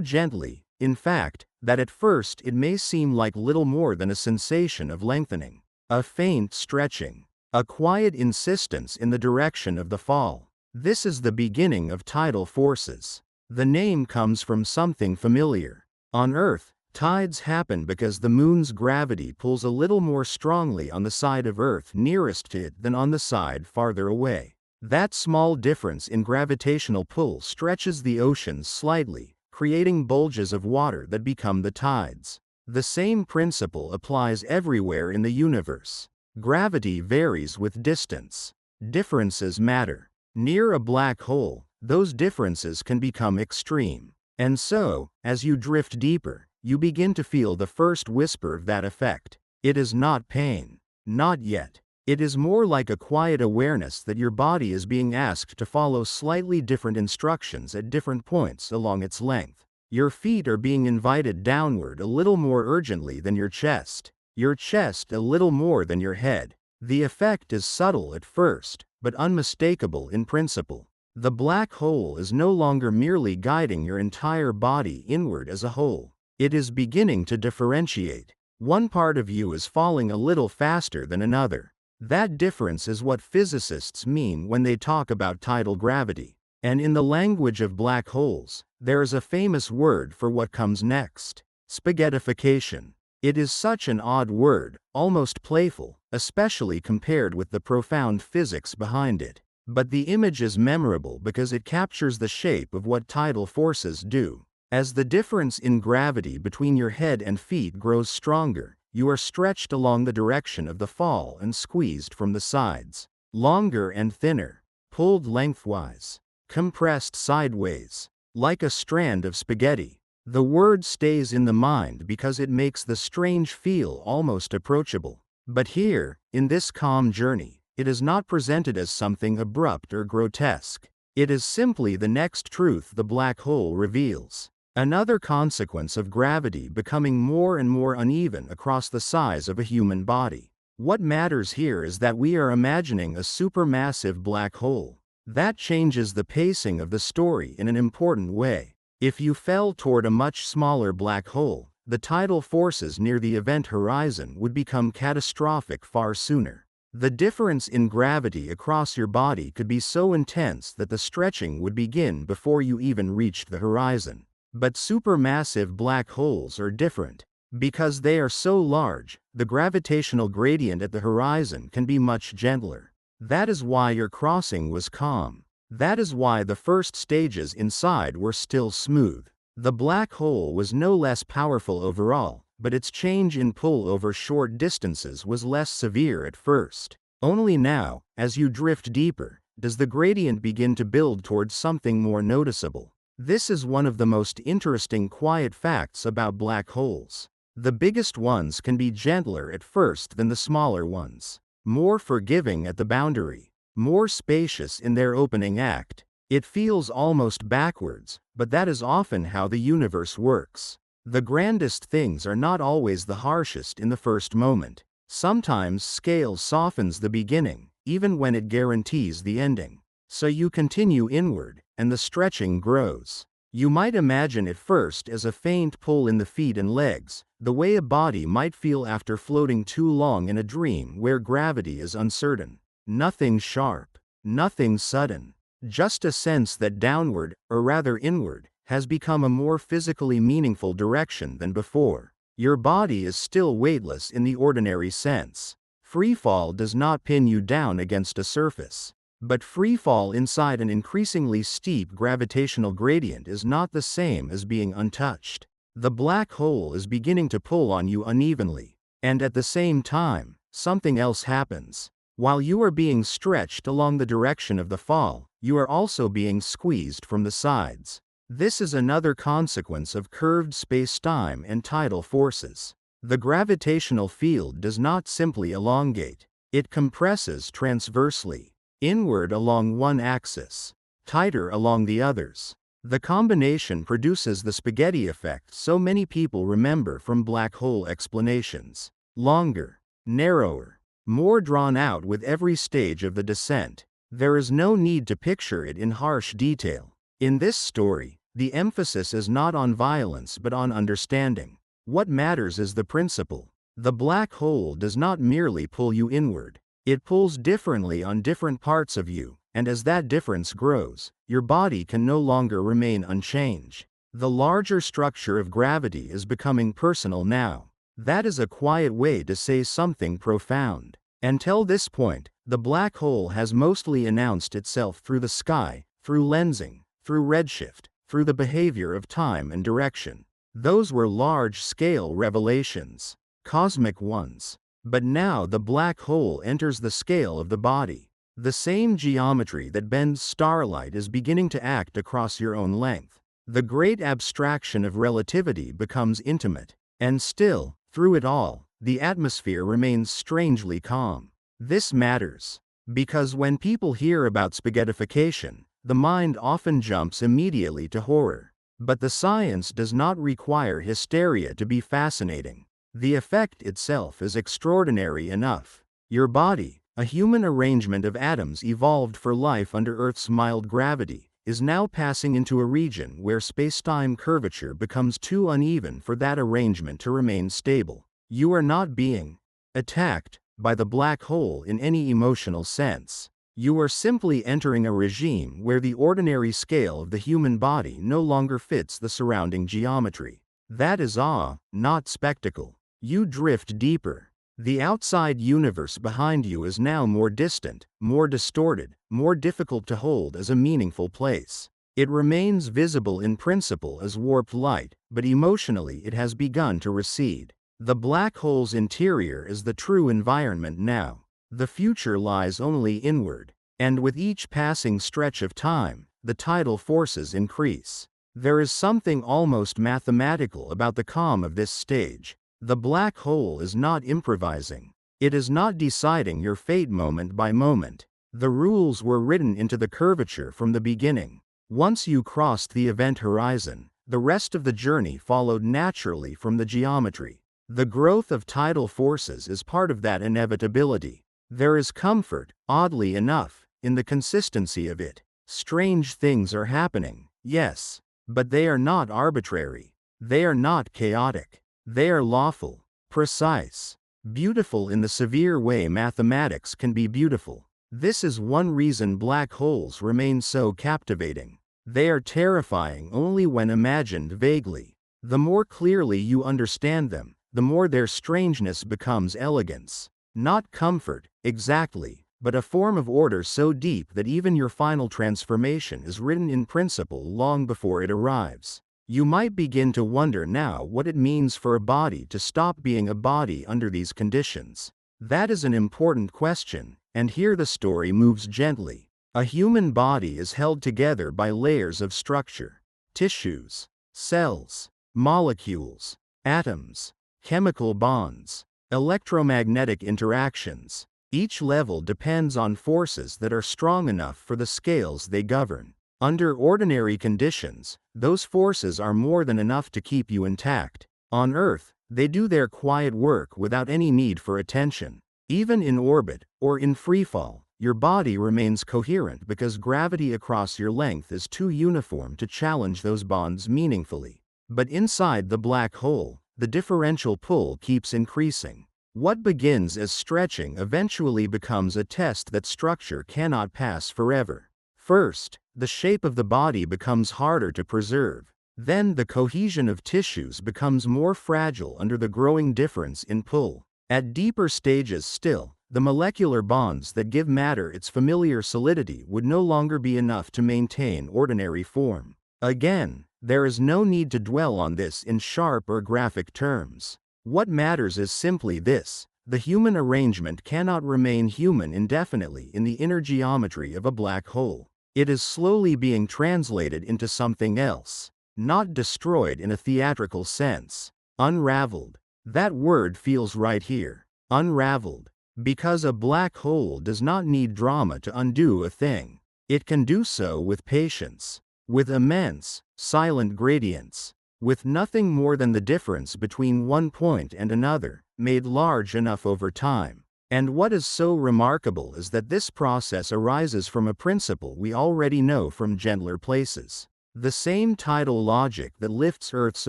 gently, in fact, that at first it may seem like little more than a sensation of lengthening, a faint stretching, a quiet insistence in the direction of the fall. This is the beginning of tidal forces. The name comes from something familiar. On Earth, tides happen because the moon's gravity pulls a little more strongly on the side of Earth nearest to it than on the side farther away. That small difference in gravitational pull stretches the oceans slightly, creating bulges of water that become the tides. The same principle applies everywhere in the universe. Gravity varies with distance. Differences matter. Near a black hole, those differences can become extreme. And so, as you drift deeper, you begin to feel the first whisper of that effect. It is not pain. Not yet. It is more like a quiet awareness that your body is being asked to follow slightly different instructions at different points along its length. Your feet are being invited downward a little more urgently than your chest a little more than your head. The effect is subtle at first, but unmistakable in principle. The black hole is no longer merely guiding your entire body inward as a whole. It is beginning to differentiate. One part of you is falling a little faster than another. That difference is what physicists mean when they talk about tidal gravity. And in the language of black holes, there is a famous word for what comes next: spaghettification. It is such an odd word, almost playful, especially compared with the profound physics behind it. But the image is memorable because it captures the shape of what tidal forces do. As the difference in gravity between your head and feet grows stronger, you are stretched along the direction of the fall and squeezed from the sides. Longer and thinner, pulled lengthwise, compressed sideways, like a strand of spaghetti. The word stays in the mind because it makes the strange feel almost approachable. But here, in this calm journey, it is not presented as something abrupt or grotesque. It is simply the next truth the black hole reveals. Another consequence of gravity becoming more and more uneven across the size of a human body. What matters here is that we are imagining a supermassive black hole. That changes the pacing of the story in an important way. If you fell toward a much smaller black hole, the tidal forces near the event horizon would become catastrophic far sooner. The difference in gravity across your body could be so intense that the stretching would begin before you even reached the horizon. But supermassive black holes are different. Because they are so large, the gravitational gradient at the horizon can be much gentler. That is why your crossing was calm. That is why the first stages inside were still smooth. The black hole was no less powerful overall, but its change in pull over short distances was less severe at first. Only now, as you drift deeper, does the gradient begin to build towards something more noticeable. This is one of the most interesting quiet facts about black holes. The biggest ones can be gentler at first than the smaller ones, more forgiving at the boundary, more spacious in their opening act. It feels almost backwards, but that is often how the universe works. The grandest things are not always the harshest in the first moment. Sometimes scale softens the beginning, even when it guarantees the ending. So you continue inward, and the stretching grows. You might imagine it first as a faint pull in the feet and legs, the way a body might feel after floating too long in a dream where gravity is uncertain. Nothing sharp, nothing sudden, just a sense that downward, or rather inward, has become a more physically meaningful direction than before. Your body is still weightless in the ordinary sense. Freefall does not pin you down against a surface. But freefall inside an increasingly steep gravitational gradient is not the same as being untouched. The black hole is beginning to pull on you unevenly, and at the same time, something else happens. While you are being stretched along the direction of the fall, you are also being squeezed from the sides. This is another consequence of curved spacetime and tidal forces. The gravitational field does not simply elongate, it compresses transversely, inward along one axis, tighter along the others. The combination produces the spaghetti effect so many people remember from black hole explanations. Longer, narrower, more drawn out with every stage of the descent. There is no need to picture it in harsh detail. In this story, the emphasis is not on violence but on understanding. What matters is the principle. The black hole does not merely pull you inward. It pulls differently on different parts of you, and as that difference grows, your body can no longer remain unchanged. The larger structure of gravity is becoming personal now. That is a quiet way to say something profound. Until this point, the black hole has mostly announced itself through the sky, through lensing, through redshift, through the behavior of time and direction. Those were large-scale revelations, cosmic ones. But now the black hole enters the scale of the body. The same geometry that bends starlight is beginning to act across your own length. The great abstraction of relativity becomes intimate. And still, through it all, the atmosphere remains strangely calm. This matters. Because when people hear about spaghettification, the mind often jumps immediately to horror. But the science does not require hysteria to be fascinating. The effect itself is extraordinary enough. Your body, a human arrangement of atoms evolved for life under Earth's mild gravity, is now passing into a region where spacetime curvature becomes too uneven for that arrangement to remain stable. You are not being attacked by the black hole in any emotional sense. You are simply entering a regime where the ordinary scale of the human body no longer fits the surrounding geometry. That is awe, not spectacle. You drift deeper. The outside universe behind you is now more distant, more distorted, more difficult to hold as a meaningful place. It remains visible in principle as warped light, but emotionally it has begun to recede. The black hole's interior is the true environment now. The future lies only inward. And with each passing stretch of time, the tidal forces increase. There is something almost mathematical about the calm of this stage. The black hole is not improvising. It is not deciding your fate moment by moment. The rules were written into the curvature from the beginning. Once you crossed the event horizon, the rest of the journey followed naturally from the geometry. The growth of tidal forces is part of that inevitability. There is comfort, oddly enough, in the consistency of it. Strange things are happening, yes, but they are not arbitrary. They are not chaotic. They are lawful, precise, beautiful in the severe way mathematics can be beautiful. This is one reason black holes remain so captivating. They are terrifying only when imagined vaguely. The more clearly you understand them, the more their strangeness becomes elegance. Not comfort, exactly, but a form of order so deep that even your final transformation is written in principle long before it arrives. You might begin to wonder now what it means for a body to stop being a body under these conditions. That is an important question, and here the story moves gently. A human body is held together by layers of structure: tissues, cells, molecules, atoms, chemical bonds, electromagnetic interactions. Each level depends on forces that are strong enough for the scales they govern. Under ordinary conditions, those forces are more than enough to keep you intact. On Earth, they do their quiet work without any need for attention. Even in orbit, or in freefall, your body remains coherent because gravity across your length is too uniform to challenge those bonds meaningfully. But inside the black hole, the differential pull keeps increasing. What begins as stretching eventually becomes a test that structure cannot pass forever. First, the shape of the body becomes harder to preserve. Then the cohesion of tissues becomes more fragile under the growing difference in pull. At deeper stages still, the molecular bonds that give matter its familiar solidity would no longer be enough to maintain ordinary form. Again, there is no need to dwell on this in sharp or graphic terms. What matters is simply this: the human arrangement cannot remain human indefinitely in the inner geometry of a black hole. It is slowly being translated into something else. Not destroyed in a theatrical sense. Unraveled. That word feels right here. Unraveled. Because a black hole does not need drama to undo a thing. It can do so with patience. With immense, silent gradients. With nothing more than the difference between one point and another, made large enough over time. And what is so remarkable is that this process arises from a principle we already know from gentler places. The same tidal logic that lifts Earth's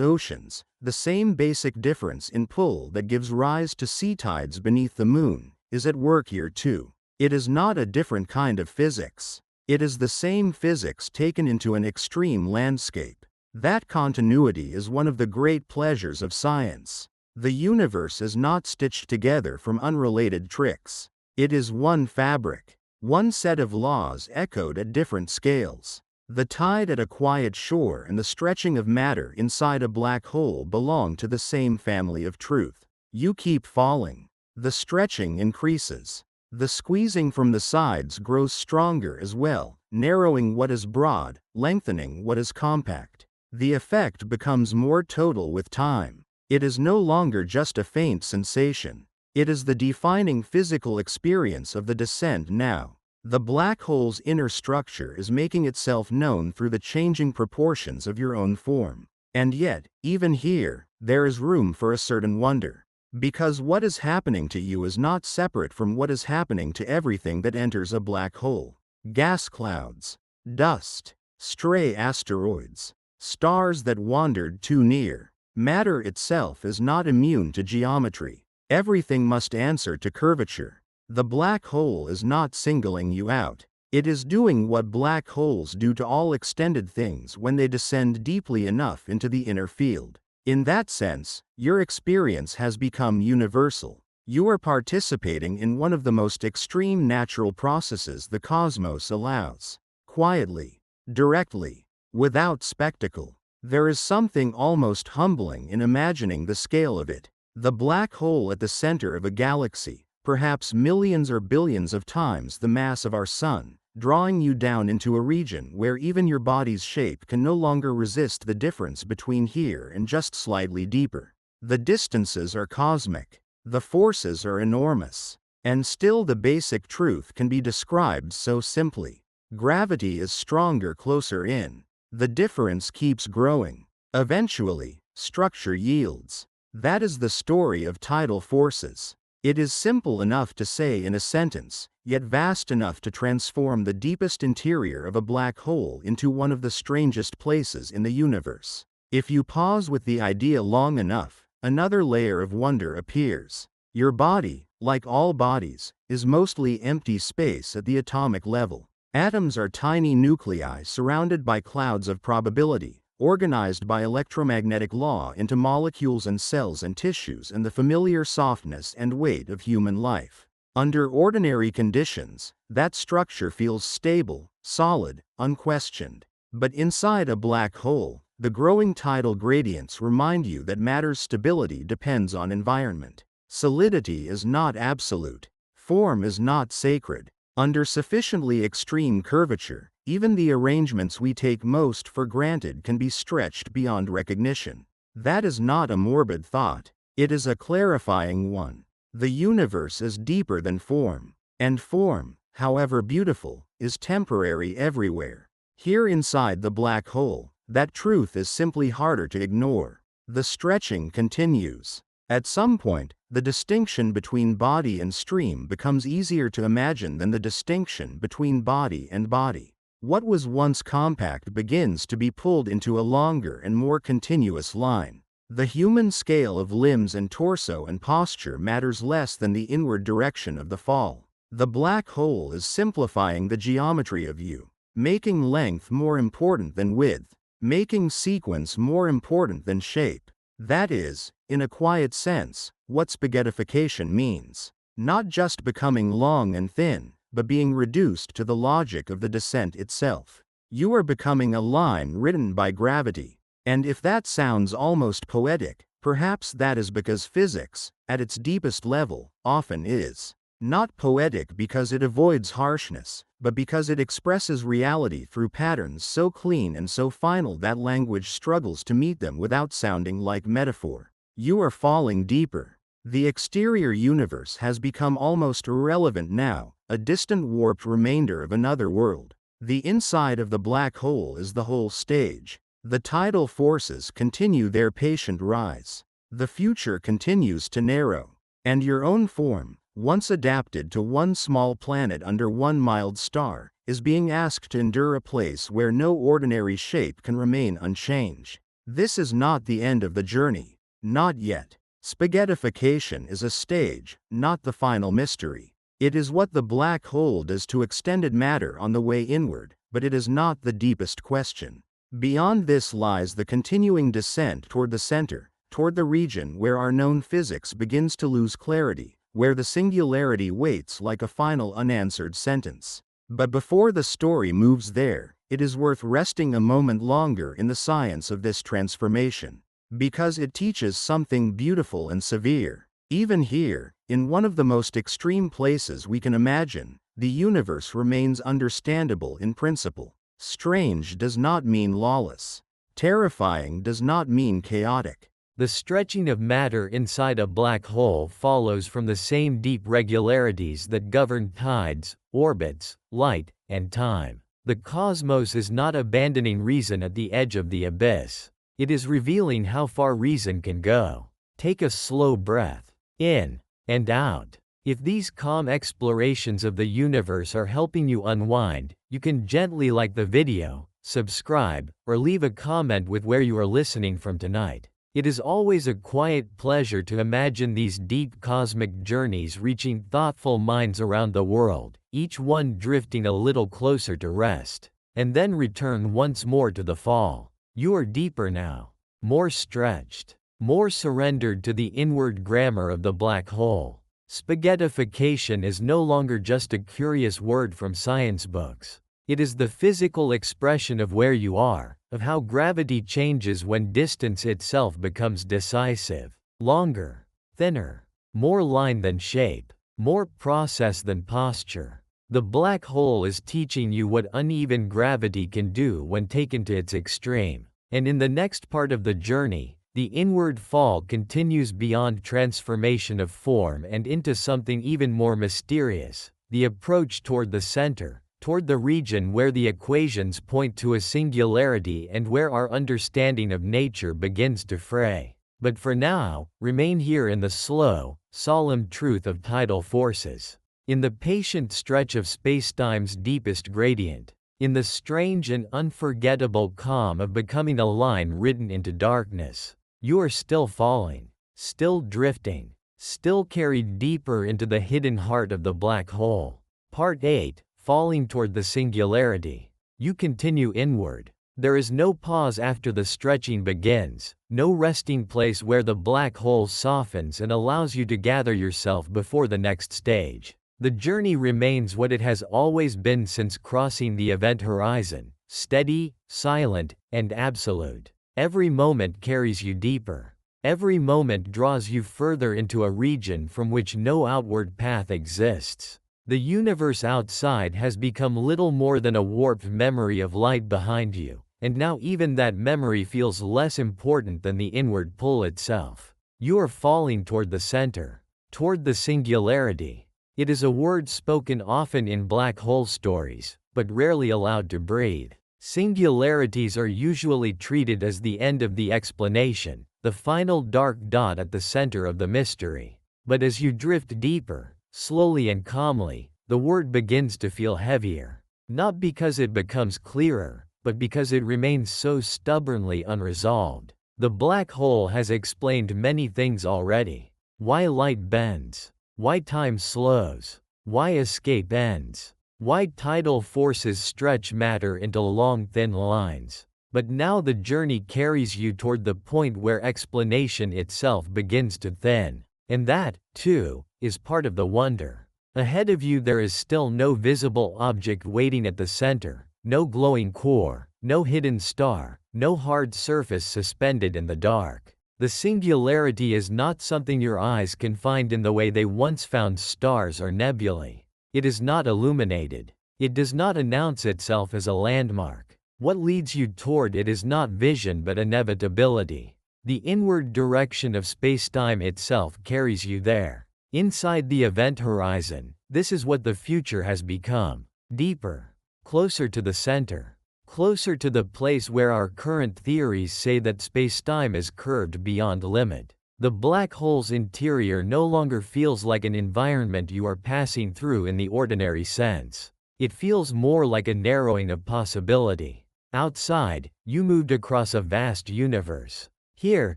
oceans, the same basic difference in pull that gives rise to sea tides beneath the moon, is at work here too. It is not a different kind of physics. It is the same physics taken into an extreme landscape. That continuity is one of the great pleasures of science. The universe is not stitched together from unrelated tricks. It is one fabric, one set of laws echoed at different scales. The tide at a quiet shore and the stretching of matter inside a black hole belong to the same family of truth. You keep falling. The stretching increases. The squeezing from the sides grows stronger as well, narrowing what is broad, lengthening what is compact. The effect becomes more total with time. It is no longer just a faint sensation. It is the defining physical experience of the descent now. The black hole's inner structure is making itself known through the changing proportions of your own form. And yet, even here, there is room for a certain wonder. Because what is happening to you is not separate from what is happening to everything that enters a black hole. Gas clouds, dust, stray asteroids, stars that wandered too near. Matter itself is not immune to geometry. Everything must answer to curvature. The black hole is not singling you out. It is doing what black holes do to all extended things when they descend deeply enough into the inner field. In that sense, your experience has become universal. You are participating in one of the most extreme natural processes the cosmos allows. Quietly, directly, without spectacle. There is something almost humbling in imagining the scale of it. The black hole at the center of a galaxy, perhaps millions or billions of times the mass of our sun, drawing you down into a region where even your body's shape can no longer resist the difference between here and just slightly deeper. The distances are cosmic. The forces are enormous. And still the basic truth can be described so simply. Gravity is stronger closer in. The difference keeps growing. Eventually, structure yields. That is the story of tidal forces. It is simple enough to say in a sentence, yet vast enough to transform the deepest interior of a black hole into one of the strangest places in the universe. If you pause with the idea long enough, another layer of wonder appears. Your body, like all bodies, is mostly empty space at the atomic level. Atoms are tiny nuclei surrounded by clouds of probability, organized by electromagnetic law into molecules and cells and tissues and the familiar softness and weight of human life. Under ordinary conditions, that structure feels stable, solid, unquestioned. But inside a black hole, the growing tidal gradients remind you that matter's stability depends on environment. Solidity is not absolute. Form is not sacred. Under sufficiently extreme curvature, even the arrangements we take most for granted can be stretched beyond recognition. That is not a morbid thought. It is a clarifying one. The universe is deeper than form. And form, however beautiful, is temporary everywhere. Here inside the black hole, that truth is simply harder to ignore. The stretching continues. At some point, the distinction between body and stream becomes easier to imagine than the distinction between body and body. What was once compact begins to be pulled into a longer and more continuous line. The human scale of limbs and torso and posture matters less than the inward direction of the fall. The black hole is simplifying the geometry of you, making length more important than width, making sequence more important than shape. That is, in a quiet sense, what spaghettification means. Not just becoming long and thin, but being reduced to the logic of the descent itself. You are becoming a line written by gravity. And if that sounds almost poetic, perhaps that is because physics, at its deepest level, often is. Not poetic because it avoids harshness, but because it expresses reality through patterns so clean and so final that language struggles to meet them without sounding like metaphor. You are falling deeper. The exterior universe has become almost irrelevant now, a distant warped remainder of another world. The inside of the black hole is the whole stage. The tidal forces continue their patient rise. The future continues to narrow. And your own form, once adapted to one small planet under one mild star, is being asked to endure a place where no ordinary shape can remain unchanged. This is not the end of the journey. Not yet. Spaghettification is a stage, not the final mystery. It is what the black hole does to extended matter on the way inward, but it is not the deepest question. Beyond this lies the continuing descent toward the center, toward the region where our known physics begins to lose clarity, where the singularity waits like a final unanswered sentence. But before the story moves there, it is worth resting a moment longer in the science of this transformation. Because it teaches something beautiful and severe. Even here, in one of the most extreme places we can imagine, the universe remains understandable in principle. Strange does not mean lawless. Terrifying does not mean chaotic. The stretching of matter inside a black hole follows from the same deep regularities that govern tides, orbits, light, and time. The cosmos is not abandoning reason at the edge of the abyss. It is revealing how far reason can go. Take a slow breath, in and out. If these calm explorations of the universe are helping you unwind, you can gently like the video, subscribe, or leave a comment with where you are listening from tonight. It is always a quiet pleasure to imagine these deep cosmic journeys reaching thoughtful minds around the world, each one drifting a little closer to rest, and then return once more to the fall. You are deeper now, more stretched, more surrendered to the inward grammar of the black hole. Spaghettification is no longer just a curious word from science books. It is the physical expression of where you are, of how gravity changes when distance itself becomes decisive. Longer, thinner, more line than shape, more process than posture. The black hole is teaching you what uneven gravity can do when taken to its extreme. And in the next part of the journey, the inward fall continues beyond transformation of form and into something even more mysterious, the approach toward the center, toward the region where the equations point to a singularity and where our understanding of nature begins to fray. But for now, remain here in the slow, solemn truth of tidal forces. In the patient stretch of spacetime's deepest gradient. In the strange and unforgettable calm of becoming a line written into darkness. You are still falling, still drifting, still carried deeper into the hidden heart of the black hole. Part 8. Falling toward the singularity. You continue inward. There is no pause after the stretching begins, no resting place where the black hole softens and allows you to gather yourself before the next stage. The journey remains what it has always been since crossing the event horizon, steady, silent, and absolute. Every moment carries you deeper. Every moment draws you further into a region from which no outward path exists. The universe outside has become little more than a warped memory of light behind you, and now even that memory feels less important than the inward pull itself. You are falling toward the center, toward the singularity. It is a word spoken often in black hole stories, but rarely allowed to breathe. Singularities are usually treated as the end of the explanation, the final dark dot at the center of the mystery. But as you drift deeper, slowly and calmly, the word begins to feel heavier. Not because it becomes clearer, but because it remains so stubbornly unresolved. The black hole has explained many things already. Why light bends. Why time slows. Why escape ends. Why tidal forces stretch matter into long thin lines. But now the journey carries you toward the point where explanation itself begins to thin. And that, too, is part of the wonder. Ahead of you there is still no visible object waiting at the center, no glowing core, no hidden star, no hard surface suspended in the dark. The singularity is not something your eyes can find in the way they once found stars or nebulae. It is not illuminated. It does not announce itself as a landmark. What leads you toward it is not vision but inevitability. The inward direction of spacetime itself carries you there. Inside the event horizon, this is what the future has become. Deeper. Closer to the center. Closer to the place where our current theories say that spacetime is curved beyond limit. The black hole's interior no longer feels like an environment you are passing through in the ordinary sense. It feels more like a narrowing of possibility. Outside, you moved across a vast universe. Here,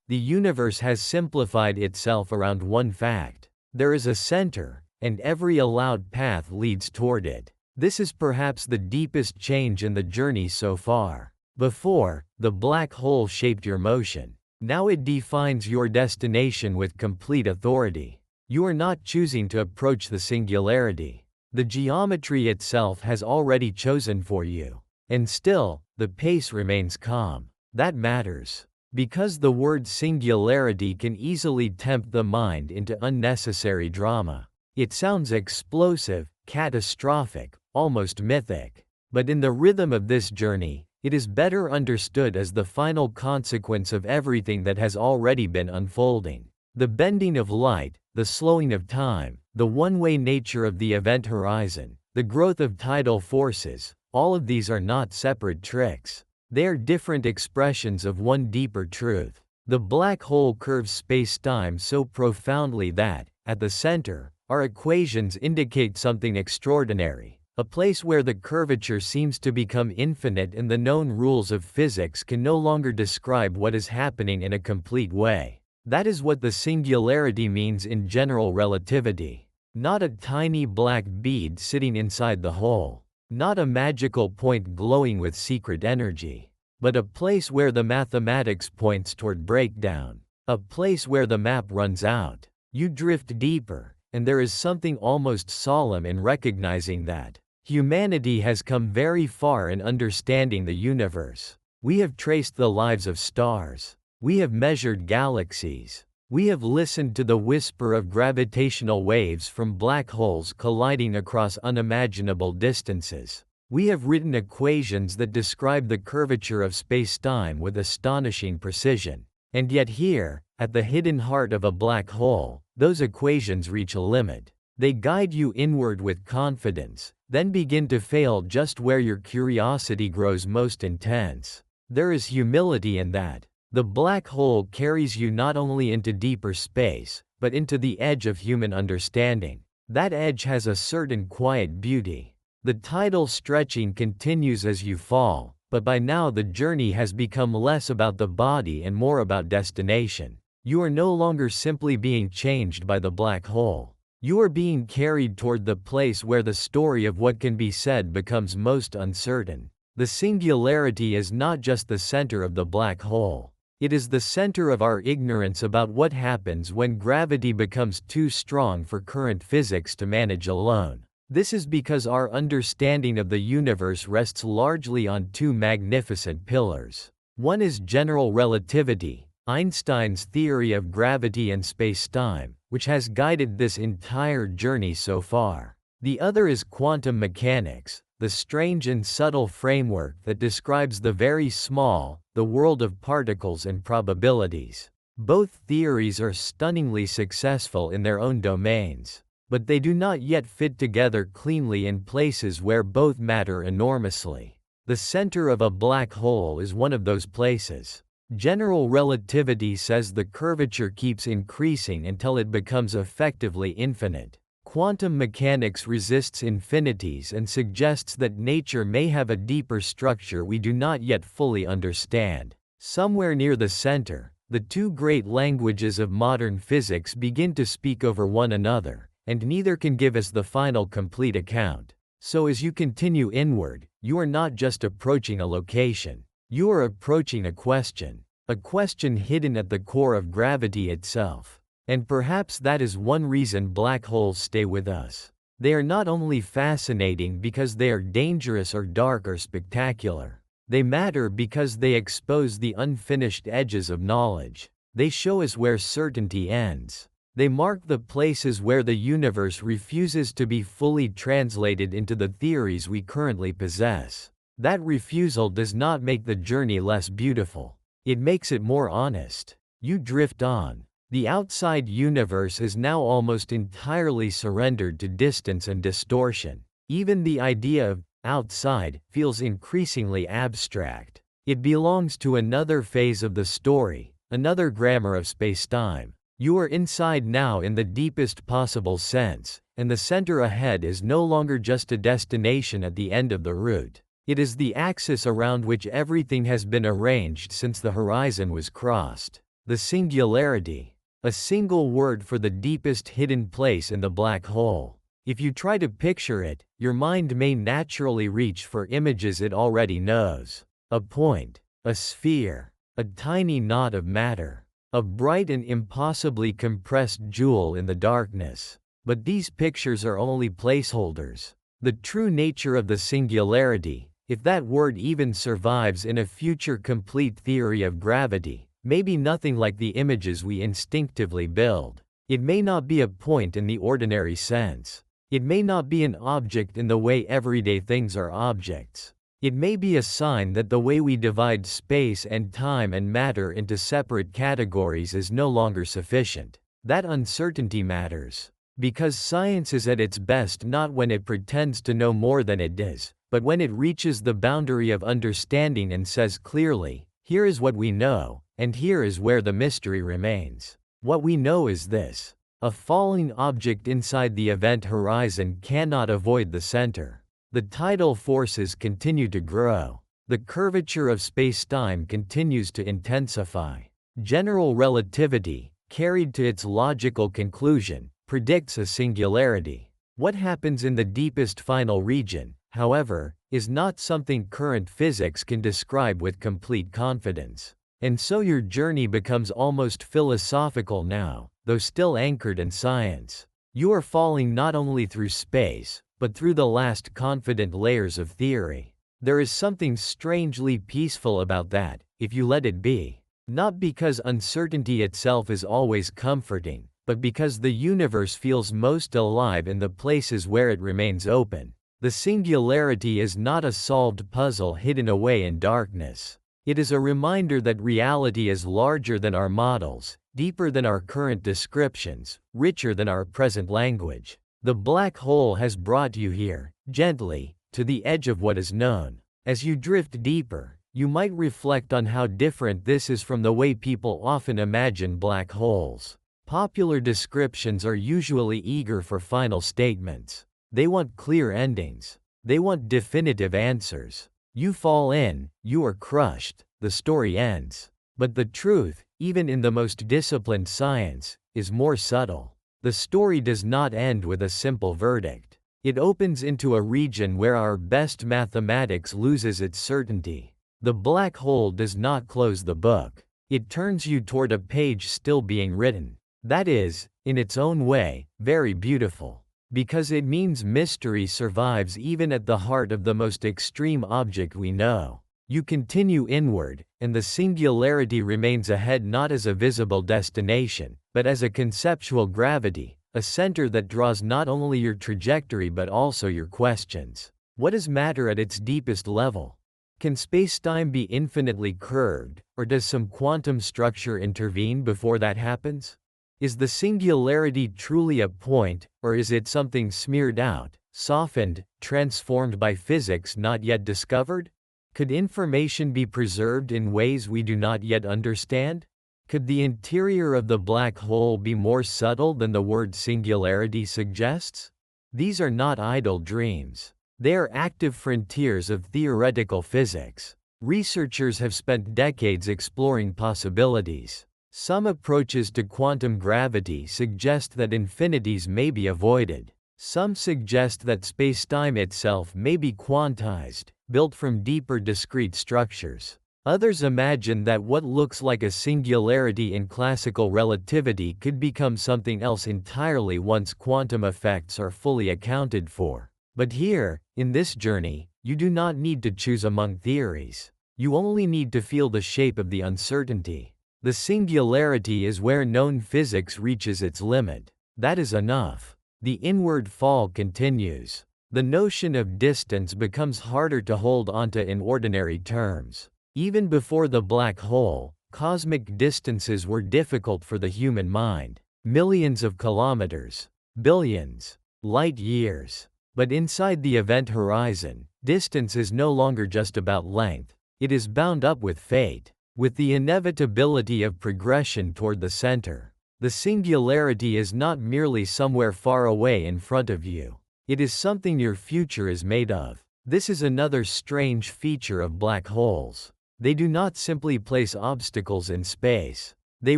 the universe has simplified itself around one fact. There is a center, and every allowed path leads toward it. This is perhaps the deepest change in the journey so far. Before, the black hole shaped your motion. Now it defines your destination with complete authority. You are not choosing to approach the singularity. The geometry itself has already chosen for you. And still, the pace remains calm. That matters. Because the word singularity can easily tempt the mind into unnecessary drama. It sounds explosive, catastrophic, almost mythic. But in the rhythm of this journey, it is better understood as the final consequence of everything that has already been unfolding. The bending of light, the slowing of time, the one-way nature of the event horizon, the growth of tidal forces, all of these are not separate tricks. They are different expressions of one deeper truth. The black hole curves spacetime so profoundly that, at the center, our equations indicate something extraordinary, a place where the curvature seems to become infinite and the known rules of physics can no longer describe what is happening in a complete way. That is what the singularity means in general relativity. Not a tiny black bead sitting inside the hole. Not a magical point glowing with secret energy. But a place where the mathematics points toward breakdown. A place where the map runs out. You drift deeper, and there is something almost solemn in recognizing that humanity has come very far in understanding the universe. We have traced the lives of stars. We have measured galaxies. We have listened to the whisper of gravitational waves from black holes colliding across unimaginable distances. We have written equations that describe the curvature of spacetime with astonishing precision. And yet here, at the hidden heart of a black hole, those equations reach a limit. They guide you inward with confidence, then begin to fail just where your curiosity grows most intense. There is humility in that. The black hole carries you not only into deeper space, but into the edge of human understanding. That edge has a certain quiet beauty. The tidal stretching continues as you fall, but by now the journey has become less about the body and more about destination. You are no longer simply being changed by the black hole. You are being carried toward the place where the story of what can be said becomes most uncertain. The singularity is not just the center of the black hole. It is the center of our ignorance about what happens when gravity becomes too strong for current physics to manage alone. This is because our understanding of the universe rests largely on two magnificent pillars. One is general relativity, Einstein's theory of gravity and spacetime, which has guided this entire journey so far. The other is quantum mechanics, the strange and subtle framework that describes the very small, the world of particles and probabilities. Both theories are stunningly successful in their own domains, but they do not yet fit together cleanly in places where both matter enormously. The center of a black hole is one of those places. General relativity says the curvature keeps increasing until it becomes effectively infinite. Quantum mechanics resists infinities and suggests that nature may have a deeper structure we do not yet fully understand. Somewhere near the center, the two great languages of modern physics begin to speak over one another, and neither can give us the final complete account. So as you continue inward, you are not just approaching a location. You are approaching a question hidden at the core of gravity itself. And perhaps that is one reason black holes stay with us. They are not only fascinating because they are dangerous or dark or spectacular. They matter because they expose the unfinished edges of knowledge. They show us where certainty ends. They mark the places where the universe refuses to be fully translated into the theories we currently possess. That refusal does not make the journey less beautiful. It makes it more honest. You drift on. The outside universe is now almost entirely surrendered to distance and distortion. Even the idea of outside feels increasingly abstract. It belongs to another phase of the story, another grammar of spacetime. You are inside now in the deepest possible sense, and the center ahead is no longer just a destination at the end of the route. It is the axis around which everything has been arranged since the horizon was crossed. The singularity. A single word for the deepest hidden place in the black hole. If you try to picture it, your mind may naturally reach for images it already knows. A point, a sphere, a tiny knot of matter, a bright and impossibly compressed jewel in the darkness. But these pictures are only placeholders. The true nature of the singularity, if that word even survives in a future complete theory of gravity, may be nothing like the images we instinctively build. It may not be a point in the ordinary sense. It may not be an object in the way everyday things are objects. It may be a sign that the way we divide space and time and matter into separate categories is no longer sufficient. That uncertainty matters. Because science is at its best not when it pretends to know more than it does, but when it reaches the boundary of understanding and says clearly, here is what we know, and here is where the mystery remains. What we know is this: a falling object inside the event horizon cannot avoid the center. The tidal forces continue to grow. The curvature of spacetime continues to intensify. General relativity, carried to its logical conclusion, predicts a singularity. What happens in the deepest final region, however, is not something current physics can describe with complete confidence. And so your journey becomes almost philosophical now, though still anchored in science. You are falling not only through space, but through the last confident layers of theory. There is something strangely peaceful about that, if you let it be. Not because uncertainty itself is always comforting, but because the universe feels most alive in the places where it remains open. The singularity is not a solved puzzle hidden away in darkness. It is a reminder that reality is larger than our models, deeper than our current descriptions, richer than our present language. The black hole has brought you here, gently, to the edge of what is known. As you drift deeper, you might reflect on how different this is from the way people often imagine black holes. Popular descriptions are usually eager for final statements. They want clear endings. They want definitive answers. You fall in, you are crushed, the story ends. But the truth, even in the most disciplined science, is more subtle. The story does not end with a simple verdict. It opens into a region where our best mathematics loses its certainty. The black hole does not close the book. It turns you toward a page still being written. That is, in its own way, very beautiful. Because it means mystery survives even at the heart of the most extreme object we know. You continue inward, and the singularity remains ahead not as a visible destination, but as a conceptual gravity, a center that draws not only your trajectory but also your questions. What is matter at its deepest level? Can spacetime be infinitely curved, or does some quantum structure intervene before that happens? Is the singularity truly a point, or is it something smeared out, softened, transformed by physics not yet discovered? Could information be preserved in ways we do not yet understand? Could the interior of the black hole be more subtle than the word singularity suggests? These are not idle dreams. They are active frontiers of theoretical physics. Researchers have spent decades exploring possibilities. Some approaches to quantum gravity suggest that infinities may be avoided. Some suggest that spacetime itself may be quantized, built from deeper discrete structures. Others imagine that what looks like a singularity in classical relativity could become something else entirely once quantum effects are fully accounted for. But here, in this journey, you do not need to choose among theories. You only need to feel the shape of the uncertainty. The singularity is where known physics reaches its limit. That is enough. The inward fall continues. The notion of distance becomes harder to hold onto in ordinary terms. Even before the black hole, cosmic distances were difficult for the human mind. Millions of kilometers, billions, light years. But inside the event horizon, distance is no longer just about length. It is bound up with fate, with the inevitability of progression toward the center. The singularity is not merely somewhere far away in front of you. It is something your future is made of. This is another strange feature of black holes. They do not simply place obstacles in space. They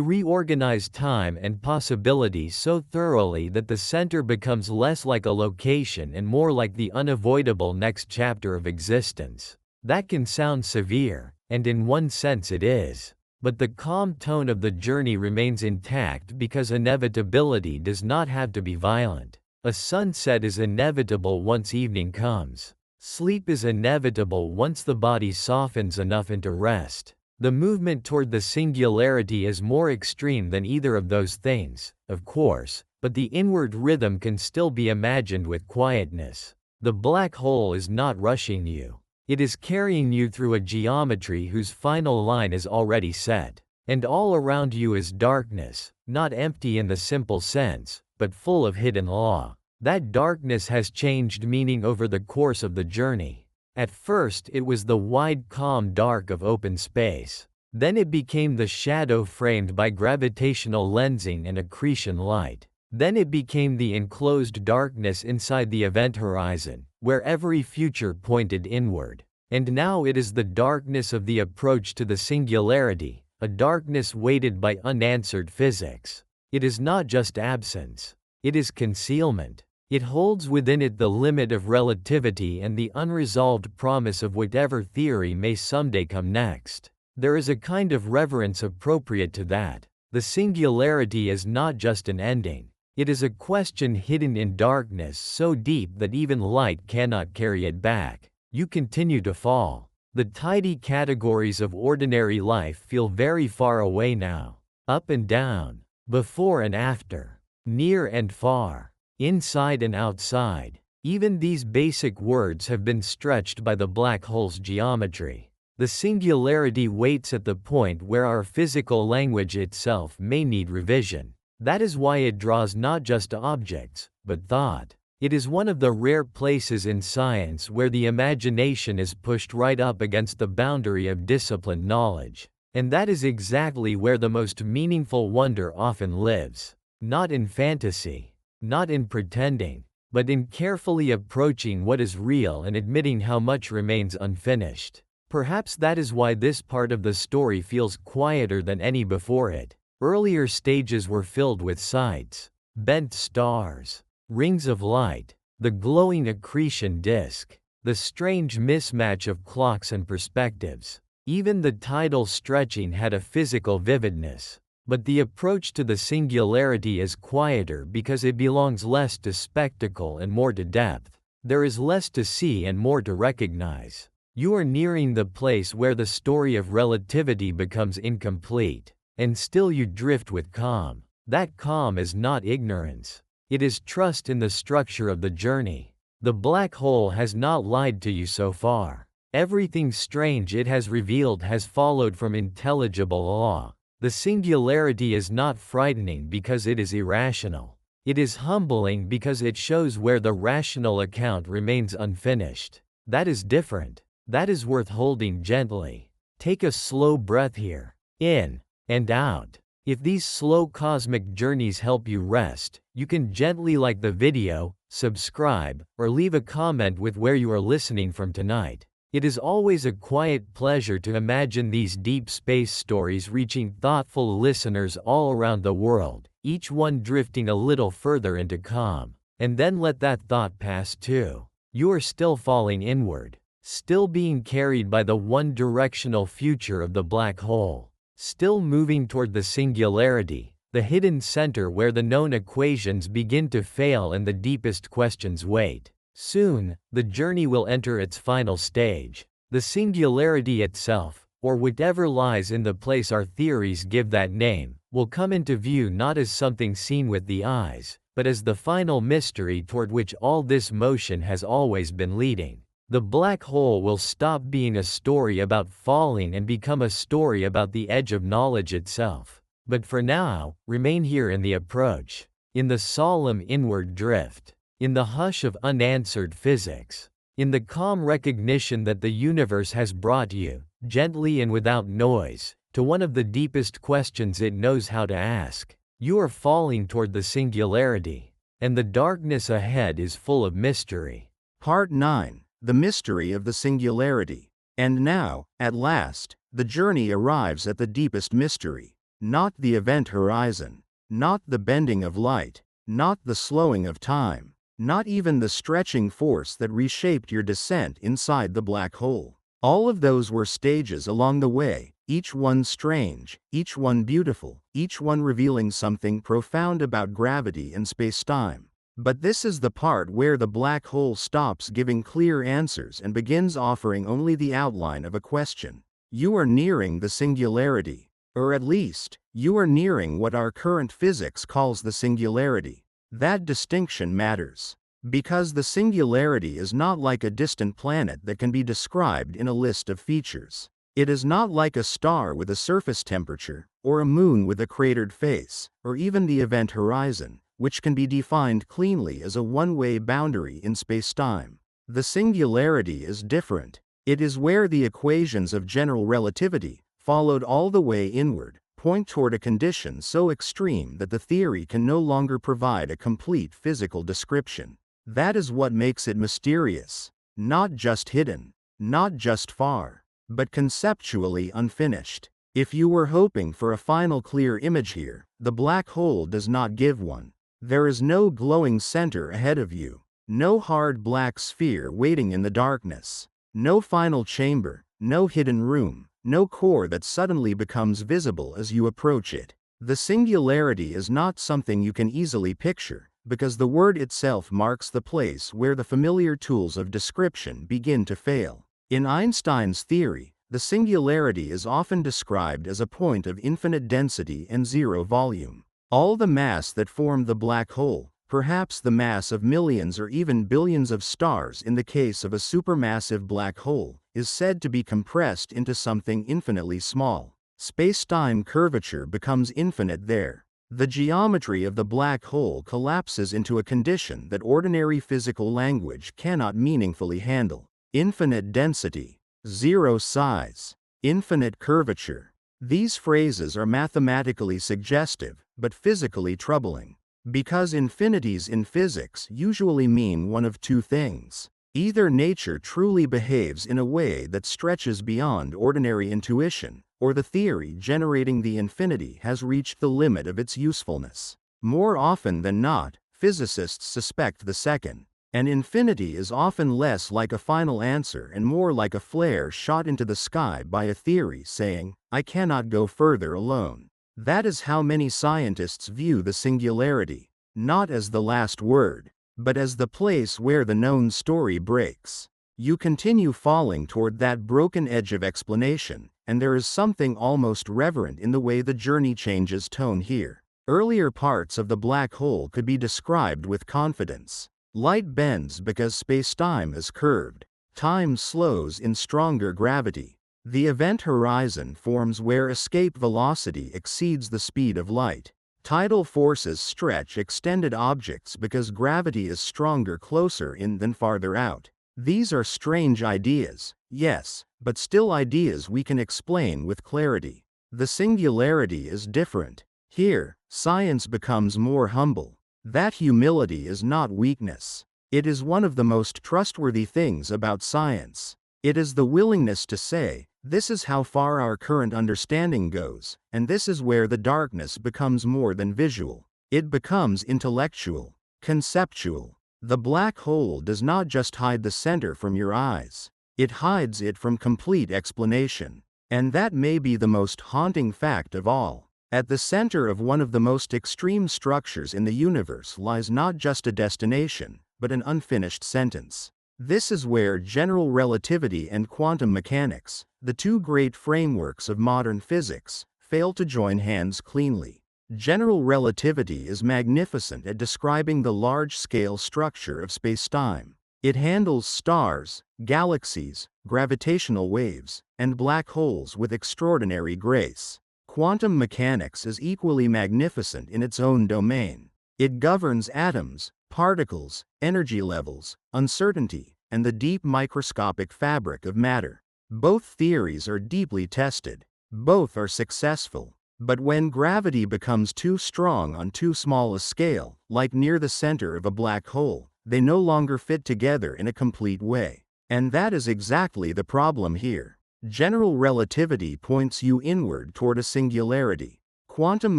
reorganize time and possibility so thoroughly that the center becomes less like a location and more like the unavoidable next chapter of existence. That can sound severe, and in one sense it is. But the calm tone of the journey remains intact because inevitability does not have to be violent. A sunset is inevitable once evening comes. Sleep is inevitable once the body softens enough into rest. The movement toward the singularity is more extreme than either of those things, of course, but the inward rhythm can still be imagined with quietness. The black hole is not rushing you. It is carrying you through a geometry whose final line is already set. And all around you is darkness, not empty in the simple sense, but full of hidden law. That darkness has changed meaning over the course of the journey. At first it was the wide calm dark of open space. Then it became the shadow framed by gravitational lensing and accretion light. Then it became the enclosed darkness inside the event horizon, where every future pointed inward. And now it is the darkness of the approach to the singularity, a darkness weighted by unanswered physics. It is not just absence. It is concealment. It holds within it the limit of relativity and the unresolved promise of whatever theory may someday come next. There is a kind of reverence appropriate to that. The singularity is not just an ending. It is a question hidden in darkness so deep that even light cannot carry it back. You continue to fall. The tidy categories of ordinary life feel very far away now. Up and down, before and after, near and far, inside and outside. Even these basic words have been stretched by the black hole's geometry. The singularity waits at the point where our physical language itself may need revision. That is why it draws not just objects, but thought. It is one of the rare places in science where the imagination is pushed right up against the boundary of disciplined knowledge. And that is exactly where the most meaningful wonder often lives. Not in fantasy, not in pretending, but in carefully approaching what is real and admitting how much remains unfinished. Perhaps that is why this part of the story feels quieter than any before it. Earlier stages were filled with sights, bent stars, rings of light, the glowing accretion disk, the strange mismatch of clocks and perspectives. Even the tidal stretching had a physical vividness. But the approach to the singularity is quieter because it belongs less to spectacle and more to depth. There is less to see and more to recognize. You are nearing the place where the story of relativity becomes incomplete, and still you drift with calm. That calm is not ignorance. It is trust in the structure of the journey. The black hole has not lied to you so far. Everything strange it has revealed has followed from intelligible law. The singularity is not frightening because it is irrational. It is humbling because it shows where the rational account remains unfinished. That is different. That is worth holding gently. Take a slow breath here, in and out. If these slow cosmic journeys help you rest, you can gently like the video, subscribe, or leave a comment with where you are listening from tonight. It is always a quiet pleasure to imagine these deep space stories reaching thoughtful listeners all around the world, each one drifting a little further into calm. And then let that thought pass too. You are still falling inward, still being carried by the one-directional future of the black hole. Still moving toward the singularity, the hidden center where the known equations begin to fail and the deepest questions wait. Soon, the journey will enter its final stage. The singularity itself, or whatever lies in the place our theories give that name, will come into view not as something seen with the eyes, but as the final mystery toward which all this motion has always been leading. The black hole will stop being a story about falling and become a story about the edge of knowledge itself. But for now, remain here in the approach, in the solemn inward drift, in the hush of unanswered physics, in the calm recognition that the universe has brought you, gently and without noise, to one of the deepest questions it knows how to ask. You are falling toward the singularity, and the darkness ahead is full of mystery. Part 9. The Mystery of the Singularity. And now, at last, the journey arrives at the deepest mystery. Not the event horizon. Not the bending of light. Not the slowing of time. Not even the stretching force that reshaped your descent inside the black hole. All of those were stages along the way, each one strange, each one beautiful, each one revealing something profound about gravity and spacetime. But this is the part where the black hole stops giving clear answers and begins offering only the outline of a question. You are nearing the singularity. Or at least, you are nearing what our current physics calls the singularity. That distinction matters. Because the singularity is not like a distant planet that can be described in a list of features. It is not like a star with a surface temperature, or a moon with a cratered face, or even the event horizon, which can be defined cleanly as a one-way boundary in spacetime. The singularity is different. It is where the equations of general relativity, followed all the way inward, point toward a condition so extreme that the theory can no longer provide a complete physical description. That is what makes it mysterious. Not just hidden, not just far, but conceptually unfinished. If you were hoping for a final clear image here, the black hole does not give one. There is no glowing center ahead of you, no hard black sphere waiting in the darkness, no final chamber, no hidden room, no core that suddenly becomes visible as you approach it. The singularity is not something you can easily picture, because the word itself marks the place where the familiar tools of description begin to fail. In Einstein's theory, the singularity is often described as a point of infinite density and zero volume. All the mass that formed the black hole, perhaps the mass of millions or even billions of stars in the case of a supermassive black hole, is said to be compressed into something infinitely small. Space-time curvature becomes infinite there. The geometry of the black hole collapses into a condition that ordinary physical language cannot meaningfully handle. Infinite density, zero size, infinite curvature. These phrases are mathematically suggestive, but physically troubling. Because infinities in physics usually mean one of two things. Either nature truly behaves in a way that stretches beyond ordinary intuition, or the theory generating the infinity has reached the limit of its usefulness. More often than not, physicists suspect the second. An infinity is often less like a final answer and more like a flare shot into the sky by a theory saying, "I cannot go further alone." That is how many scientists view the singularity, not as the last word, but as the place where the known story breaks. You continue falling toward that broken edge of explanation, and there is something almost reverent in the way the journey changes tone here. Earlier parts of the black hole could be described with confidence. Light bends because spacetime is curved. Time slows in stronger gravity. The event horizon forms where escape velocity exceeds the speed of light. Tidal forces stretch extended objects because gravity is stronger closer in than farther out. These are strange ideas, yes, but still ideas we can explain with clarity. The singularity is different. Here, science becomes more humble. That humility is not weakness. It is one of the most trustworthy things about science. It is the willingness to say, this is how far our current understanding goes, and this is where the darkness becomes more than visual. It becomes intellectual, conceptual. The black hole does not just hide the center from your eyes. It hides it from complete explanation. And that may be the most haunting fact of all. At the center of one of the most extreme structures in the universe lies not just a destination, but an unfinished sentence. This is where general relativity and quantum mechanics, the two great frameworks of modern physics, fail to join hands cleanly. General relativity is magnificent at describing the large-scale structure of spacetime. It handles stars, galaxies, gravitational waves, and black holes with extraordinary grace. Quantum mechanics is equally magnificent in its own domain. It governs atoms, particles, energy levels, uncertainty, and the deep microscopic fabric of matter. Both theories are deeply tested. Both are successful. But when gravity becomes too strong on too small a scale, like near the center of a black hole, they no longer fit together in a complete way. And that is exactly the problem here. General relativity points you inward toward a singularity. Quantum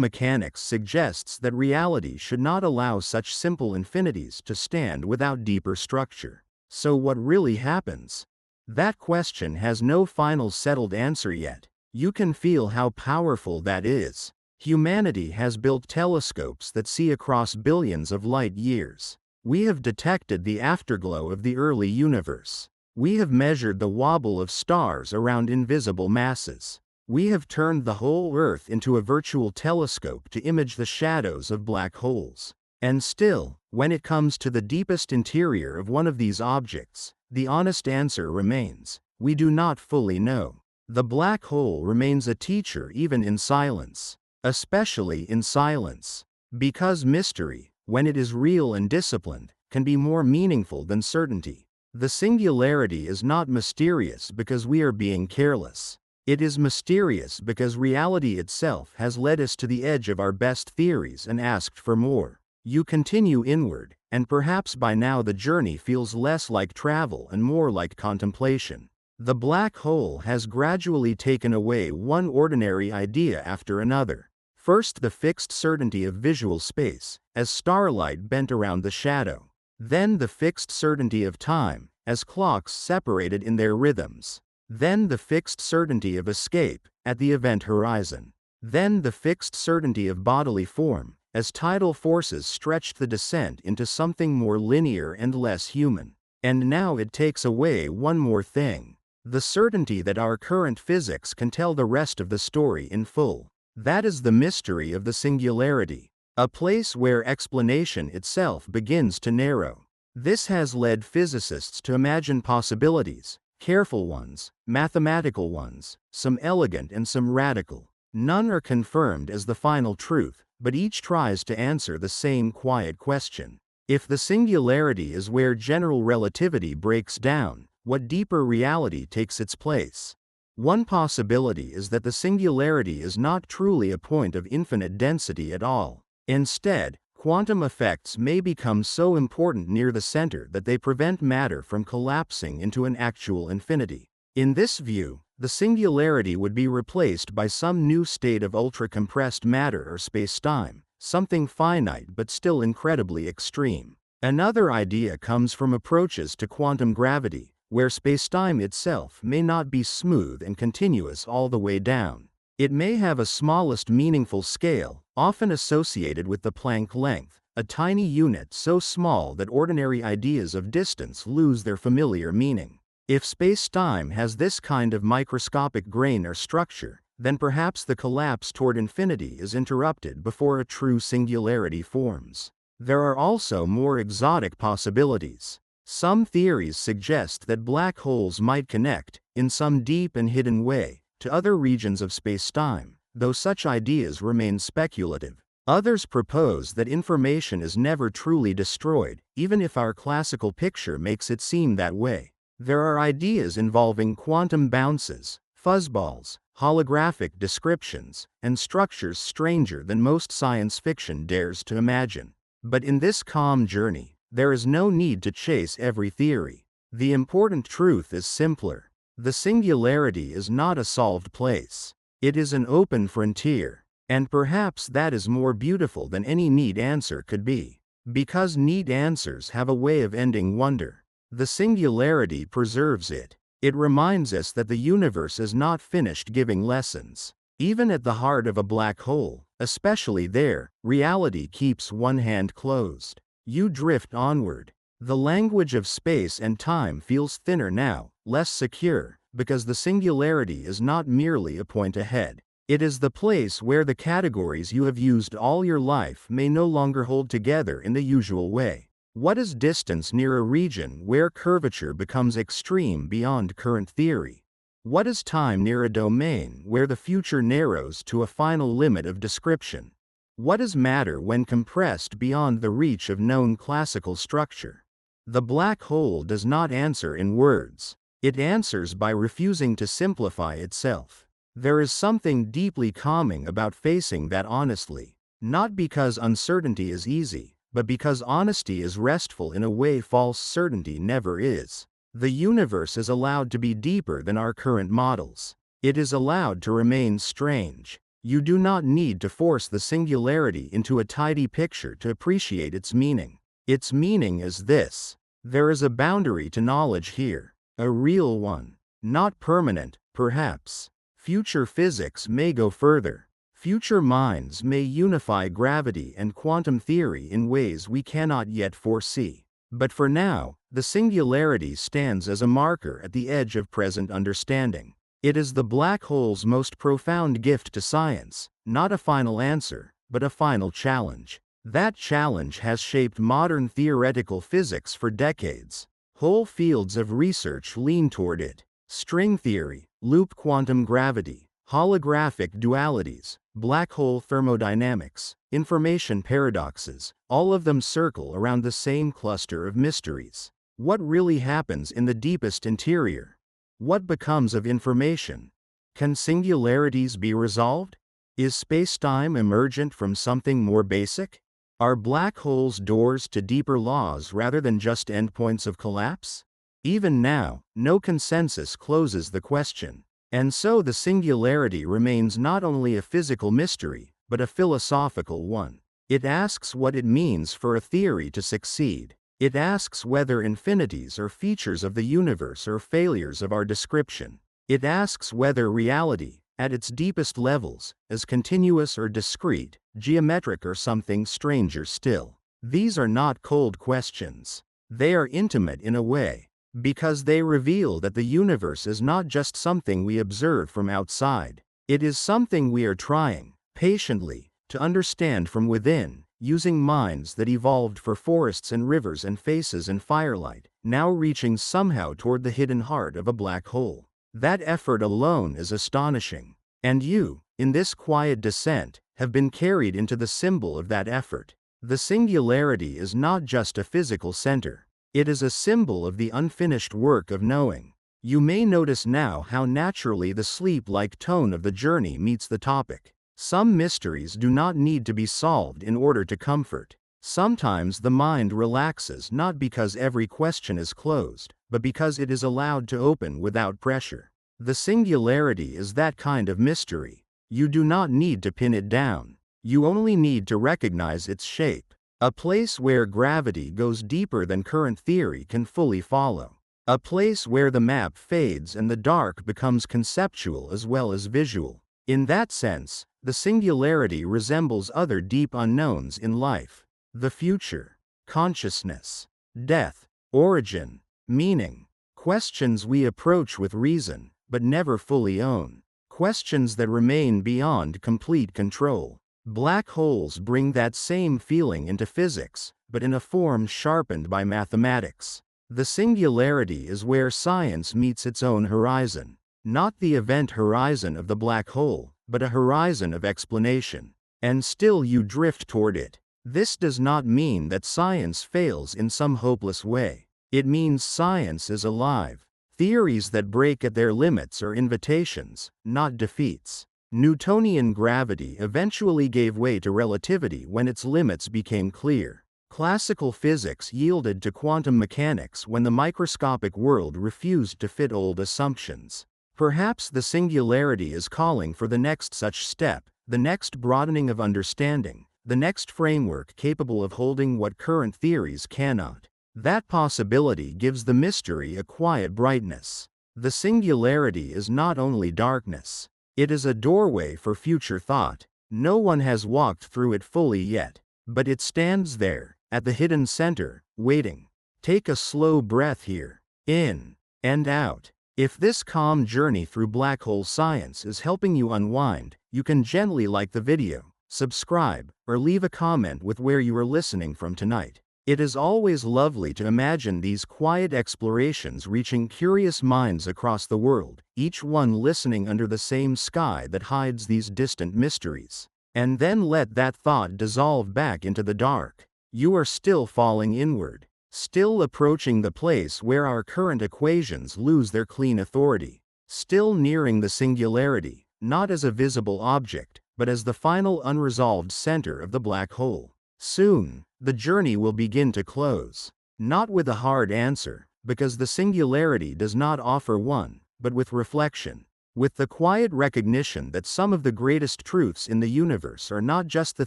mechanics suggests that reality should not allow such simple infinities to stand without deeper structure. So what really happens? That question has no final settled answer yet. You can feel how powerful that is. Humanity has built telescopes that see across billions of light years. We have detected the afterglow of the early universe. We have measured the wobble of stars around invisible masses. We have turned the whole Earth into a virtual telescope to image the shadows of black holes. And still, when it comes to the deepest interior of one of these objects, the honest answer remains: we do not fully know. The black hole remains a teacher even in silence. Especially in silence. Because mystery, when it is real and disciplined, can be more meaningful than certainty. The singularity is not mysterious because we are being careless. It is mysterious because reality itself has led us to the edge of our best theories and asked for more. You continue inward, and perhaps by now the journey feels less like travel and more like contemplation. The black hole has gradually taken away one ordinary idea after another. First, the fixed certainty of visual space, as starlight bent around the shadow. Then the fixed certainty of time, as clocks separated in their rhythms. Then the fixed certainty of escape, at the event horizon. Then the fixed certainty of bodily form, as tidal forces stretched the descent into something more linear and less human. And now it takes away one more thing: the certainty that our current physics can tell the rest of the story in full. That is the mystery of the singularity, a place where explanation itself begins to narrow. This has led physicists to imagine possibilities, careful ones, mathematical ones, some elegant and some radical. None are confirmed as the final truth, but each tries to answer the same quiet question. If the singularity is where general relativity breaks down, what deeper reality takes its place? One possibility is that the singularity is not truly a point of infinite density at all. Instead, quantum effects may become so important near the center that they prevent matter from collapsing into an actual infinity. In this view, the singularity would be replaced by some new state of ultra-compressed matter or spacetime, something finite but still incredibly extreme. Another idea comes from approaches to quantum gravity, where spacetime itself may not be smooth and continuous all the way down. It may have a smallest meaningful scale, often associated with the Planck length, a tiny unit so small that ordinary ideas of distance lose their familiar meaning. If spacetime has this kind of microscopic grain or structure, then perhaps the collapse toward infinity is interrupted before a true singularity forms. There are also more exotic possibilities. Some theories suggest that black holes might connect, in some deep and hidden way, to other regions of spacetime, though such ideas remain speculative. Others propose that information is never truly destroyed, even if our classical picture makes it seem that way. There are ideas involving quantum bounces, fuzzballs, holographic descriptions, and structures stranger than most science fiction dares to imagine. But in this calm journey, there is no need to chase every theory. The important truth is simpler. The singularity is not a solved place. It is an open frontier. And perhaps that is more beautiful than any neat answer could be. Because neat answers have a way of ending wonder. The singularity preserves it. It reminds us that the universe is not finished giving lessons. Even at the heart of a black hole, especially there, reality keeps one hand closed. You drift onward. The language of space and time feels thinner now, less secure, because the singularity is not merely a point ahead. It is the place where the categories you have used all your life may no longer hold together in the usual way. What is distance near a region where curvature becomes extreme beyond current theory? What is time near a domain where the future narrows to a final limit of description? What is matter when compressed beyond the reach of known classical structure? The black hole does not answer in words. It answers by refusing to simplify itself. There is something deeply calming about facing that honestly, not because uncertainty is easy, but because honesty is restful in a way false certainty never is. The universe is allowed to be deeper than our current models. It is allowed to remain strange. You do not need to force the singularity into a tidy picture to appreciate its meaning. Its meaning is this: there is a boundary to knowledge here, a real one, not permanent, perhaps. Future physics may go further. Future minds may unify gravity and quantum theory in ways we cannot yet foresee. But for now, the singularity stands as a marker at the edge of present understanding. It is the black hole's most profound gift to science, not a final answer, but a final challenge. That challenge has shaped modern theoretical physics for decades. Whole fields of research lean toward it. String theory, loop quantum gravity, holographic dualities, black hole thermodynamics, information paradoxes, all of them circle around the same cluster of mysteries. What really happens in the deepest interior? What becomes of information? Can singularities be resolved? Is spacetime emergent from something more basic? Are black holes doors to deeper laws rather than just endpoints of collapse? Even now, no consensus closes the question. And so the singularity remains not only a physical mystery, but a philosophical one. It asks what it means for a theory to succeed. It asks whether infinities are features of the universe or failures of our description. It asks whether reality, at its deepest levels, is continuous or discrete, geometric or something stranger still. These are not cold questions. They are intimate in a way, because they reveal that the universe is not just something we observe from outside. It is something we are trying, patiently, to understand from within, using minds that evolved for forests and rivers and faces and firelight, now reaching somehow toward the hidden heart of a black hole. That effort alone is astonishing. And you, in this quiet descent, have been carried into the symbol of that effort. The singularity is not just a physical center. It is a symbol of the unfinished work of knowing. You may notice now how naturally the sleep-like tone of the journey meets the topic. Some mysteries do not need to be solved in order to comfort. Sometimes the mind relaxes not because every question is closed, but because it is allowed to open without pressure. The singularity is that kind of mystery. You do not need to pin it down. You only need to recognize its shape. A place where gravity goes deeper than current theory can fully follow. A place where the map fades and the dark becomes conceptual as well as visual. In that sense, the singularity resembles other deep unknowns in life. The future, consciousness, death, origin, meaning. Questions we approach with reason, but never fully own. Questions that remain beyond complete control. Black holes bring that same feeling into physics, but in a form sharpened by mathematics. The singularity is where science meets its own horizon. Not the event horizon of the black hole, but a horizon of explanation. And still you drift toward it. This does not mean that science fails in some hopeless way. It means science is alive. Theories that break at their limits are invitations, not defeats. Newtonian gravity eventually gave way to relativity when its limits became clear. Classical physics yielded to quantum mechanics when the microscopic world refused to fit old assumptions. Perhaps the singularity is calling for the next such step, the next broadening of understanding, the next framework capable of holding what current theories cannot. That possibility gives the mystery a quiet brightness. The singularity is not only darkness. It is a doorway for future thought. No one has walked through it fully yet, but it stands there, at the hidden center, waiting. Take a slow breath here, in and out. If this calm journey through black hole science is helping you unwind, you can gently like the video, subscribe, or leave a comment with where you are listening from tonight. It is always lovely to imagine these quiet explorations reaching curious minds across the world, each one listening under the same sky that hides these distant mysteries. And then let that thought dissolve back into the dark. You are still falling inward, still approaching the place where our current equations lose their clean authority, still nearing the singularity, not as a visible object, but as the final unresolved center of the black hole. Soon, the journey will begin to close. Not with a hard answer, because the singularity does not offer one, but with reflection. With the quiet recognition that some of the greatest truths in the universe are not just the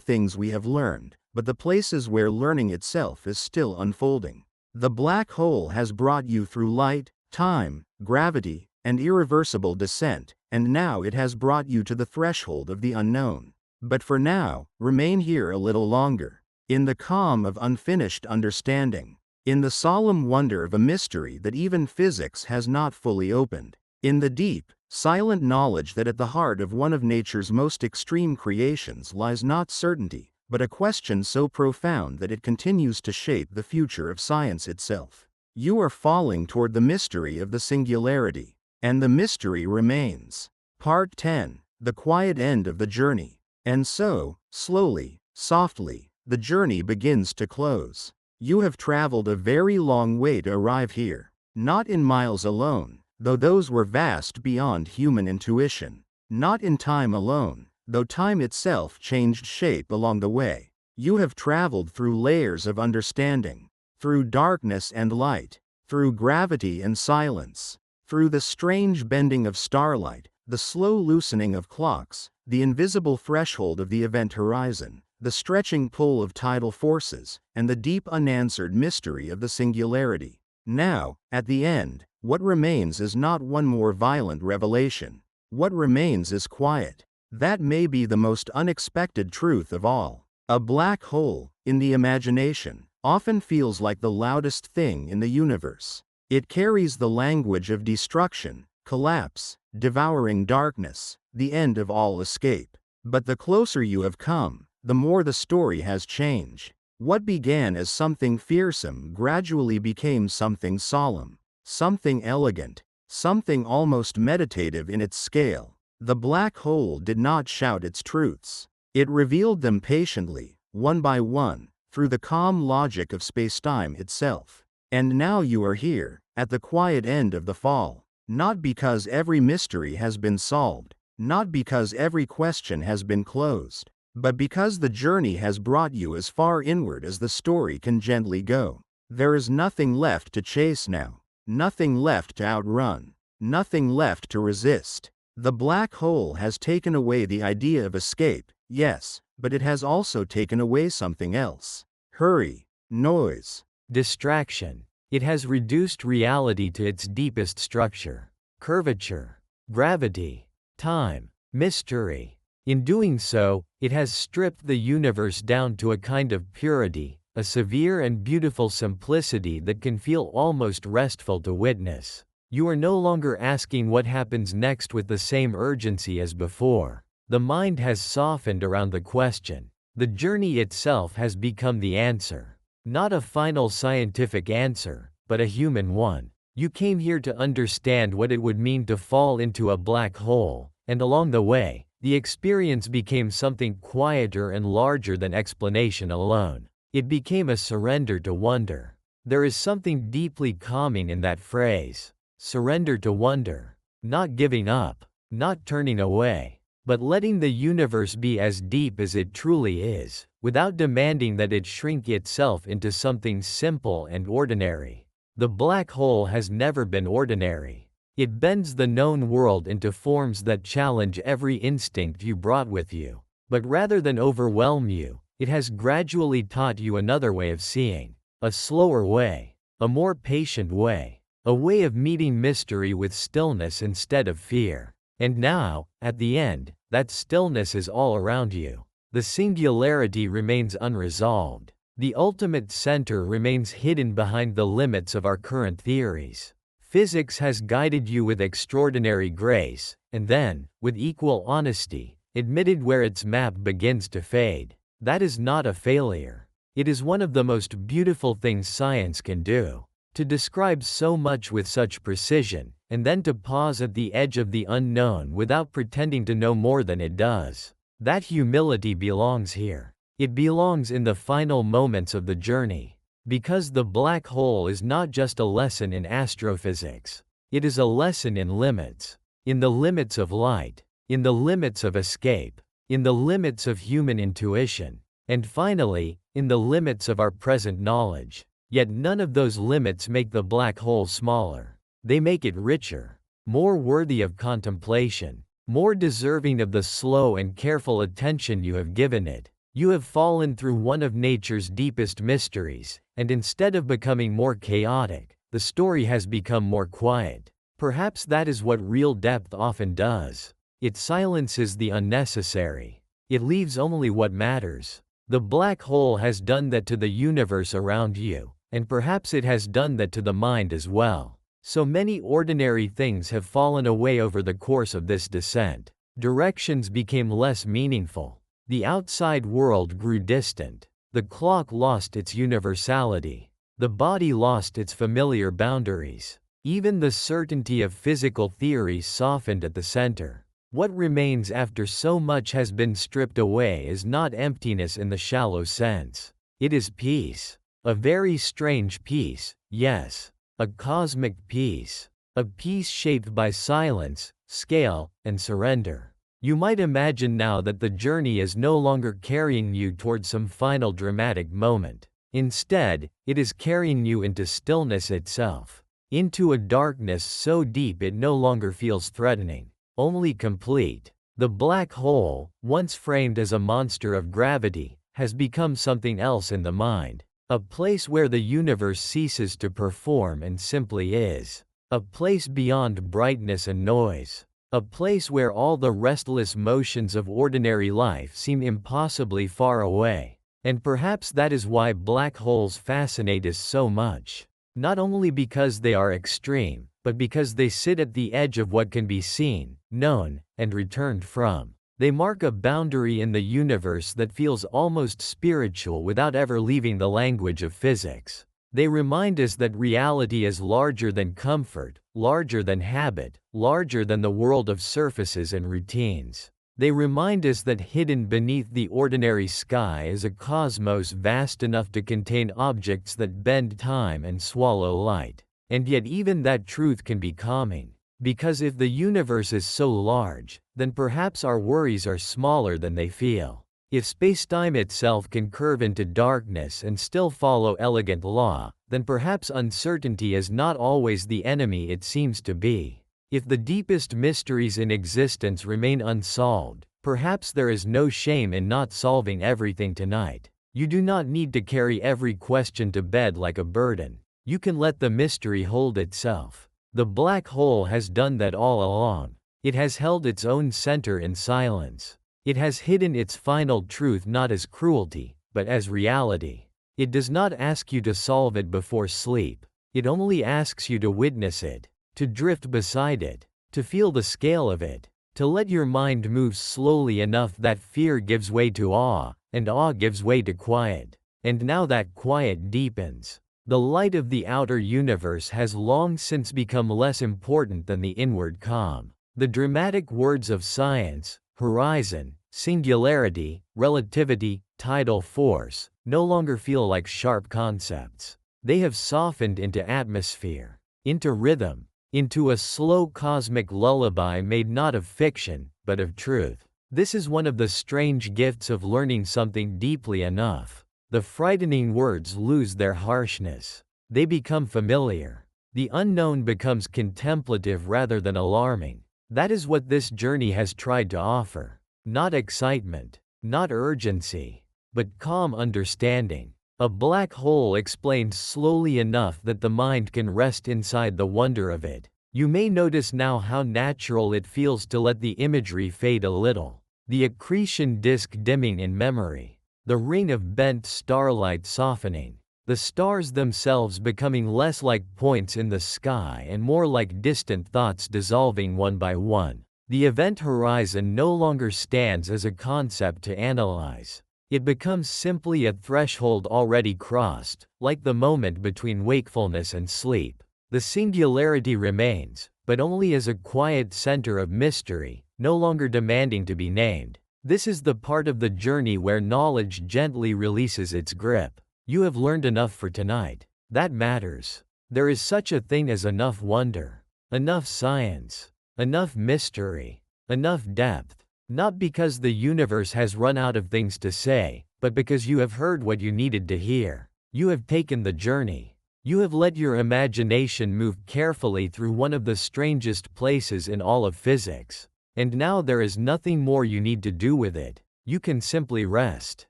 things we have learned, but the places where learning itself is still unfolding. The black hole has brought you through light, time, gravity, and irreversible descent, and now it has brought you to the threshold of the unknown. But for now, remain here a little longer. In the calm of unfinished understanding. in the solemn wonder of a mystery that even physics has not fully opened, in the deep, silent knowledge that at the heart of one of nature's most extreme creations lies not certainty, but a question so profound that it continues to shape the future of science itself. You are falling toward the mystery of the singularity, and the mystery remains. Part 10. The quiet end of the journey. And so, slowly, softly, the journey begins to close. You have traveled a very long way to arrive here, not in miles alone, though those were vast beyond human intuition, not in time alone, though time itself changed shape along the way. You have traveled through layers of understanding, through darkness and light, through gravity and silence, through the strange bending of starlight, the slow loosening of clocks, the invisible threshold of the event horizon, the stretching pull of tidal forces, and the deep unanswered mystery of the singularity. Now, at the end, what remains is not one more violent revelation. What remains is quiet. That may be the most unexpected truth of all. A black hole, in the imagination, often feels like the loudest thing in the universe. It carries the language of destruction, collapse, devouring darkness, the end of all escape. But the closer you have come, the more the story has changed. What began as something fearsome gradually became something solemn, something elegant, something almost meditative in its scale. The black hole did not shout its truths. It revealed them patiently, one by one, through the calm logic of spacetime itself. And now you are here, at the quiet end of the fall, not because every mystery has been solved, not because every question has been closed, but because the journey has brought you as far inward as the story can gently go. There is nothing left to chase now, nothing left to outrun, nothing left to resist. The black hole has taken away the idea of escape, yes, but it has also taken away something else. Hurry, noise, distraction. It has reduced reality to its deepest structure: curvature, gravity, time, mystery. In doing so, it has stripped the universe down to a kind of purity, a severe and beautiful simplicity that can feel almost restful to witness. You are no longer asking what happens next with the same urgency as before. The mind has softened around the question. The journey itself has become the answer. Not a final scientific answer, but a human one. You came here to understand what it would mean to fall into a black hole, and along the way, the experience became something quieter and larger than explanation alone. It became a surrender to wonder. There is something deeply calming in that phrase. Surrender to wonder. Not giving up, not turning away, but letting the universe be as deep as it truly is, without demanding that it shrink itself into something simple and ordinary. The black hole has never been ordinary. It bends the known world into forms that challenge every instinct you brought with you. But rather than overwhelm you, it has gradually taught you another way of seeing. A slower way. A more patient way. A way of meeting mystery with stillness instead of fear. And now, at the end, that stillness is all around you. The singularity remains unresolved. The ultimate center remains hidden behind the limits of our current theories. Physics has guided you with extraordinary grace, and then, with equal honesty, admitted where its map begins to fade. That is not a failure. It is one of the most beautiful things science can do. To describe so much with such precision, and then to pause at the edge of the unknown without pretending to know more than it does. That humility belongs here. It belongs in the final moments of the journey. Because the black hole is not just a lesson in astrophysics. It is a lesson in limits. In the limits of light. In the limits of escape. In the limits of human intuition. And finally, in the limits of our present knowledge. Yet none of those limits make the black hole smaller. They make it richer. More worthy of contemplation. More deserving of the slow and careful attention you have given it. You have fallen through one of nature's deepest mysteries, and instead of becoming more chaotic, the story has become more quiet. Perhaps that is what real depth often does. It silences the unnecessary. It leaves only what matters. The black hole has done that to the universe around you, and perhaps it has done that to the mind as well. So many ordinary things have fallen away over the course of this descent. Directions became less meaningful. The outside world grew distant. The clock lost its universality. The body lost its familiar boundaries. Even the certainty of physical theory softened at the center. What remains after so much has been stripped away is not emptiness in the shallow sense. It is peace. A very strange peace, yes. A cosmic peace. A peace shaped by silence, scale, and surrender. You might imagine now that the journey is no longer carrying you towards some final dramatic moment. Instead, it is carrying you into stillness itself. Into a darkness so deep it no longer feels threatening, only complete. The black hole, once framed as a monster of gravity, has become something else in the mind. A place where the universe ceases to perform and simply is. A place beyond brightness and noise. A place where all the restless motions of ordinary life seem impossibly far away. And perhaps that is why black holes fascinate us so much. Not only because they are extreme, but because they sit at the edge of what can be seen, known, and returned from. They mark a boundary in the universe that feels almost spiritual without ever leaving the language of physics. They remind us that reality is larger than comfort, larger than habit, larger than the world of surfaces and routines. They remind us that hidden beneath the ordinary sky is a cosmos vast enough to contain objects that bend time and swallow light. And yet even that truth can be calming. Because if the universe is so large, then perhaps our worries are smaller than they feel. If spacetime itself can curve into darkness and still follow elegant law, then perhaps uncertainty is not always the enemy it seems to be. If the deepest mysteries in existence remain unsolved, perhaps there is no shame in not solving everything tonight. You do not need to carry every question to bed like a burden. You can let the mystery hold itself. The black hole has done that all along. It has held its own center in silence. It has hidden its final truth not as cruelty, but as reality. It does not ask you to solve it before sleep. It only asks you to witness it, to drift beside it, to feel the scale of it, to let your mind move slowly enough that fear gives way to awe, and awe gives way to quiet. And now that quiet deepens. The light of the outer universe has long since become less important than the inward calm. The dramatic words of science, horizon, singularity, relativity, tidal force, no longer feel like sharp concepts. They have softened into atmosphere, into rhythm, into a slow cosmic lullaby made not of fiction, but of truth. This is one of the strange gifts of learning something deeply enough. The frightening words lose their harshness. They become familiar. The unknown becomes contemplative rather than alarming. That is what this journey has tried to offer. Not excitement, not urgency, but calm understanding. A black hole explained slowly enough that the mind can rest inside the wonder of it. You may notice now how natural it feels to let the imagery fade a little. The accretion disk dimming in memory. The ring of bent starlight softening. The stars themselves becoming less like points in the sky and more like distant thoughts dissolving one by one. The event horizon no longer stands as a concept to analyze. It becomes simply a threshold already crossed, like the moment between wakefulness and sleep. The singularity remains, but only as a quiet center of mystery, no longer demanding to be named. This is the part of the journey where knowledge gently releases its grip. You have learned enough for tonight. That matters. There is such a thing as enough wonder, enough science, enough mystery, enough depth. Not because the universe has run out of things to say, but because you have heard what you needed to hear. You have taken the journey. You have let your imagination move carefully through one of the strangest places in all of physics. And now there is nothing more you need to do with it. You can simply rest.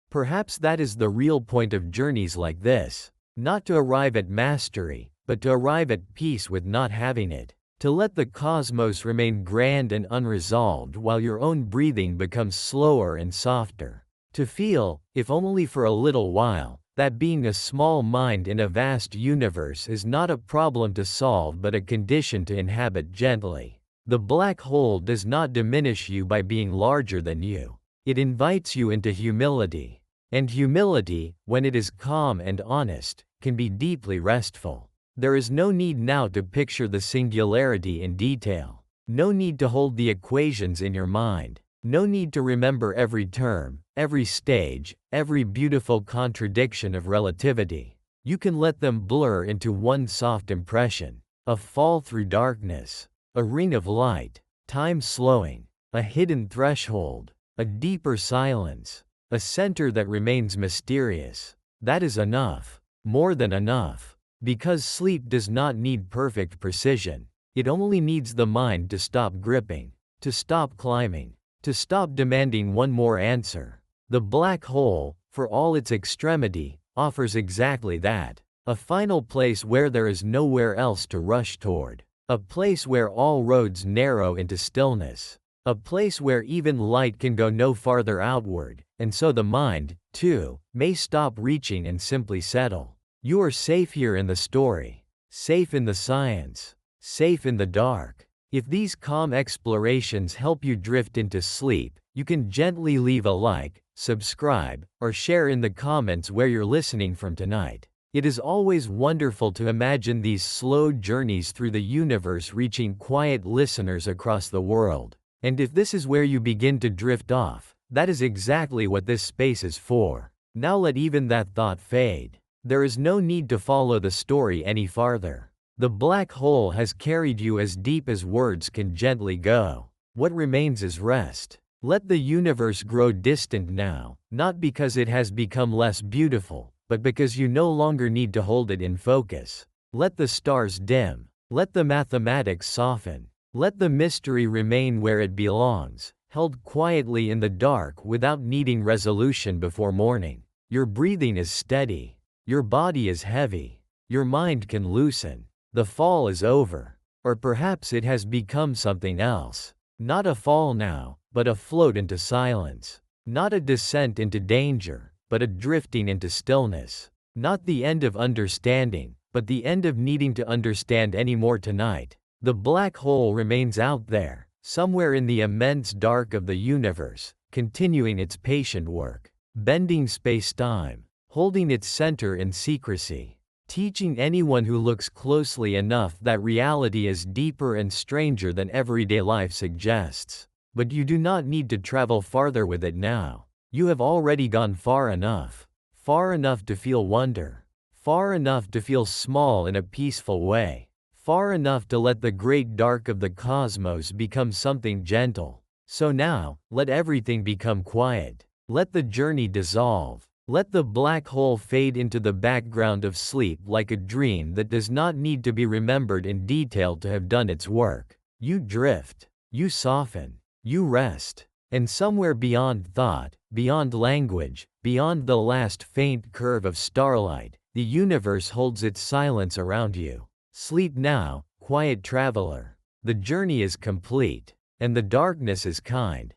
Perhaps that is the real point of journeys like this. Not to arrive at mastery, but to arrive at peace with not having it. To let the cosmos remain grand and unresolved while your own breathing becomes slower and softer. To feel, if only for a little while, that being a small mind in a vast universe is not a problem to solve but a condition to inhabit gently. The black hole does not diminish you by being larger than you. It invites you into humility. And humility, when it is calm and honest, can be deeply restful. There is no need now to picture the singularity in detail. No need to hold the equations in your mind. No need to remember every term, every stage, every beautiful contradiction of relativity. You can let them blur into one soft impression, a fall through darkness, a ring of light, time slowing, a hidden threshold, a deeper silence, a center that remains mysterious. That is enough, more than enough, because sleep does not need perfect precision. It only needs the mind to stop gripping, to stop climbing, to stop demanding one more answer. The black hole, for all its extremity, offers exactly that. A final place where there is nowhere else to rush toward. A place where all roads narrow into stillness. A place where even light can go no farther outward, and so the mind, too, may stop reaching and simply settle. You are safe here in the story. Safe in the science. Safe in the dark. If these calm explorations help you drift into sleep, you can gently leave a like, subscribe, or share in the comments where you're listening from tonight. It is always wonderful to imagine these slow journeys through the universe reaching quiet listeners across the world. And if this is where you begin to drift off, that is exactly what this space is for. Now let even that thought fade. There is no need to follow the story any farther. The black hole has carried you as deep as words can gently go. What remains is rest. Let the universe grow distant now, not because it has become less beautiful, but because you no longer need to hold it in focus. Let the stars dim. Let the mathematics soften. Let the mystery remain where it belongs, held quietly in the dark without needing resolution before morning. Your breathing is steady. Your body is heavy. Your mind can loosen. The fall is over. Or perhaps it has become something else. Not a fall now, but a float into silence. Not a descent into danger, but a drifting into stillness. Not the end of understanding, but the end of needing to understand anymore tonight. The black hole remains out there, somewhere in the immense dark of the universe, continuing its patient work, bending spacetime, holding its center in secrecy, teaching anyone who looks closely enough that reality is deeper and stranger than everyday life suggests. But you do not need to travel farther with it now. You have already gone far enough to feel wonder, far enough to feel small in a peaceful way, far enough to let the great dark of the cosmos become something gentle. So now, let everything become quiet. Let the journey dissolve. Let the black hole fade into the background of sleep like a dream that does not need to be remembered in detail to have done its work. You drift. You soften. You rest. And somewhere beyond thought, beyond language, beyond the last faint curve of starlight, the universe holds its silence around you. Sleep now, quiet traveler. The journey is complete, and the darkness is kind.